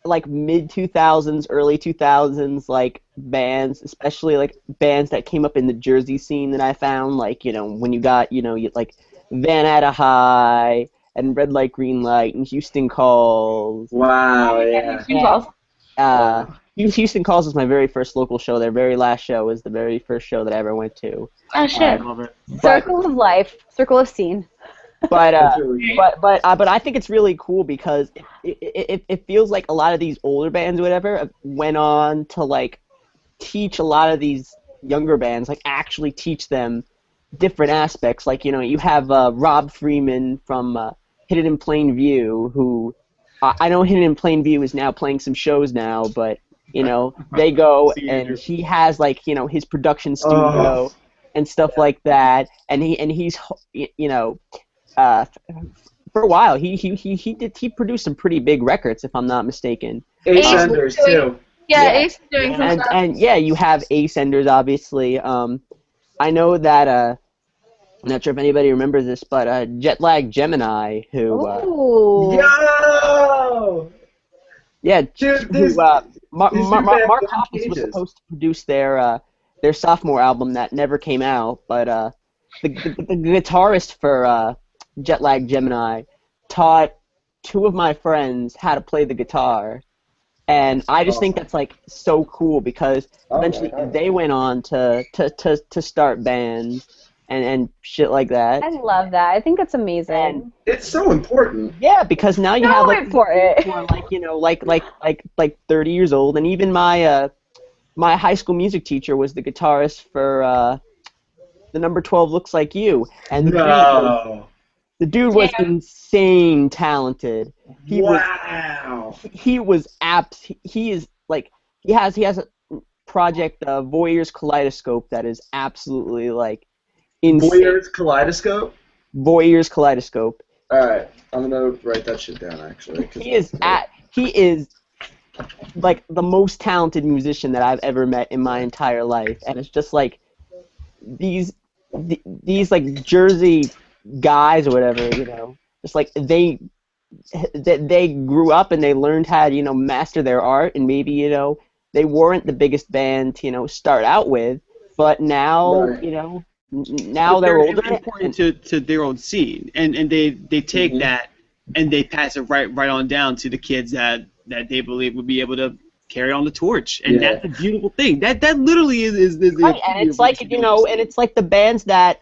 mid-2000s, early 2000s, like, bands, especially, like, bands that came up in the Jersey scene that I found, like, you know, when you got, you know, like, Veara High, and Red Light, Green Light, and Houston Calls. Wow, yeah. Houston Calls was my very first local show. Their very last show was the very first show that I ever went to. Oh, shit. Circle of life, circle of scene. But I think it's really cool because it feels like a lot of these older bands or whatever went on to like teach a lot of these younger bands, like actually teach them different aspects. Like, you know, you have Rob Freeman from Hidden in Plain View, who I know Hidden in Plain View is now playing some shows now, but you know they go and he has like, you know, his production studio and stuff like that, and he's you know. For a while, he produced some pretty big records, if I'm not mistaken. Ace Enders too. Yeah, Ace is doing some stuff. And yeah, you have Ace Enders, obviously. I know that I'm not sure if anybody remembers this, but Jetlag Gemini, who yeah, dude, who Mark Hoppus was supposed to produce their sophomore album that never came out, but the guitarist for Jetlag Gemini taught two of my friends how to play the guitar, and I just think that's like so cool because eventually they went on to start bands and shit like that. I love that. I think it's amazing. And it's so important. Yeah, because now you have like important. who are like, you know, like 30 years old, and even my my high school music teacher was the guitarist for the number 12 Looks Like You, and the dude was insane talented. He is like he has a project Voyeur's Kaleidoscope that is absolutely like insane. Voyeur's Kaleidoscope? Voyeur's Kaleidoscope. Alright, I'm gonna write that shit down actually. He is like the most talented musician that I've ever met in my entire life, and it's just like these like Jersey guys or whatever, you know, just like they grew up and they learned how to, you know, master their art, and maybe, you know, they weren't the biggest band to, you know, start out with, but now, you know, now they're older. They're important to their own scene, and they take that and they pass it right on down to the kids that they believe will be able to carry on the torch, and that's a beautiful thing. That literally is right, and it's like, you know, and it's like the bands that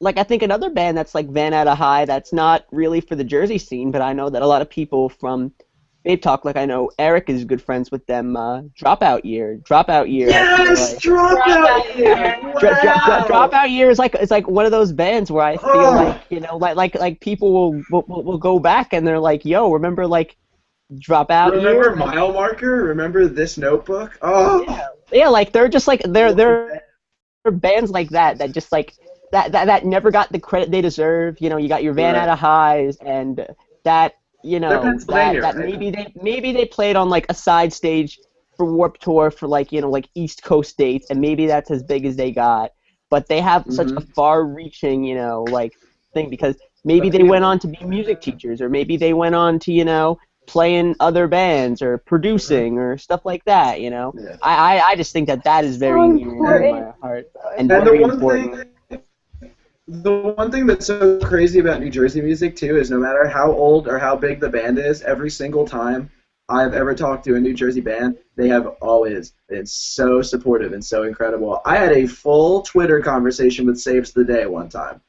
like I think another band that's like Veara High that's not really for the Jersey scene, but I know that a lot of people from Babetalk, like I know Eric is good friends with them. Dropout Year. Yes, Dropout Year. Wow. Dropout Year is like one of those bands where I feel like, you know, like people will go back and they're like, yo, remember like Dropout Year? Remember Mile Marker? Remember This Notebook? Oh. Yeah, like they're just like they're bands like that just like that never got the credit they deserve. You know, you got your Veara Highs and that, you know, that maybe they played on like a side stage for Warped Tour for like, you know, like East Coast dates, and maybe that's as big as they got. But they have such a far-reaching, you know, like thing, because maybe they went on to be music teachers, or maybe they went on to, you know, play in other bands or producing or stuff like that. You know, I just think that is very near my heart and very important. The one thing that's so crazy about New Jersey music, too, is no matter how old or how big the band is, every single time I've ever talked to a New Jersey band, they have always been so supportive and so incredible. I had a full Twitter conversation with Saves the Day one time.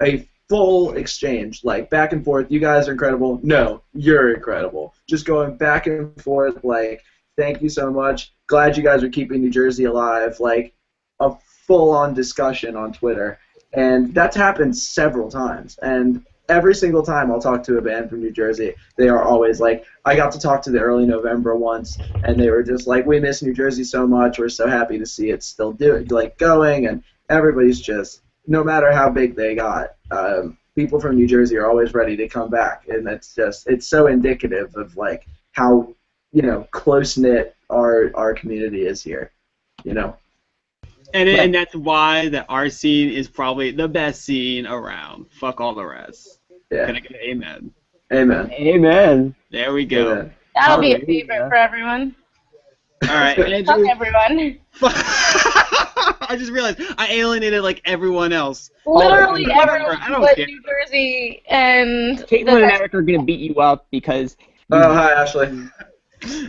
A full exchange, like back and forth, you guys are incredible. No, you're incredible. Just going back and forth, like, thank you so much. Glad you guys are keeping New Jersey alive. Like, a full-on discussion on Twitter. And that's happened several times. And every single time I'll talk to a band from New Jersey, they are always like, I got to talk to the Early November once, and they were just like, we miss New Jersey so much. We're so happy to see it still going. And everybody's just, no matter how big they got, people from New Jersey are always ready to come back. And it's so indicative of like how, close-knit our community is here, And that's why our scene is probably the best scene around. Fuck all the rest. Yeah. Can I get an amen? Amen. Amen. There we go. Amen. That'll be a favorite for everyone. All right, Andrew. Fuck everyone. I just realized I alienated like everyone else. Literally I don't everyone but care. New Jersey and Caitlin and Eric are gonna beat you up because Oh, hi, Ashley.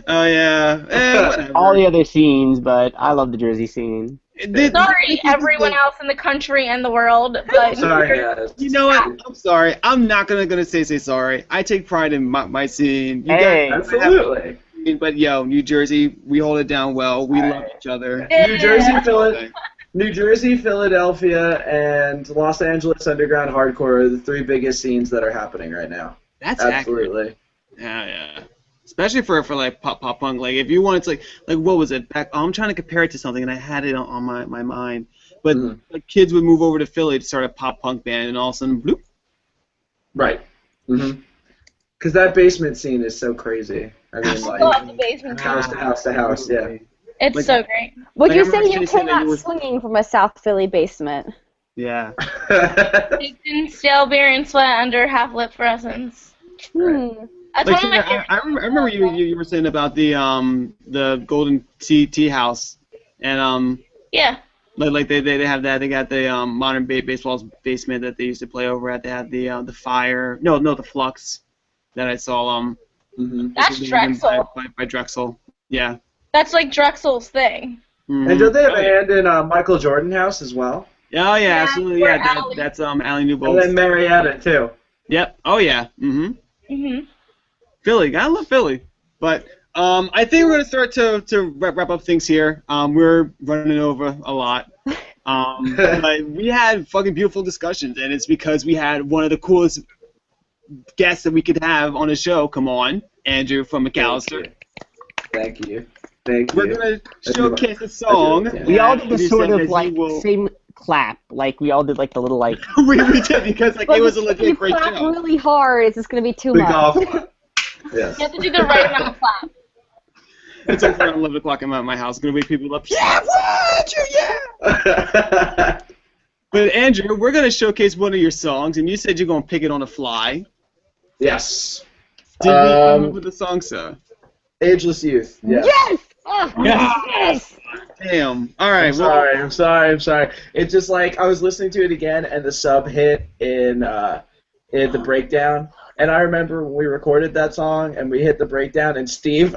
Oh yeah. Whatever. all the other scenes, but I love the Jersey scene. sorry everyone else in the country and the world, but Sorry, guys. You know what? I'm sorry. I'm not gonna say sorry. I take pride in my scene. You Hey. guys Absolutely. but yo, New Jersey, we hold it down well. We love each other. New Jersey, Philadelphia, and Los Angeles underground hardcore are the three biggest scenes that are happening right now. That's accurate. Absolutely. Yeah. Especially for like pop punk. Like if you wanted to like what was it? I'm trying to compare it to something and I had it on my mind. But like kids would move over to Philly to start a pop punk band and all of a sudden bloop. Right. Because that basement scene is so crazy. I mean, I love the basement. house to house to house, yeah. It's Like- so great. Would Like, you I say remember you she said came that you out were- swinging from a South Philly basement? Yeah. Baked in stale beer and sweat under half lip fluorescence. That's Like, one of my I remember you were saying about the Golden Tea House, and yeah. like they have that. They got the modern baseball's basement that they used to play over at. They had the fire. No, the Flux that I saw. That's Drexel. By Drexel. Yeah. That's like Drexel's thing. Mhm. And don't they have a hand in Michael Jordan House as well? Oh yeah, absolutely. we're Yeah, Allie. that's Allie And Newbold. then Marietta, too. Yep. Oh yeah. Mhm. Philly, gotta love Philly. But I think we're gonna start to wrap up things here. We're running over a lot. But we had fucking beautiful discussions, and it's because we had one of the coolest guests that we could have on the show. Come on, Andrew from McCalister. Thank you. We're gonna showcase a song. Yeah. We all did You the sort said of that like you will- same clap, like we all did like the little like. we did because like it was a legit you great clap show. really hard. It's just gonna be too Big much. off. Yes. You have to do the right amount of clap. It's over around 11 o'clock in my house. Gonna wake people up. Yeah, what? Yeah. But Andrew, we're gonna showcase one of your songs, and you said you're gonna pick it on the fly. Yes. Did we come up with the song, sir? Ageless Youth. Yes. Yes! Oh, yes! Damn. All right. I'm sorry. It's just like I was listening to it again, and the sub hit in the breakdown. And I remember when we recorded that song, and we hit the breakdown, and Steve,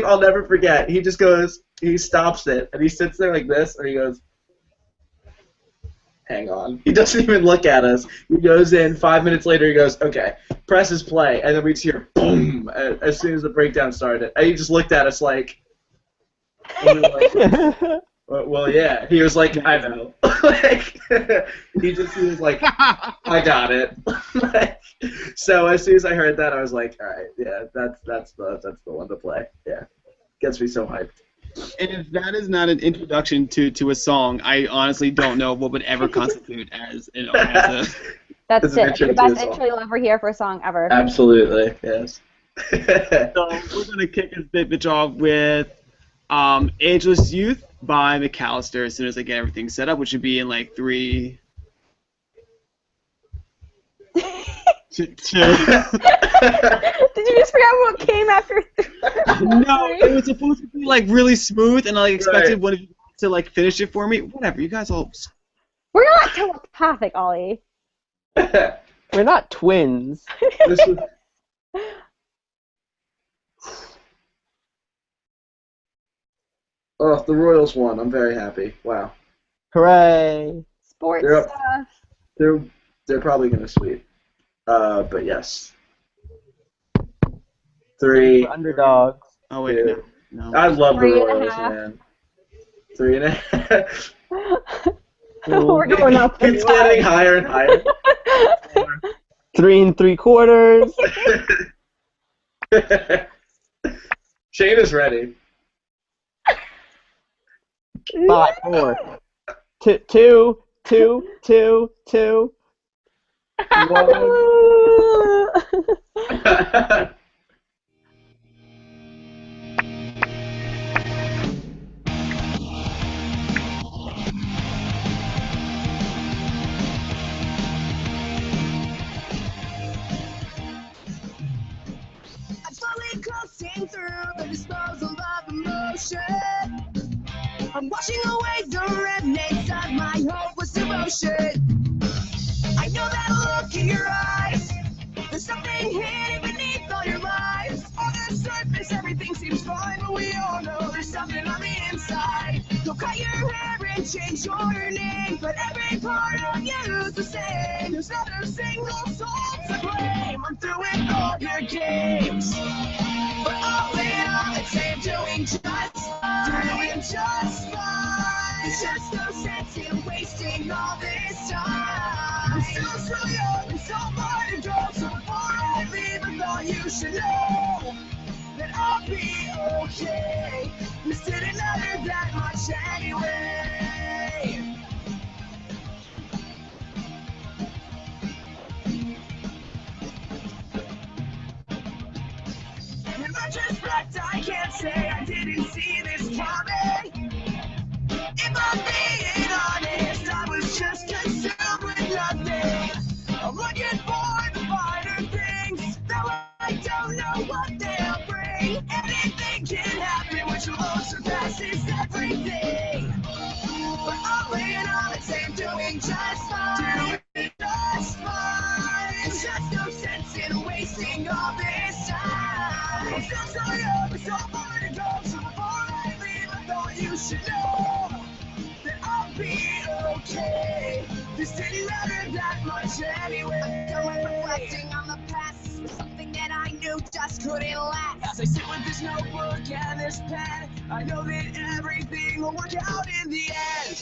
I'll never forget. He just goes, he stops it, and he sits there like this, and he goes, "Hang on." He doesn't even look at us. He goes in. 5 minutes later, he goes, "Okay," presses play, and then we just hear boom as soon as the breakdown started. And he just looked at us like. And we were like, well, yeah. He was like, "I know." Like, he was like, "I got it." Like, so as soon as I heard that, I was like, "All right, yeah, that's the one to play." Yeah, gets me so hyped. And if that is not an introduction to a song, I honestly don't know what would ever constitute as as a. That's It's an it. The intro to best a song. intro you'll ever hear for a song ever. Absolutely, yes. So we're gonna kick this bitch off with "Ageless Youth" by McCalister. As soon as I get everything set up, which should be in like 3. Two. Did you just forget what came after? No, it was supposed to be like really smooth, and I expected Right. one of you to like finish it for me. Whatever, you guys all. We're not telepathic, Ollie. We're not twins. This was... Oh, the Royals won. I'm very happy. Wow. Hooray! Sports They're up. stuff. They're probably gonna sweep. But yes. 3. We're underdogs. Oh wait, Dude. no. I love the 3.5. Royals, man. 3.5. We're going up. It's getting higher and higher. 3 3/4. Shane is ready. 5 4. 2 2 2 2. 1. I'm slowly crossing through the disposal of emotion. I'm washing away the remnants of my hopeless devotion. I know that look in your eyes. There's something hidden beneath all your lies. On the surface, everything seems fine, but we all know there's something on the inside. You'll cut your hair and change your name, but every part of you's the same. There's not a single soul to blame. I'm through with all your games. But all in all, it's I'm doing just fine. There's just no sense in wasting all this time. I'm still so young and so far to go, so before I leave, I thought you should know that I'll be okay. This didn't matter that much anyway. In retrospect, I can't say I didn't see this coming. If I'm being honest, I was just consumed with nothing. I'm looking for the finer things, though I don't know what they'll bring. Anything can happen, which alone surpasses everything. But all in all, I'd say I'm doing just fine. Doing just fine. There's just no sense in wasting all this time. I'm still so young, but so far to go. So before I leave, I thought you should know that I'll be okay. This didn't matter that much anyway. I'm done reflecting on the past. This was something that I knew just couldn't last. As I sit with this notebook and this pen, I know that everything will work out in the end.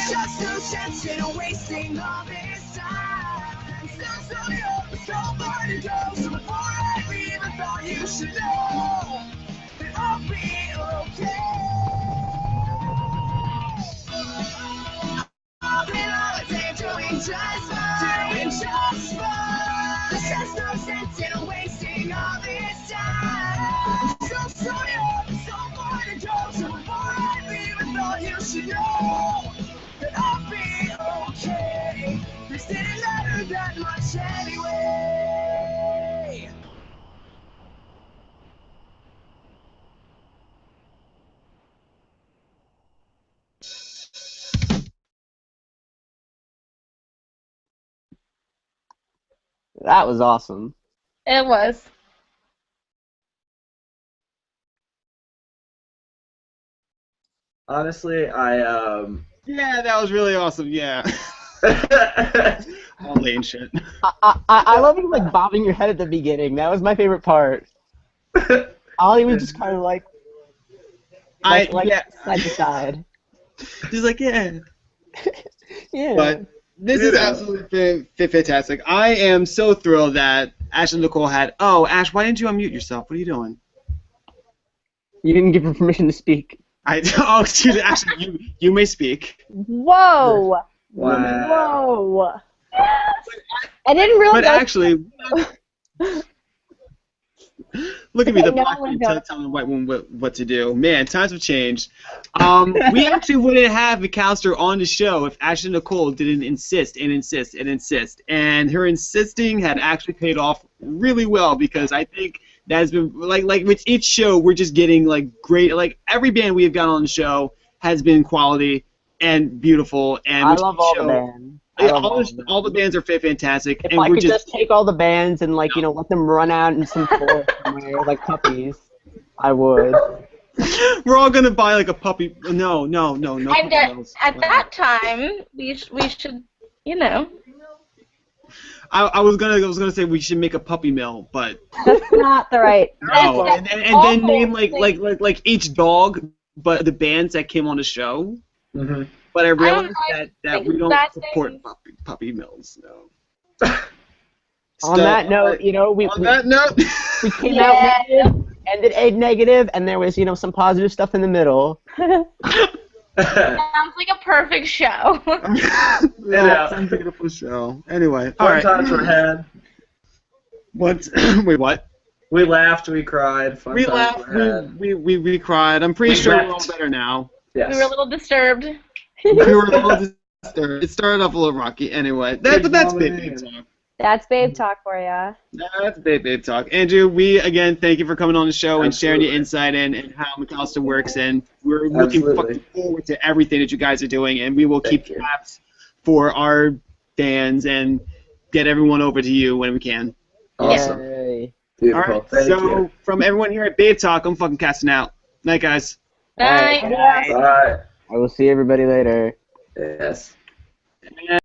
Just no sense in wasting all this time. Still so young, so far to go. So before I leave, I thought you should know that I'll be okay. All in all, I'd say I'm doing just fine. Doing just fine. There's just no sense in wasting all this time. Still so young, so far to go. So before I leave, I thought you should know that I'll be okay. This didn't matter that much anyway. That was awesome. It was. Honestly, Yeah, that was really awesome. Yeah. All lane shit. I love you like bobbing your head at the beginning. That was my favorite part. Ollie was just kind of like Yeah. side to side. He's like, yeah. Yeah. But this is absolutely fantastic. I am so thrilled that Ash and Nicole had. Oh, Ash, why didn't you unmute yourself? What are you doing? You didn't give her permission to speak. Oh, excuse me. Actually, you may speak. Whoa! Wow. Whoa. I didn't realize. But actually, look at me, the Okay, no black one man knows. telling the white woman what to do. Man, times have changed. We actually wouldn't have McCalister on the show if Ashley Nicole didn't insist and insist and insist. And her insisting had actually paid off really well, because I think that has been, like with each show, we're just getting, like, great, like, every band we have got on the show has been quality and beautiful. And I with love each all show, the bands. all the bands are fantastic, If and I we're could just take all the bands and, like, let them run out in some forest somewhere like puppies, I would. we're all gonna buy like a puppy. No. And puppy mills. at that time, we should, I was gonna say we should make a puppy mill, but That's not the right. no. And then name awful like each dog, but the bands that came on the show. Mm-hmm. But I don't realized know, that we don't support puppy mills. No. On that note, we on that note, we came out negative, ended egg negative, and there was some positive stuff in the middle. Sounds like a perfect show. yeah, it's a beautiful show. Anyway, all Fun right. times were had. What? Wait, what? We laughed, we cried. Fun We times laughed. were had. We cried. I'm pretty We sure wept. we're all better now. Yes. We were a little disturbed. We were a little disturbed. It started off a little rocky. Anyway, but that's Babe Talk. That's Babe Talk for ya. That's Babe Talk. Andrew, we again thank you for coming on the show and sharing your Absolutely. insight and how McCalister works, and we're looking Absolutely. fucking forward to everything that you guys are doing, and we will keep Thank you. tabs for our fans and get everyone over to you when we can. Awesome. Yay. Beautiful. All right, Thank so you. from everyone here at Babe Talk, I'm fucking casting out. Night, guys. Bye. Bye. I will see everybody later. Yes.